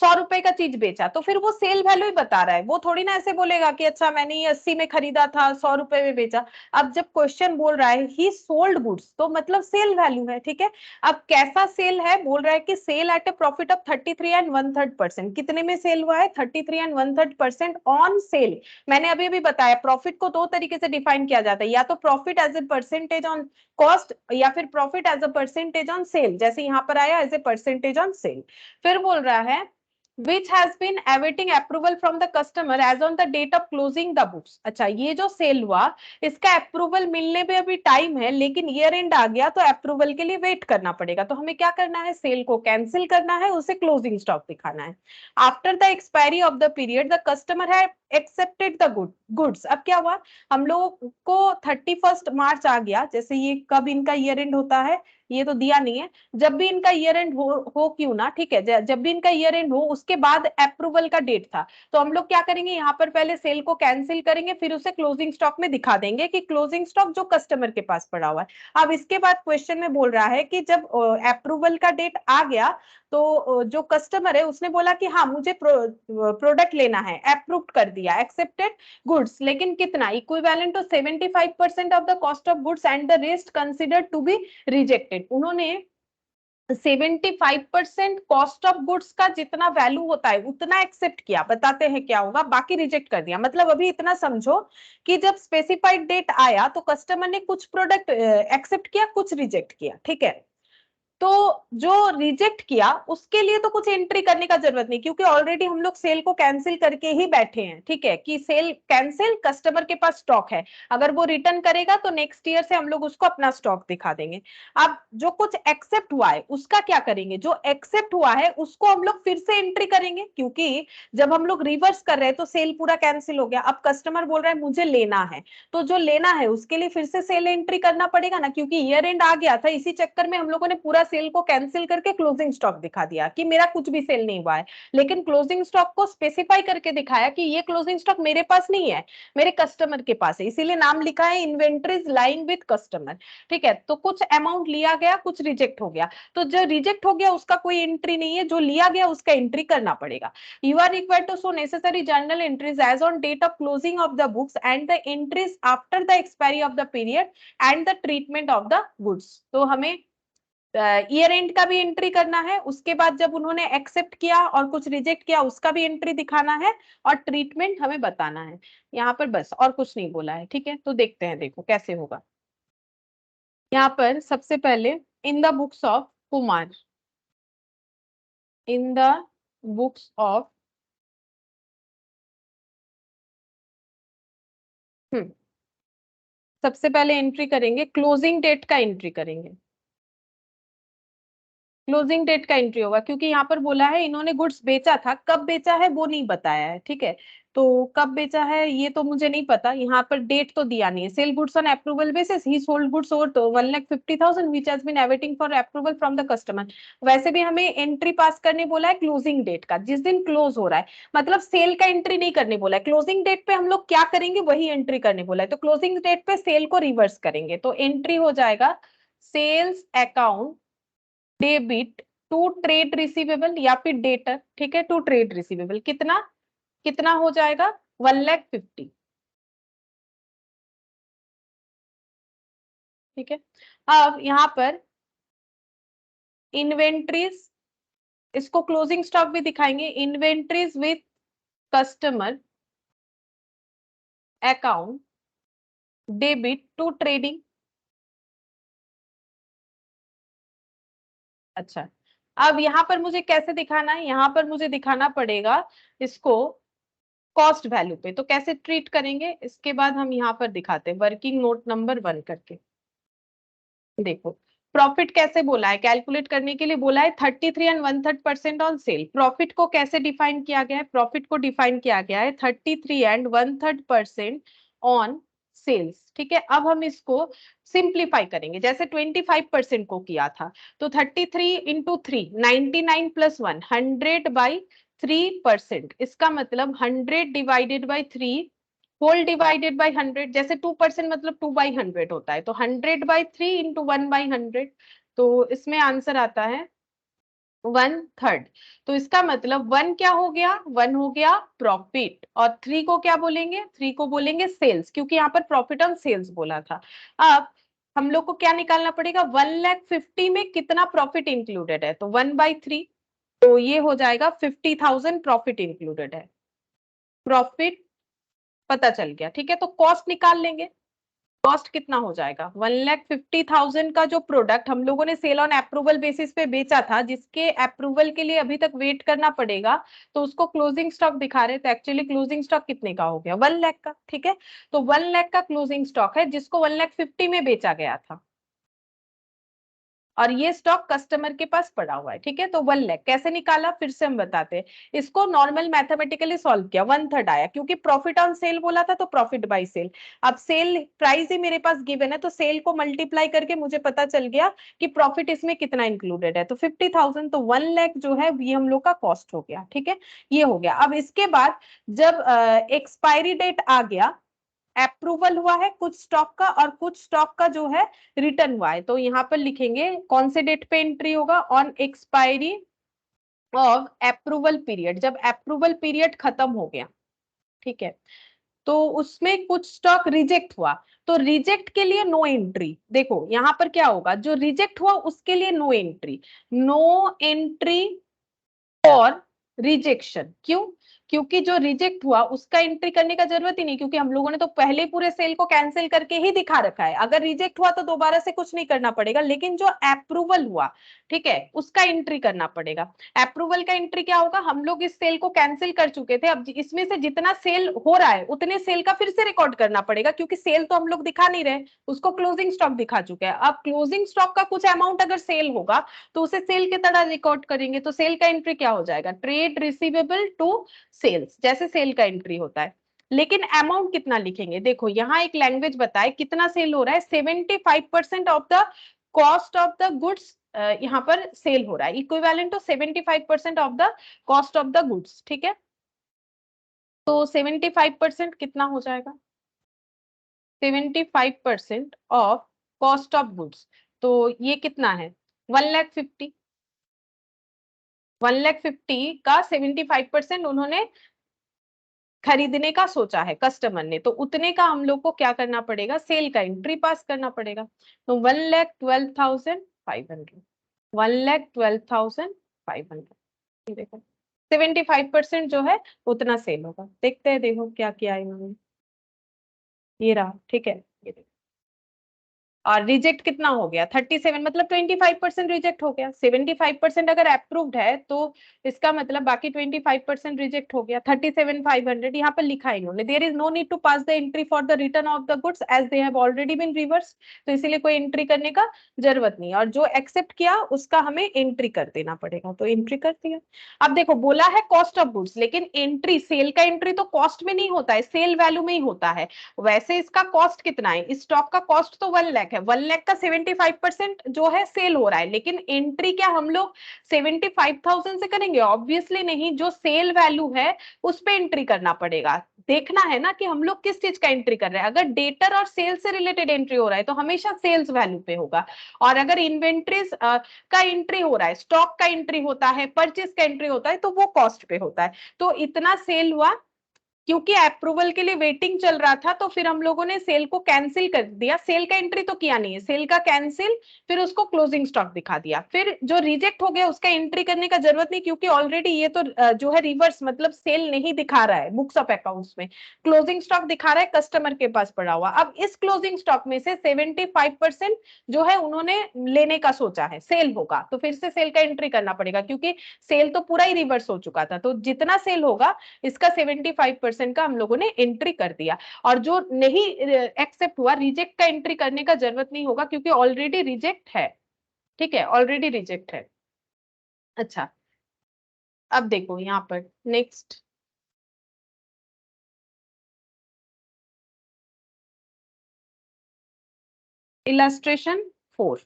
100 रुपए का चीज बेचा तो फिर वो सेल वैल्यू ही बता रहा है, वो थोड़ी ना ऐसे बोलेगा कि अच्छा मैंने ये 80 में खरीदा था 100 रुपए में बेचा। अब जब क्वेश्चन बोल रहा है ही सोल्ड गुड्स तो मतलब सेल वैल्यू है, ठीक है। अब कैसा सेल है, बोल रहा है कि sale at a profit of 33 and 1/3%, कितने में सेल हुआ है 33 and 1/3% ऑन सेल। मैंने अभी भी बताया प्रॉफिट को दो तरीके से डिफाइन किया जाता है, या तो profit as a percentage on cost या फिर profit as a percentage on sale, जैसे यहां पर आया as a percentage on sale. फिर बोल रहा है which has been awaiting approval from the customer as on the date of closing the books। अच्छा, ये जो सेल हुआ इसका अप्रूवल मिलने में अभी टाइम है, लेकिन ईयर एंड आ गया तो अप्रूवल के लिए वेट करना पड़ेगा। तो हमें क्या करना है, सेल को कैंसिल करना है, उसे क्लोजिंग स्टॉक दिखाना है। After the expiry of the period the customer है एक्सेप्टेड द गुड्स। अब क्या हुआ, हम लोग को 31 मार्च आ गया, जैसे ये कब इनका ईयर एंड होता है ये तो दिया नहीं है, जब भी इनका ईयर एंड हो क्यों ना, ठीक है, जब भी इनका ईयर एंड हो उसके बाद अप्रूवल का डेट था, तो हम लोग क्या करेंगे, यहाँ पर पहले सेल को कैंसिल करेंगे, फिर उसे क्लोजिंग स्टॉक में दिखा देंगे कि क्लोजिंग स्टॉक जो कस्टमर के पास पड़ा हुआ है। अब इसके बाद क्वेश्चन में बोल रहा है कि जब अप्रूवल का डेट आ गया तो जो कस्टमर है उसने बोला कि हाँ मुझे प्रोडक्ट लेना है, अप्रूव्ड कर दिया, एक्सेप्टेड गुड्स, लेकिन कितना, equivalent to 75% of the cost of goods and the rest considered to be rejected. उन्होंने 75% कॉस्ट ऑफ गुड्स का जितना वैल्यू होता है उतना एक्सेप्ट किया, बताते हैं क्या होगा, बाकी रिजेक्ट कर दिया। मतलब अभी इतना समझो कि जब स्पेसिफाइड डेट आया तो कस्टमर ने कुछ प्रोडक्ट एक्सेप्ट किया, कुछ रिजेक्ट किया, ठीक है। तो जो रिजेक्ट किया उसके लिए तो कुछ एंट्री करने का जरूरत नहीं, क्योंकि ऑलरेडी हम लोग सेल को कैंसिल करके ही बैठे हैं, ठीक है, कि सेल कैंसिल, कस्टमर के पास स्टॉक है, अगर वो रिटर्न करेगा तो नेक्स्ट ईयर से हम लोग उसको अपना स्टॉक दिखा देंगे। अब जो कुछ एक्सेप्ट हुआ है उसका क्या करेंगे, जो एक्सेप्ट हुआ है उसको हम लोग फिर से एंट्री करेंगे, क्योंकि जब हम लोग रिवर्स कर रहे हैं तो सेल पूरा कैंसिल हो गया, अब कस्टमर बोल रहा है मुझे लेना है, तो जो लेना है उसके लिए फिर से सेल एंट्री करना पड़ेगा ना, क्योंकि ईयर एंड आ गया था, इसी चक्कर में हम लोगों ने पूरा सेल को कैंसिल करके क्लोजिंग स्टॉक दिखा दिया कि मेरा कुछ भी सेल नहीं हुआ है, लेकिन क्लोजिंग स्टॉक को स्पेसिफाई करके दिखाया कि ये क्लोजिंग स्टॉक मेरे पास नहीं है, मेरे कस्टमर के पास है, इसीलिए नाम लिखा है इन्वेंट्रीज लाइंग विद कस्टमर, ठीक है। तो कुछ अमाउंट लिया गया, कुछ रिजेक्ट हो गया, तो जो रिजेक्ट हो गया उसका कोई एंट्री नहीं है, जो लिया गया उसका एंट्री करना पड़ेगा। You are required to show necessary journal entries as on date of closing of the books and the entries after the expiry of the period and the treatment of the goods। तो हमें year and का भी entry करना है, उसके बाद जब उन्होंने एक्सेप्ट किया और कुछ रिजेक्ट किया उसका भी एंट्री दिखाना है, और ट्रीटमेंट हमें बताना है। यहाँ पर बस और कुछ नहीं बोला है, ठीक है। तो देखते हैं, देखो कैसे होगा। यहाँ पर सबसे पहले इन the books of Kumar, in the books of सबसे पहले एंट्री करेंगे, क्लोजिंग डेट का एंट्री करेंगे, क्लोजिंग डेट का एंट्री होगा, क्योंकि यहाँ पर बोला है इन्होंने गुड्स बेचा था, कब बेचा है वो नहीं बताया है, ठीक है। तो कब बेचा है ये तो मुझे नहीं पता, यहाँ पर डेट तो दिया नहीं है। Sale goods on approval basis ही sold goods over 1,50,000 which has been awaiting for approval from the customer. वैसे भी हमें एंट्री पास करने बोला है क्लोजिंग डेट का, जिस दिन क्लोज हो रहा है, मतलब सेल का एंट्री नहीं करने बोला है। क्लोजिंग डेट पे हम लोग क्या करेंगे वही एंट्री करने बोला है, तो क्लोजिंग डेट पे सेल को रिवर्स करेंगे, तो एंट्री हो जाएगा sales account debit to trade receivable या फिर डेटर, ठीक है, टू ट्रेड रिसीवेबल, कितना कितना हो जाएगा 1,50,000, ठीक है। अब यहाँ पर इन्वेंट्रीज, इसको क्लोजिंग स्टॉक भी दिखाएंगे, inventories with customer account debit to trading. अच्छा, अब यहाँ पर मुझे कैसे दिखाना है, यहाँ पर मुझे दिखाना पड़ेगा इसको कॉस्ट वैल्यू पे, तो कैसे ट्रीट करेंगे इसके बाद हम यहाँ पर दिखाते हैं वर्किंग नोट नंबर 1 करके। देखो प्रॉफिट कैसे बोला है, कैलकुलेट करने के लिए बोला है 33 एंड 1/3% ऑन सेल। प्रॉफिट को कैसे डिफाइन किया गया है, प्रॉफिट को डिफाइन किया गया है 33 एंड 1/3% ऑन सेल्स, ठीक है। अब हम इसको सिंप्लीफाई करेंगे, जैसे 25% को किया था, तो 33 इंटू 3 99 प्लस 1 100/3%, इसका मतलब 100 divided by 3 whole divided by 100, जैसे 2% मतलब 2/100 होता है, तो 100/3 इंटू 1/100, तो इसमें आंसर आता है 1/3। तो इसका मतलब 1 क्या हो गया, 1 हो गया प्रॉफिट, और 3 को क्या बोलेंगे, 3 को बोलेंगे सेल्स, क्योंकि यहाँ पर प्रॉफिट ऑन सेल्स बोला था। अब हम लोग को क्या निकालना पड़ेगा, 1,50,000 में कितना प्रॉफिट इंक्लूडेड है, तो 1/3, तो ये हो जाएगा 50,000 प्रॉफिट इंक्लूडेड है। प्रॉफिट पता चल गया, ठीक है। तो कॉस्ट निकाल लेंगे, कॉस्ट कितना हो जाएगा? 1,50,000 का जो प्रोडक्ट हम लोगों ने सेल ऑन अप्रूवल बेसिस पे बेचा था, जिसके अप्रूवल के लिए अभी तक वेट करना पड़ेगा, तो उसको क्लोजिंग स्टॉक दिखा रहे थे। एक्चुअली क्लोजिंग स्टॉक कितने का हो गया? 1 लाख का। ठीक है, तो 1 लाख का क्लोजिंग स्टॉक है जिसको 1,50,000 में बेचा गया था, और ये स्टॉक कस्टमर के पास पड़ा हुआ है। ठीक है, तो 1 लाख कैसे निकाला, फिर से हम बताते हैं। इसको नॉर्मल मैथमेटिकली सॉल्व किया, 1/3 आया, क्योंकि प्रॉफिट ऑन सेल बोला था तो प्रॉफिट बाय सेल। अब सेल प्राइस ही मेरे पास गिवन है, तो सेल को मल्टीप्लाई करके मुझे पता चल गया कि प्रॉफिट इसमें कितना इंक्लूडेड है, तो 50,000, तो 1 लाख जो है ये हम लोग का कॉस्ट हो गया। ठीक है, ये हो गया। अब इसके बाद जब एक्सपायरी डेट आ गया, अप्रूवल हुआ है कुछ स्टॉक का और कुछ स्टॉक का जो है रिटर्न हुआ है, तो यहाँ पर लिखेंगे कौन से डेट पे एंट्री होगा, on expiry of approval period, जब अप्रूवल पीरियड खत्म हो गया। ठीक है, तो उसमें कुछ स्टॉक रिजेक्ट हुआ, तो रिजेक्ट के लिए नो एंट्री। देखो यहाँ पर क्या होगा, जो रिजेक्ट हुआ उसके लिए नो एंट्री, नो एंट्री और रिजेक्शन। क्यों? क्योंकि जो रिजेक्ट हुआ उसका एंट्री करने का जरूरत ही नहीं, क्योंकि हम लोगों ने तो पहले पूरे सेल को कैंसिल करके ही दिखा रखा है। अगर रिजेक्ट हुआ तो दोबारा से कुछ नहीं करना पड़ेगा, लेकिन जो अप्रूवल हुआ, ठीक है, उसका एंट्री करना पड़ेगा। अप्रूवल का एंट्री क्या होगा, हम लोग इस सेल को कैंसिल कर चुके थे, अब इसमें से जितना सेल हो रहा है उतने सेल का फिर से रिकॉर्ड करना पड़ेगा, क्योंकि सेल तो हम लोग दिखा नहीं रहे, उसको क्लोजिंग स्टॉक दिखा चुके हैं। अब क्लोजिंग स्टॉक का कुछ अमाउंट अगर सेल होगा तो उसे सेल की तरह रिकॉर्ड करेंगे, तो सेल का एंट्री क्या हो जाएगा, ट्रेड रिसीवेबल टू सेल्स, जैसे सेल का एंट्री होता है। लेकिन अमाउंट कितना लिखेंगे, देखो यहाँ एक लैंग्वेज बताए कितना सेल हो रहा है, 75% of the cost of the goods यहाँ पर सेल हो रहा है, equivalent to 75% of the cost of the goods. ठीक है, तो 75% कितना हो जाएगा, 75% ऑफ कॉस्ट ऑफ गुड्स, तो ये कितना है, 1,50,000। 1,50,000 का 75% उन्होंने खरीदने का सोचा है कस्टमर ने, तो उतने का हम लोग को क्या करना पड़ेगा, सेल का एंट्री पास करना पड़ेगा। तो 1,12,500, 1,12,500। देखो 75% जो है उतना सेल होगा। देखते हैं, देखो क्या किया इन्होंने, ये रहा। ठीक है, ये देखो, और रिजेक्ट कितना हो गया, 37, मतलब 25% रिजेक्ट हो गया। 75% अगर अप्रूव्ड है तो इसका मतलब बाकी 25% रिजेक्ट हो गया। 37,500 यहाँ पर लिखा है इन्होंने, there is no need to pass the entry for the return of the goods as they have already been reverse, तो इसीलिए कोई एंट्री करने का जरूरत नहीं, और जो एक्सेप्ट किया उसका हमें एंट्री कर देना पड़ेगा, तो एंट्री कर दिया। अब देखो बोला है कॉस्ट ऑफ गुड्स, लेकिन एंट्री, सेल का एंट्री तो कॉस्ट में नहीं होता है, सेल वैल्यू में ही होता है। वैसे इसका कॉस्ट कितना है, इस स्टॉक का कॉस्ट तो 1 लाख है, 1 लाख का 75% जो है सेल हो रहा है, लेकिन एंट्री क्या हम लोग 75,000 से करेंगे, ऑब्वियसली नहीं, जो सेल वैल्यू है उस पे एंट्री करना पड़ेगा। देखना है ना कि हम लोग किस चीज का एंट्री कर रहे हैं, अगर डेटर और सेल्स से रिलेटेड एंट्री हो रहा है तो हमेशा सेल्स वैल्यू पे होगा, और अगर इन्वेंट्रीज का एंट्री हो रहा है, स्टॉक का एंट्री होता है, परचेज का एंट्री होता है, तो वो कॉस्ट पे होता है। तो इतना सेल हुआ, क्योंकि अप्रूवल के लिए वेटिंग चल रहा था, तो फिर हम लोगों ने सेल को कैंसिल कर दिया, सेल का एंट्री तो किया नहीं है, सेल का कैंसिल, फिर उसको क्लोजिंग स्टॉक दिखा दिया। फिर जो रिजेक्ट हो गया उसका एंट्री करने का जरूरत नहीं, क्योंकि ऑलरेडी ये तो जो है रिवर्स, मतलब सेल नहीं दिखा रहा है बुक्स ऑफ अकाउंट्स में, क्लोजिंग स्टॉक दिखा रहा है कस्टमर के पास पड़ा हुआ। अब इस क्लोजिंग स्टॉक में से 75% जो है उन्होंने लेने का सोचा है, सेल होगा, तो फिर से सेल का एंट्री करना पड़ेगा, क्योंकि सेल तो पूरा ही रिवर्स हो चुका था, तो जितना सेल होगा इसका 75% का हम लोगों ने एंट्री कर दिया। और जो नहीं एक्सेप्ट हुआ, रिजेक्ट का एंट्री करने का जरूरत नहीं होगा, क्योंकि ऑलरेडी रिजेक्ट है। ठीक है, ऑलरेडी रिजेक्ट है। अच्छा, अब देखो यहाँ पर नेक्स्ट, इलस्ट्रेशन 4।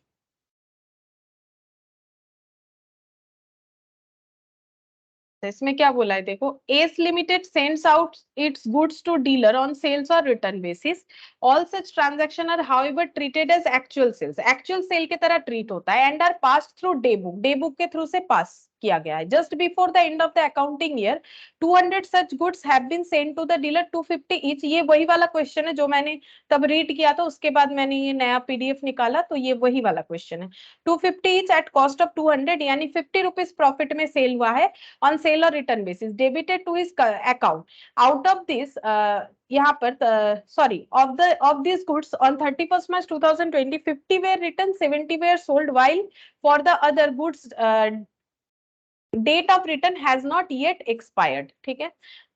इसमें क्या बोला है, देखो, S limited sends out its goods to dealer on sales और return basis, all such transaction are however treated as actual sales, actual sale की तरह ट्रीट होता है, and are passed through day book, day book के through से pass किया गया है। Just before the end of the accounting year 200 such goods have been send to the dealer 250 each. ये वही वाला क्वेश्चन है जो मैंने तब रीड किया था, उसके बाद मैंने ये नया पीडीएफ निकाला, तो ये वही वाला क्वेश्चन है। 250 ईच एट कॉस्ट ऑफ 200, यानी 50 रुपीज प्रॉफिट में सेल हुआ है ऑन सेल और return basis, debited to his account. Out of this यहाँ पर sorry of this goods on 31st March 2020 50 were written, 70 were sold, while for the other goods date of return has not yet expired. ठीक है,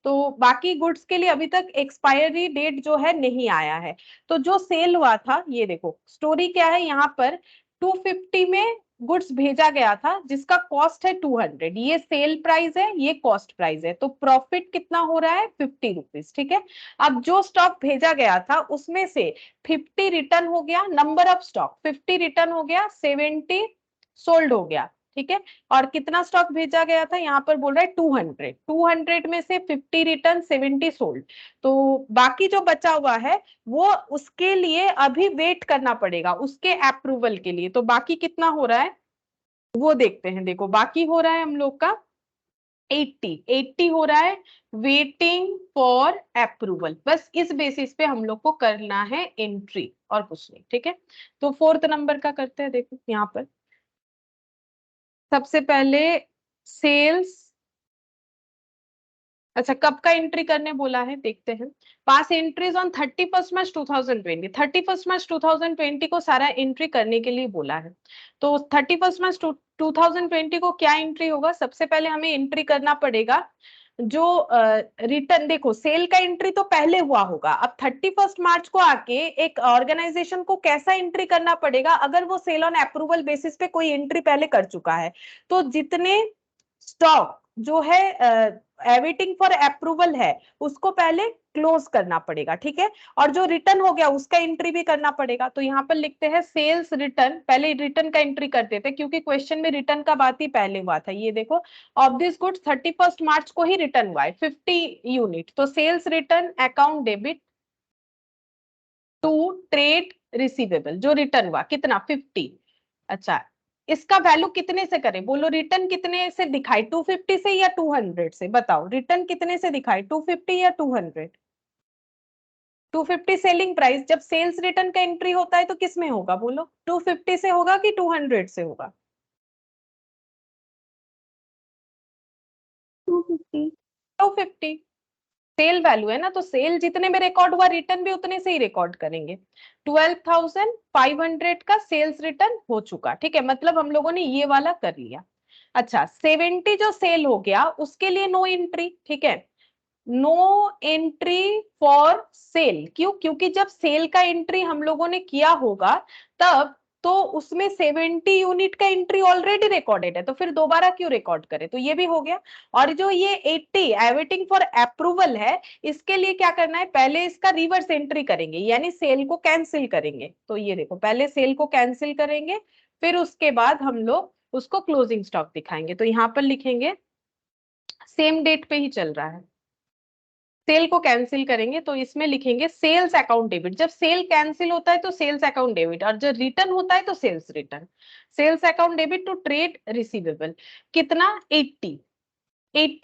तो बाकी goods के लिए अभी तक एक्सपायरी डेट जो है नहीं आया है। तो जो सेल हुआ था, ये देखो स्टोरी क्या है, यहाँ पर 250 में गुड्स भेजा गया था जिसका कॉस्ट है 200, ये सेल प्राइस है, ये कॉस्ट प्राइस है, तो प्रॉफिट कितना हो रहा है 50 रुपीज। ठीक है, अब जो स्टॉक भेजा गया था उसमें से 50 रिटर्न हो गया, नंबर ऑफ स्टॉक 50 रिटर्न हो गया, 70 सोल्ड हो गया। ठीक है, और कितना स्टॉक भेजा गया था, यहाँ पर बोल रहा है 200, 200 में से 50 रिटर्न 70 सोल्ड, तो बाकी जो बचा हुआ है वो उसके लिए अभी वेट करना पड़ेगा उसके अप्रूवल के लिए। तो बाकी कितना हो रहा है वो देखते हैं। देखो बाकी हो रहा है हम लोग का 80 हो रहा है, वेटिंग फॉर अप्रूवल। बस इस बेसिस पे हम लोग को करना है एंट्री और कुछ नहीं। ठीक है, तो 4th नंबर का करते हैं। देखो यहाँ पर सबसे पहले सेल्स, अच्छा कब का एंट्री करने बोला है देखते हैं। पास entries on 31st March 2020, 31st March 2020 को सारा एंट्री करने के लिए बोला है। तो 31st March 2020 को क्या एंट्री होगा, सबसे पहले हमें एंट्री करना पड़ेगा जो रिटर्न। देखो सेल का एंट्री तो पहले हुआ होगा, अब 31st मार्च को आके एक ऑर्गेनाइजेशन को कैसा एंट्री करना पड़ेगा, अगर वो सेल ऑन अप्रूवल बेसिस पे कोई एंट्री पहले कर चुका है तो जितने स्टॉक जो है एवेटिंग फॉर अप्रूवल है उसको पहले क्लोज करना पड़ेगा। ठीक है, और जो रिटर्न हो गया उसका एंट्री भी करना पड़ेगा। तो यहाँ पर लिखते हैं सेल्स रिटर्न, पहले रिटर्न का एंट्री करते थे क्योंकि क्वेश्चन में रिटर्न का बात ही पहले हुआ था। ये देखो ऑफ दिस गुड्स 31st मार्च को ही रिटर्न हुआ है 50 यूनिट, तो sales return account debit to trade receivable, जो रिटर्न हुआ कितना 50। अच्छा इसका वैल्यू कितने से करें, बोलो रिटर्न कितने से दिखाई, 250 से या 200 से, बताओ रिटर्न कितने से दिखाई, 250 या 200? 250 सेलिंग प्राइस, जब सेल्स रिटर्न का एंट्री होता है तो किस में होगा बोलो, 250 से होगा कि 200 से होगा? 250 सेल वैल्यू है ना, तो सेल जितने में रिकॉर्ड हुआ रिटर्न भी उतने से ही रिकॉर्ड करेंगे। 12,500 का सेल्स रिटर्न हो चुका। ठीक है, मतलब हम लोगों ने ये वाला कर लिया। अच्छा 70 जो सेल हो गया उसके लिए नो एंट्री। ठीक है, नो एंट्री फॉर सेल, क्यों, क्योंकि जब सेल का एंट्री हम लोगों ने किया होगा तब तो उसमें 70 यूनिट का एंट्री ऑलरेडी रिकॉर्डेड है, तो फिर दोबारा क्यों रिकॉर्ड करें, तो ये भी हो गया। और जो ये 80 एवेटिंग फॉर अप्रूवल है, इसके लिए क्या करना है, पहले इसका रिवर्स एंट्री करेंगे यानी सेल को कैंसिल करेंगे। तो ये देखो पहले सेल को कैंसिल करेंगे, फिर उसके बाद हम लोग उसको क्लोजिंग स्टॉक दिखाएंगे। तो यहाँ पर लिखेंगे सेम डेट पे ही चल रहा है, सेल को कैंसिल करेंगे तो इसमें लिखेंगे सेल्स अकाउंट डेबिट। जब सेल कैंसिल होता है तो सेल्स अकाउंट डेबिट, और जब रिटर्न होता है तो sales return. Sales account debit to trade receivable कितना 80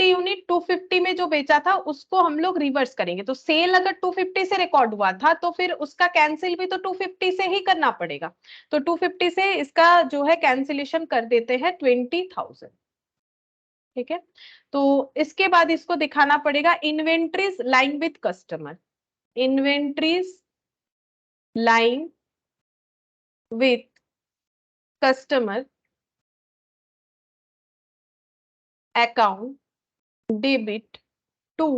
यूनिट 250 में जो बेचा था उसको हम लोग रिवर्स करेंगे। तो सेल अगर 250 से रिकॉर्ड हुआ था तो फिर उसका कैंसिल भी तो 250 से ही करना पड़ेगा। तो 250 से इसका जो है कैंसिलेशन कर देते हैं 20,000। ठीक है, तो इसके बाद इसको दिखाना पड़ेगा inventories lying with customer, inventories lying with customer account debit to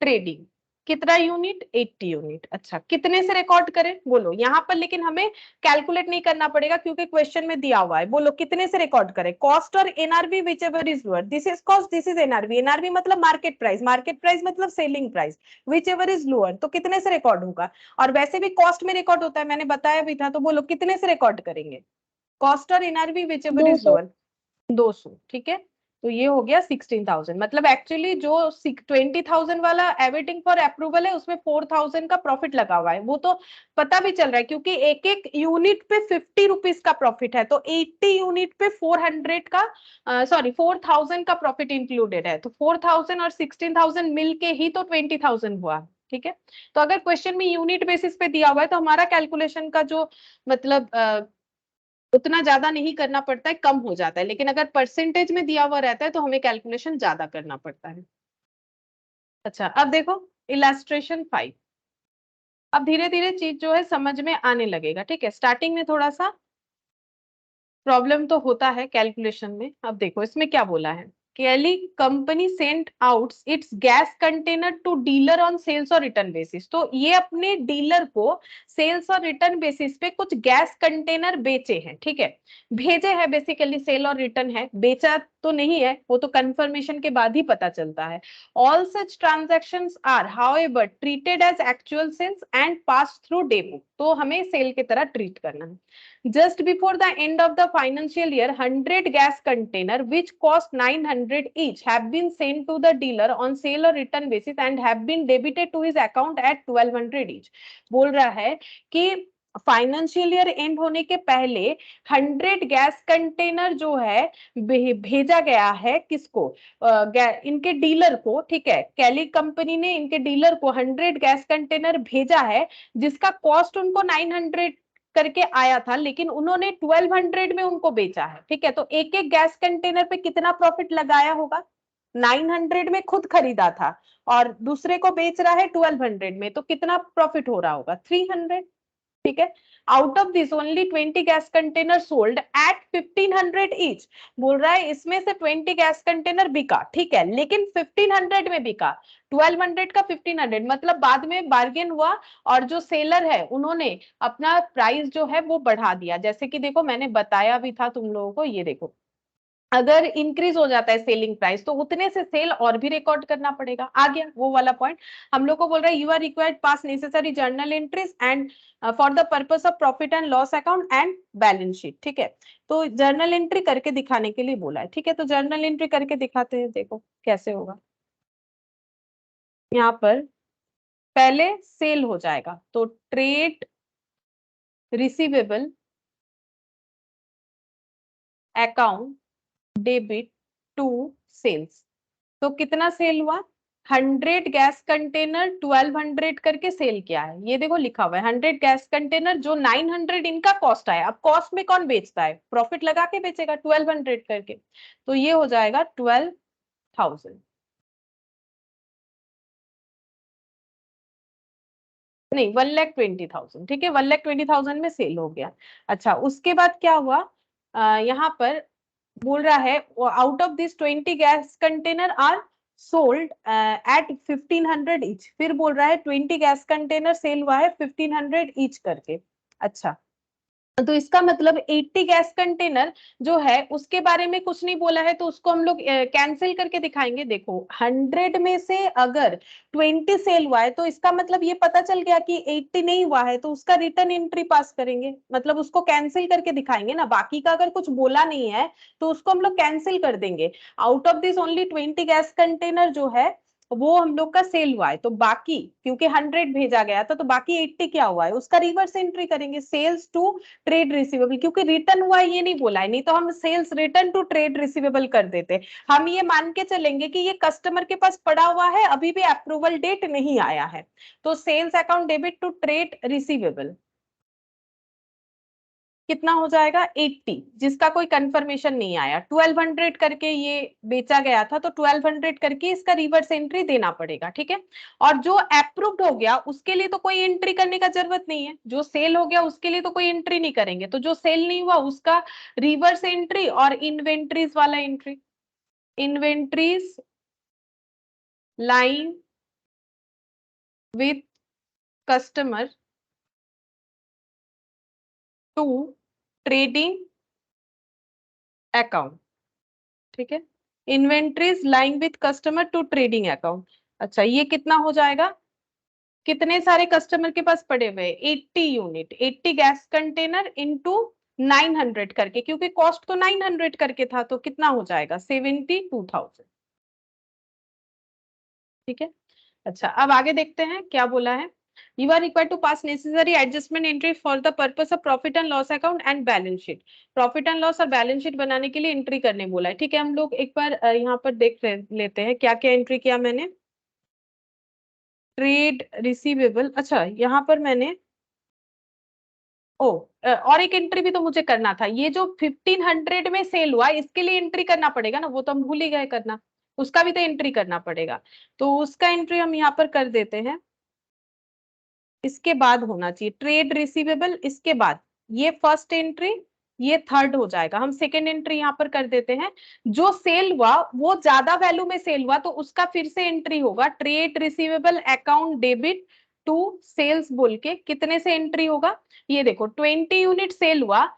trading, कितना यूनिट 80 यूनिट। अच्छा कितने से रिकॉर्ड करें बोलो यहाँ पर, लेकिन हमें कैलकुलेट नहीं करना पड़ेगा क्योंकि क्वेश्चन में दिया हुआ है। बोलो कितने से रिकॉर्ड करें, कॉस्ट और NRV whichever is lower, this is cost this is NRV, NRV मतलब मार्केट प्राइस, मार्केट प्राइस मतलब selling price, which ever is lower, तो कितने से रिकॉर्ड होगा। और वैसे भी कॉस्ट में रिकॉर्ड होता है, मैंने बताया भी था। तो बोलो कितने से रिकॉर्ड करेंगे, कॉस्ट और NRV whichever is lower 200। ठीक है, तो ये हो गया 16,000। मतलब एक्चुअली जो 20,000 वाला अवेटिंग फॉर अप्रूवल है उसमें 4,000 का प्रॉफिट लगा हुआ है, वो तो पता भी चल रहा है क्योंकि एक एक यूनिट पे 50 रुपीज का प्रॉफिट है, तो 80 यूनिट पे 400 का 4,000 का प्रॉफिट इंक्लूडेड है, तो 4,000 और 16,000 मिलके ही तो 20,000 हुआ। ठीक है, तो अगर क्वेश्चन में यूनिट बेसिस पे दिया हुआ है तो हमारा कैलकुलेशन का जो मतलब उतना ज्यादा नहीं करना पड़ता है, कम हो जाता है, लेकिन अगर परसेंटेज में दिया हुआ रहता है तो हमें कैलकुलेशन ज्यादा करना पड़ता है। अच्छा, अब देखो इलास्ट्रेशन 5। अब धीरे धीरे चीज जो है समझ में आने लगेगा। ठीक है, स्टार्टिंग में थोड़ा सा प्रॉब्लम तो होता है कैलकुलेशन में। अब देखो इसमें क्या बोला है, Kelly company sent out its gas container to dealer on sales और रिटर्न बेसिस। तो ये अपने डीलर को सेल्स और रिटर्न बेसिस पे कुछ गैस कंटेनर बेचे हैं। ठीक है, भेजे हैं, बेसिकली सेल और रिटर्न है, बेचा तो नहीं है, वो तो कंफर्मेशन के बाद ही पता चलता है। All such transactions are however treated as actual sales and pass through demo. तो हमें सेल की तरह ट्रीट करना है। Just before the end of the financial year, 100 gas container which cost 900 each have been sent to the dealer on sale or return basis and have been debited to his account at 1200 each। बोल रहा है कि financial year and होने के पहले 100 gas container जो है भेजा गया है किसको, इनके डीलर को। ठीक है, कैली कंपनी ने इनके डीलर को 100 गैस कंटेनर भेजा है जिसका कॉस्ट उनको 900 करके आया था, लेकिन उन्होंने 1200 में उनको बेचा है। ठीक है, तो एक एक गैस कंटेनर पे कितना प्रॉफिट लगाया होगा, 900 में खुद खरीदा था और दूसरे को बेच रहा है 1200 में, तो कितना प्रॉफिट हो रहा होगा, 300। ठीक है, out of this only 20 gas container sold at 1500 each. बोल रहा है इसमें से 20 गैस कंटेनर बिका, ठीक है, लेकिन 1500 में बिका, 1200 का 1500, मतलब बाद में बार्गेन हुआ और जो सेलर है उन्होंने अपना प्राइस जो है वो बढ़ा दिया। जैसे कि देखो मैंने बताया भी था तुम लोगों को, ये देखो अगर इंक्रीज हो जाता है सेलिंग प्राइस तो उतने से सेल और भी रिकॉर्ड करना पड़ेगा। आ गया वो वाला पॉइंट। हम लोग को बोल रहा है you are required pass necessary journal entries and for the purpose of profit and loss account and balance sheet. ठीक है, तो जर्नल एंट्री करके दिखाने के लिए बोला है। ठीक है, तो जर्नल एंट्री करके दिखाते हैं, देखो कैसे होगा। यहाँ पर पहले सेल हो जाएगा तो trade receivable account debit to sales. तो कितना सेल हुआ, 100 गैस कंटेनर 1200 करके सेल किया है, ये देखो लिखा हुआ है 100 गैस कंटेनर जो 900 इनका कॉस्ट आया। अब कॉस्ट में कौन बेचता है, प्रॉफिट लगा के बेचेगा 1200 करके, तो ये हो जाएगा 12,000, नहीं 1,20,000। ठीक है, 1,20,000 में सेल हो गया। अच्छा, उसके बाद क्या हुआ, यहाँ पर बोल रहा है out of this 20 gas container are sold at 1500 each. फिर बोल रहा है 20 गैस कंटेनर सेल हुआ है 1500 ईच करके। अच्छा, तो इसका मतलब 80 गैस कंटेनर जो है उसके बारे में कुछ नहीं बोला है, तो उसको हम लोग कैंसिल करके दिखाएंगे। देखो 100 में से अगर 20 सेल हुआ है तो इसका मतलब ये पता चल गया कि 80 नहीं हुआ है, तो उसका रिटर्न एंट्री पास करेंगे, मतलब उसको कैंसिल करके दिखाएंगे ना। बाकी का अगर कुछ बोला नहीं है तो उसको हम लोग कैंसिल कर देंगे। Out of this only 20 gas container जो है वो हम लोग का सेल हुआ है, तो बाकी क्योंकि 100 भेजा गया था तो बाकी 80 क्या हुआ है उसका रिवर्स एंट्री करेंगे, सेल्स टू ट्रेड रिसीवेबल, क्योंकि रिटर्न हुआ ये नहीं बोला है, नहीं तो हम sales return to trade receivable कर देते। हम ये मान के चलेंगे कि ये कस्टमर के पास पड़ा हुआ है, अभी भी अप्रूवल डेट नहीं आया है, तो sales account debit to trade receivable कितना हो जाएगा 80, जिसका कोई कंफर्मेशन नहीं आया, 1200 करके ये बेचा गया था तो 1200 करके इसका रिवर्स एंट्री देना पड़ेगा। ठीक है, और जो अप्रूव्ड हो गया उसके लिए तो कोई एंट्री करने का जरूरत नहीं है, जो सेल हो गया उसके लिए तो कोई एंट्री नहीं करेंगे, तो जो सेल नहीं हुआ उसका रिवर्स एंट्री और इन्वेंट्रीज वाला entry, inventories lying with customer to trading account. ठीक है, inventories lying with customer to trading account. अच्छा, ये कितना हो जाएगा, कितने सारे कस्टमर के पास पड़े हुए 80 यूनिट, 80 गैस कंटेनर इनटू 900 करके, क्योंकि कॉस्ट तो 900 करके था, तो कितना हो जाएगा 72,000। ठीक है। अच्छा, अब आगे देखते हैं क्या बोला है। You are required to pass necessary adjustment entry for the purpose of profit and loss account and balance sheet. Profit and loss और बैलेंस शीट बनाने के लिए एंट्री करने बोला है। ठीक है, हम लोग एक बार यहाँ पर देख लेते हैं क्या क्या एंट्री किया मैंने। ट्रेड रिसीवेबल, अच्छा यहाँ पर मैंने और एक एंट्री भी तो मुझे करना था। ये जो 1500 में सेल हुआ इसके लिए एंट्री करना पड़ेगा ना, वो तो हम भूल ही गए करना, उसका भी तो एंट्री करना पड़ेगा। तो उसका एंट्री हम यहाँ पर कर देते हैं। इसके बाद होना चाहिए ट्रेड रिसीवेबल, इसके बाद ये फर्स्ट एंट्री, ये थर्ड हो जाएगा। हम सेकेंड एंट्री यहाँ पर कर देते हैं। जो सेल हुआ वो ज्यादा वैल्यू में सेल हुआ तो उसका फिर से एंट्री होगा trade receivable account debit to sales बोल के। कितने से एंट्री होगा, ये देखो 20 यूनिट सेल हुआ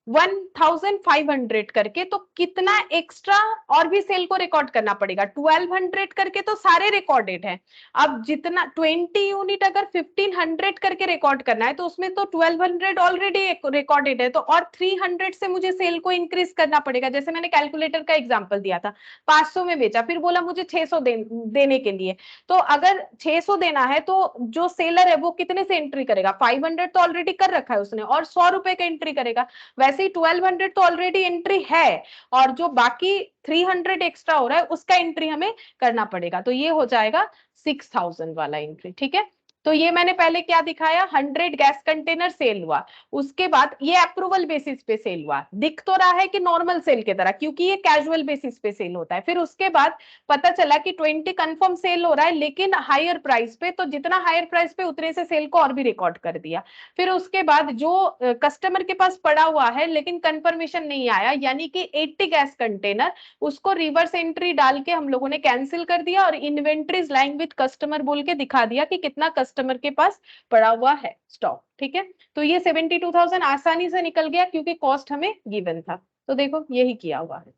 1500 करके, तो कितना एक्स्ट्रा और भी सेल को रिकॉर्ड करना पड़ेगा 1200 करके, तो सारे रिकॉर्डेड है। अब जितना 20 यूनिट अगर 1500 करके रिकॉर्ड करना है तो उसमें तो 1200 ऑलरेडी रिकॉर्डेड है, तो और 300 से मुझे सेल को इंक्रीज करना पड़ेगा। जैसे मैंने कैलकुलेटर का एग्जांपल दिया था, 500 में बेचा, फिर बोला मुझे 600 देने के लिए, तो अगर 600 देना है तो जो सेलर है वो कितने से एंट्री करेगा, 500 तो ऑलरेडी कर रखा है उसने, और 100 रुपए का एंट्री करेगा। वैसे ही 1200 तो ऑलरेडी एंट्री है, और जो बाकी 300 एक्स्ट्रा हो रहा है उसका एंट्री हमें करना पड़ेगा। तो ये हो जाएगा 6000 वाला एंट्री। ठीक है, तो ये मैंने पहले क्या दिखाया, 100 गैस कंटेनर सेल हुआ, उसके बाद ये अप्रूवल बेसिस पे सेल हुआ, दिख तो रहा है कि नॉर्मल सेल की तरह, क्योंकि ये कैजुअल बेसिस पे सेल होता है। फिर उसके बाद पता चला कि 20 कंफर्म सेल हो रहा है लेकिन हायर प्राइस पे, तो जितना हायर प्राइस पे उतने से सेल को और भी रिकॉर्ड कर दिया। फिर उसके बाद जो कस्टमर के पास पड़ा हुआ है लेकिन कंफर्मेशन नहीं आया, यानी कि 80 गैस कंटेनर, उसको रिवर्स एंट्री डाल के हम लोगों ने कैंसिल कर दिया और इन्वेंट्रीज लाइंग विद कस्टमर बोल के दिखा दिया कि कितना कस्टमर के पास पड़ा हुआ है स्टॉक। ठीक है, तो ये 72,000 आसानी से निकल गया क्योंकि कॉस्ट हमें गिवन था। तो देखो यही किया हुआ है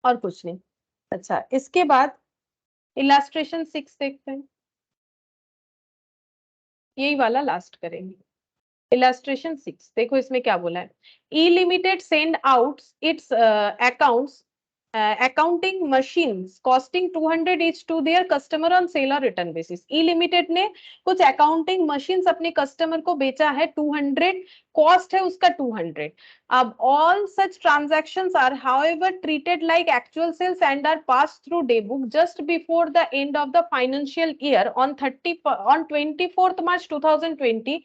और कुछ नहीं। अच्छा, इसके बाद इलास्ट्रेशन 6 देखते हैं, यही वाला लास्ट करेंगे। इलास्ट्रेशन 6 देखो, इसमें क्या बोला है। E limited send out its accounts accounting machines costing 200 each to their customer on sale or return basis। E limited ने कुछ अकाउंटिंग मशीन्स अपने कस्टमर को बेचा है 200, कॉस्ट है उसका 200। अब all such transactions are however treated like actual sales and are passed through day book just before the end of the financial year on 24th March 2020।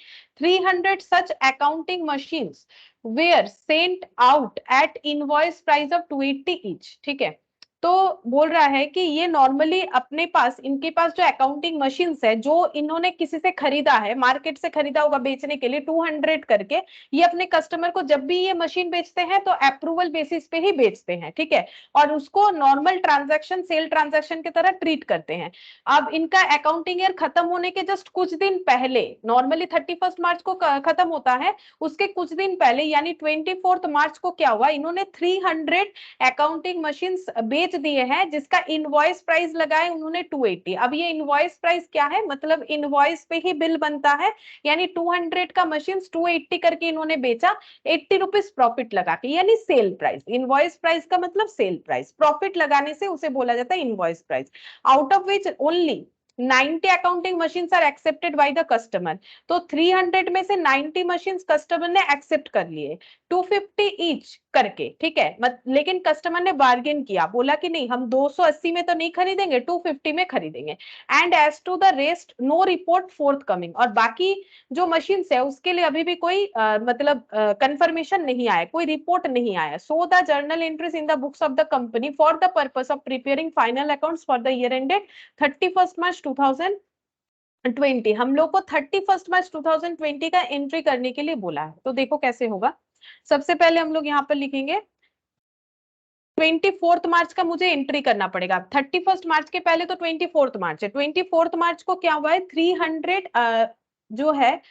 300 such accounting machines were sent out at invoice price of 280 each। ठीक है, तो बोल रहा है कि ये normally अपने पास, इनके पास जो अकाउंटिंग मशीन्स है जो इन्होंने किसी से खरीदा है, मार्केट से खरीदा होगा बेचने के लिए 200 करके, ये अपने कस्टमर को जब भी ये मशीन बेचते हैं तो अप्रूवल बेसिस पे ही बेचते हैं। ठीक है, और उसको नॉर्मल ट्रांजैक्शन, सेल ट्रांजैक्शन की तरह ट्रीट करते हैं। अब इनका अकाउंटिंग ईयर खत्म होने के जस्ट कुछ दिन पहले, नॉर्मली 31 मार्च को खत्म होता है, उसके कुछ दिन पहले यानी 24 मार्च को क्या हुआ, इन्होंने 300 अकाउंटिंग मशीन्स बेच दिए हैं जिसका इनवॉइस प्राइस लगाए उन्होंने 280। अब ये इनवॉइस प्राइस क्या है, मतलब इनवॉइस पे ही बिल बनता है, यानी 200 का मशीन 280 करके इन्होंने बेचा, 80 रुपीज प्रॉफिट लगा के, यानी सेल प्राइस। इनवॉइस प्राइस का मतलब सेल प्राइस, प्रॉफिट लगाने से उसे बोला जाता है invoice price. Out of which only 90 accounting machines are accepted by the customer. तो 300 में से 90 मशीन्स कस्टमर ने एक्सेप्ट कर लिए 250 ईच करके। ठीक है, लेकिन कस्टमर ने बार्गेन किया, बोला कि नहीं हम 280 में तो नहीं खरीदेंगे, 250 में खरीदेंगे। And as to the rest no report forthcoming. और बाकी जो मशीन है उसके लिए अभी भी कोई मतलब कंफर्मेशन नहीं आया, कोई रिपोर्ट नहीं आया। So the journal entries in the books of the company for the purpose of preparing final accounts for the year ended 31 मार्च 2020। हम लोग को 31 मार्च 2020 का एंट्री करने के लिए बोला है। तो देखो कैसे होगा। सबसे पहले हम लोग यहाँ पर लिखेंगे 24 मार्च का मुझे एंट्री करना पड़ेगा। 31 मार्च के पहले तो 24 मार्च है। 24 मार्च को क्या हुआ है, 300 जो है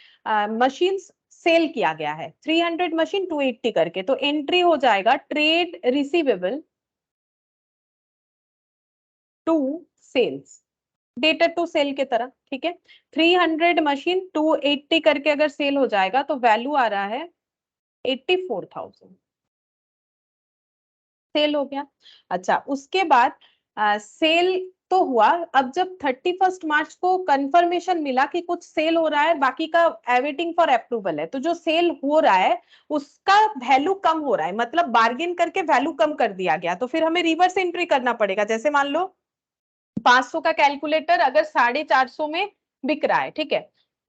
मशीन्स सेल किया गया है, 300 मशीन 280 करके। तो एंट्री हो जाएगा trade receivable to sales, debtor to sale के तरह। ठीक है, 300 मशीन 280 करके अगर सेल हो जाएगा तो वैल्यू आ रहा है 84,000 सेल हो गया। अच्छा, उसके बाद सेल तो हुआ। अब जब 31 मार्च को कंफर्मेशन मिला कि कुछ सेल हो रहा है, बाकी का अवेटिंग फॉर अप्रूवल है, तो जो सेल हो रहा है उसका वैल्यू कम हो रहा है, मतलब बार्गेन करके वैल्यू कम कर दिया गया, तो फिर हमें रिवर्स एंट्री करना पड़ेगा। जैसे मान लो 500 का कैलकुलेटर अगर 450 में बिक रहा है, ठीक है,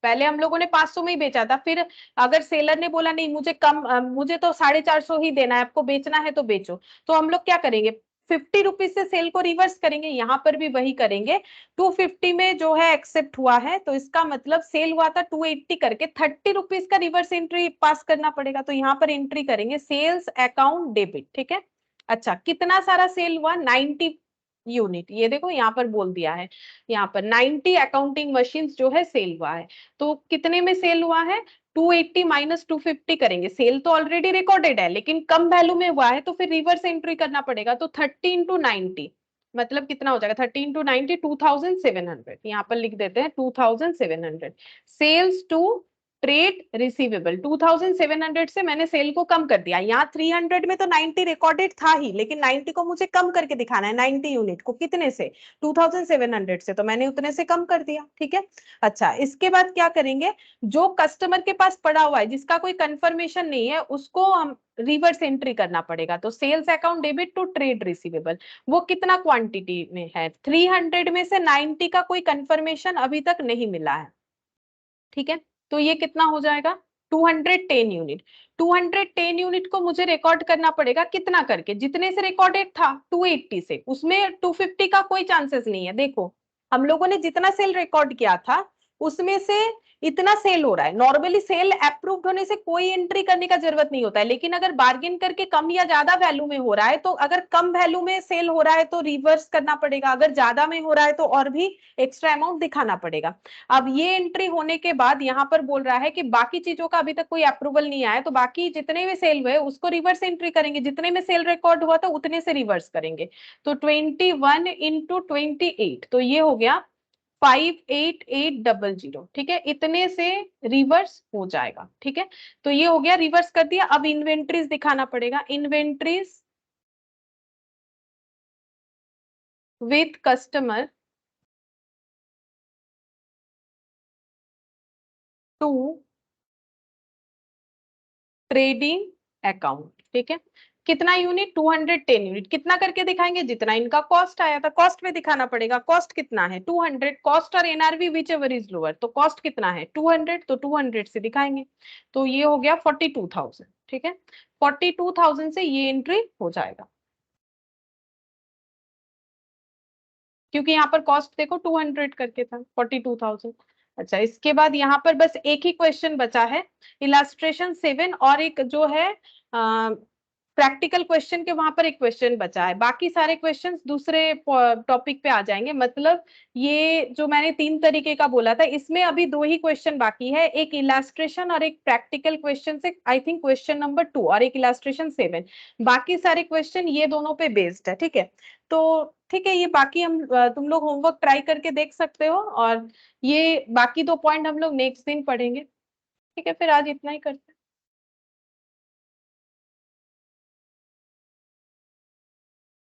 पहले हम लोगों ने 500 में ही बेचा था, फिर अगर सेलर ने बोला नहीं मुझे कम, मुझे तो 450 ही देना है, आपको बेचना है तो बेचो, तो हम लोग क्या करेंगे, 50 रुपीज से सेल को रिवर्स करेंगे। यहां पर भी वही करेंगे, 250 में जो है एक्सेप्ट हुआ है, तो इसका मतलब सेल हुआ था 280 करके, 30 रुपीज का रिवर्स एंट्री पास करना पड़ेगा। तो यहाँ पर एंट्री करेंगे सेल्स अकाउंट डेबिट, ठीक है। अच्छा, कितना सारा सेल हुआ, 90 यूनिट, ये देखो यहाँ पर बोल दिया है, यहाँ पर 90 अकाउंटिंग मशीन जो है सेल हुआ है। तो कितने में सेल हुआ है, 280 माइनस 250 करेंगे, सेल तो ऑलरेडी रिकॉर्डेड है लेकिन कम वैल्यू में हुआ है, तो फिर रिवर्स एंट्री करना पड़ेगा। तो 30 इंटू 90 मतलब कितना हो जाएगा, 30 इंटू 90 2700, यहाँ पर लिख देते हैं 2700। सेल्स टू ट्रेड रिसीवेबल 2700 से मैंने सेल को कम कर दिया। यहाँ 300 में तो 90 रिकॉर्डेड था ही, लेकिन 90 को मुझे कम करके दिखाना है, 90 यूनिट को कितने से, 2700 से, तो मैंने उतने से कम कर दिया, ठीक है। अच्छा, इसके बाद क्या करेंगे, जो कस्टमर के पास पड़ा हुआ है जिसका कोई कंफर्मेशन नहीं है, उसको हम रिवर्स एंट्री करना पड़ेगा। तो sales account debit to trade receivable, वो कितना क्वांटिटी में है, 300 में से 90 का कोई कंफर्मेशन अभी तक नहीं मिला है, ठीक है। तो ये कितना हो जाएगा, 210 यूनिट। 210 यूनिट को मुझे रिकॉर्ड करना पड़ेगा कितना करके, जितने से रिकॉर्डेड था 280 से, उसमें 250 का कोई चांसेस नहीं है। देखो हम लोगों ने जितना सेल रिकॉर्ड किया था उसमें से इतना सेल हो रहा है। नॉर्मली सेल अप्रूव्ड होने से कोई एंट्री करने का जरूरत नहीं होता है, लेकिन अगर बार्गेन करके कम या ज्यादा वैल्यू में हो रहा है, तो अगर कम वैल्यू में सेल हो रहा है तो रिवर्स करना पड़ेगा, अगर ज्यादा में हो रहा है तो और भी एक्स्ट्रा अमाउंट दिखाना पड़ेगा। अब ये एंट्री होने के बाद यहाँ पर बोल रहा है कि बाकी चीजों का अभी तक कोई अप्रूवल नहीं आया, तो बाकी जितने भी सेल हुए उसको रिवर्स एंट्री करेंगे, जितने में सेल रिकॉर्ड हुआ था उतने से रिवर्स करेंगे। तो 21 इंटू 28, तो ये हो गया 58800, ठीक है, इतने से रिवर्स हो जाएगा, ठीक है। तो ये हो गया, रिवर्स कर दिया। अब इन्वेंट्रीज दिखाना पड़ेगा, inventories with customer to trading account, ठीक है। कितना यूनिट, 210 यूनिट, कितना करके दिखाएंगे, जितना इनका कॉस्ट आया था, कॉस्ट में दिखाना पड़ेगा। कॉस्ट कितना है, 200, कॉस्ट और NRV whichever is lower, तो कॉस्ट कितना है 200, तो 200 से दिखाएंगे। तो ये हो गया 42,000, ठीक है, 42,000 से ये एंट्री हो जाएगा, क्योंकि यहाँ पर कॉस्ट देखो 200 करके था, 42,000। अच्छा, इसके बाद यहाँ पर बस एक ही क्वेश्चन बचा है, इलास्ट्रेशन 7, और एक जो है प्रैक्टिकल क्वेश्चन के वहां पर एक क्वेश्चन बचा है, बाकी सारे क्वेश्चंस दूसरे टॉपिक पे आ जाएंगे। मतलब ये जो मैंने 3 तरीके का बोला था, इसमें अभी 2 ही क्वेश्चन बाकी है, एक इलास्ट्रेशन और एक प्रैक्टिकल क्वेश्चन से, आई थिंक क्वेश्चन नंबर 2 और एक इलास्ट्रेशन 7, बाकी सारे क्वेश्चन ये दोनों पे बेस्ड है, ठीक है। तो ठीक है, ये बाकी हम तुम लोग होमवर्क ट्राई करके देख सकते हो, और ये बाकी 2 पॉइंट हम लोग नेक्स्ट दिन पढ़ेंगे, ठीक है। फिर आज इतना ही करते हैं।